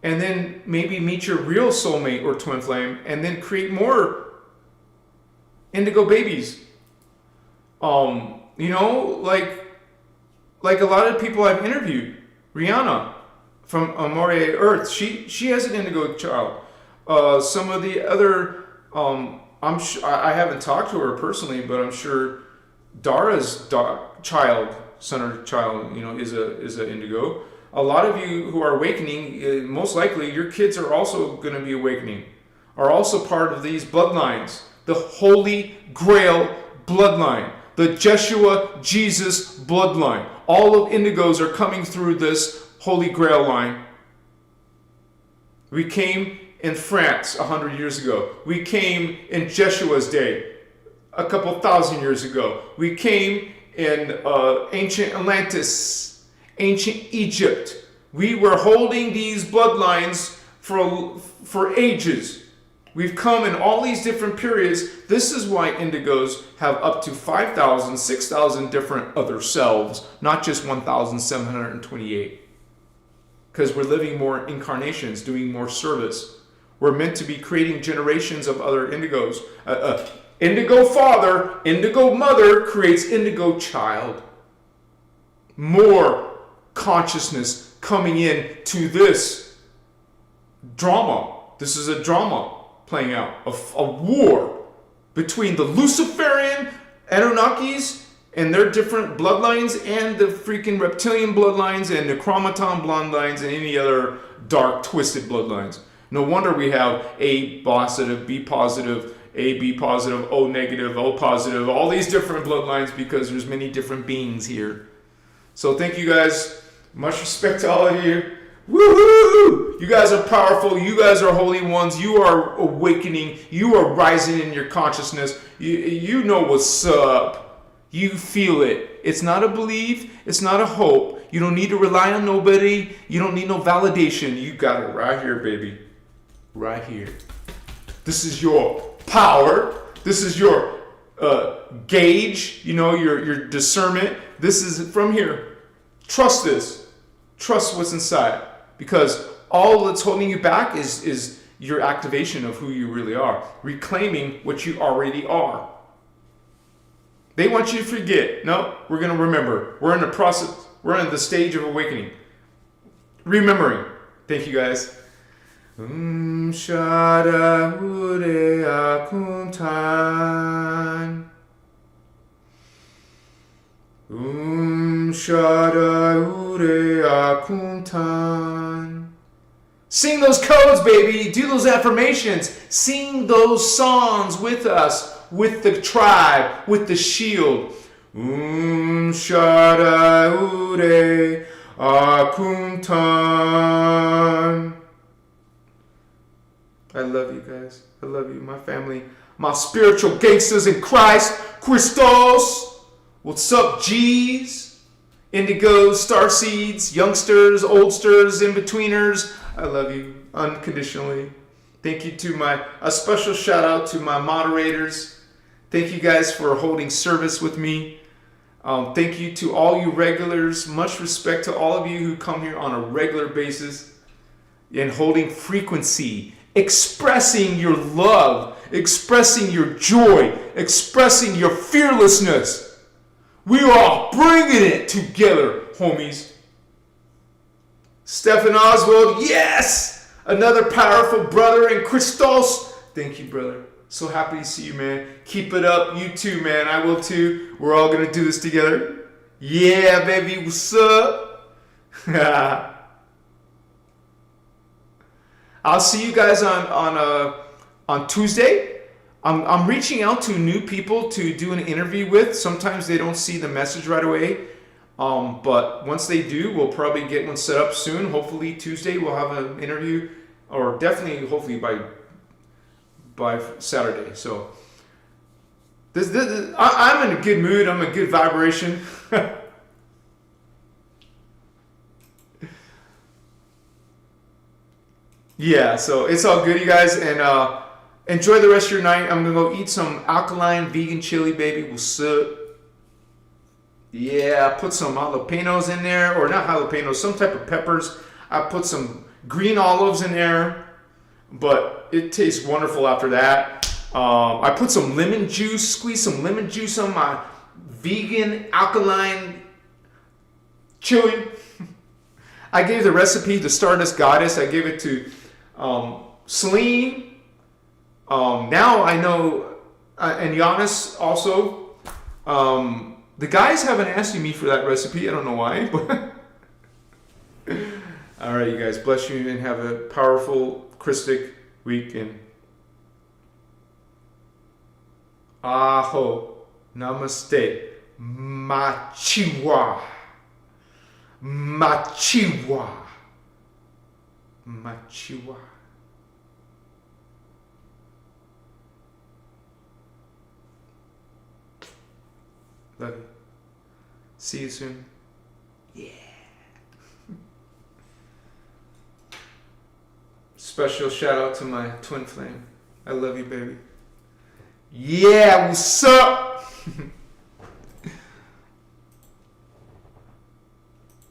Speaker 1: and then maybe meet your real soulmate or twin flame and then create more indigo babies. Like a lot of people I've interviewed, Rihanna from Amore Earth, she has an indigo child. Some of the other, I haven't talked to her personally, but I'm sure Dara's son or child, is a indigo. A lot of you who are awakening, most likely your kids are also going to be awakening, are also part of these bloodlines, the Holy Grail bloodline, the Jeshua Jesus bloodline. All of indigos are coming through this Holy Grail line. We came in France 100 years ago. We came in Jeshua's day a couple thousand years ago. We came in ancient Atlantis, ancient Egypt. We were holding these bloodlines for ages. We've come in all these different periods. This is why indigos have up to 5,000, 6,000 different other selves, not just 1,728. Because we're living more incarnations, doing more service. We're meant to be creating generations of other indigos. Indigo father, indigo mother creates indigo child. More consciousness coming in to this drama. This is a drama playing out, a war between the Luciferian Anunnakis and their different bloodlines and the freaking reptilian bloodlines and the chromaton bloodlines and any other dark, twisted bloodlines. No wonder we have A positive, B positive, A, B positive, O negative, O positive, all these different bloodlines because there's many different beings here. So thank you guys. Much respect to all of you. Woohoo! You guys are powerful. You guys are holy ones. You are awakening. You are rising in your consciousness. You know what's up. You feel it. It's not a belief. It's not a hope. You don't need to rely on nobody. You don't need no validation. You got it right here, baby. Right here. This is your power. This is your gauge, your discernment. This is from here. Trust this. Trust what's inside. Because all that's holding you back is your activation of who you really are. Reclaiming what you already are. They want you to forget. No, we're going to remember. We're in the process. We're in the stage of awakening. Remembering. Thank you, guys. Shada Urea Kuntan. Shada Urea Kuntan. Sing those codes, baby. Do those affirmations. Sing those songs with us. With the tribe, with the shield. Shada Ure Akuntan. I love you guys. I love you, my family. My spiritual gangsters in Christ. Christos. What's up, G's? Indigos, starseeds, youngsters, oldsters, in-betweeners. I love you unconditionally. Thank you to a special shout out to my moderators. Thank you guys for holding service with me. Thank you to all you regulars. Much respect to all of you who come here on a regular basis and holding frequency, expressing your love, expressing your joy, expressing your fearlessness. We are bringing it together, homies. Stephen Oswald, yes! Another powerful brother in Christos. Thank you, brother. So happy to see you, man. Keep it up. You too, man. I will too. We're all going to do this together. Yeah, baby. What's up? I'll see you guys on Tuesday. I'm reaching out to new people to do an interview with. Sometimes they don't see the message right away. But once they do, we'll probably get one set up soon. Hopefully Tuesday we'll have an interview, or definitely hopefully by Saturday. So I'm in a good mood. I'm in a good vibration. Yeah, so it's all good, you guys, and enjoy the rest of your night. I'm gonna go eat some alkaline vegan chili, baby. What's up? Yeah, I put some jalapenos in there, or not jalapenos, some type of peppers. I put some green olives in there, but it tastes wonderful after that. I put some lemon juice, squeeze some lemon juice on my vegan alkaline chili. I gave the recipe to Stardust Goddess. I gave it to Celine. Now I know, and Giannis also. The guys haven't asked me for that recipe. I don't know why. But all right, you guys. Bless you and have a powerful Christic week. And aho, namaste, machiwa, machiwa, machiwa. Love you. See you soon. Yeah. Special shout out to my twin flame. I love you, baby. Yeah, what's up?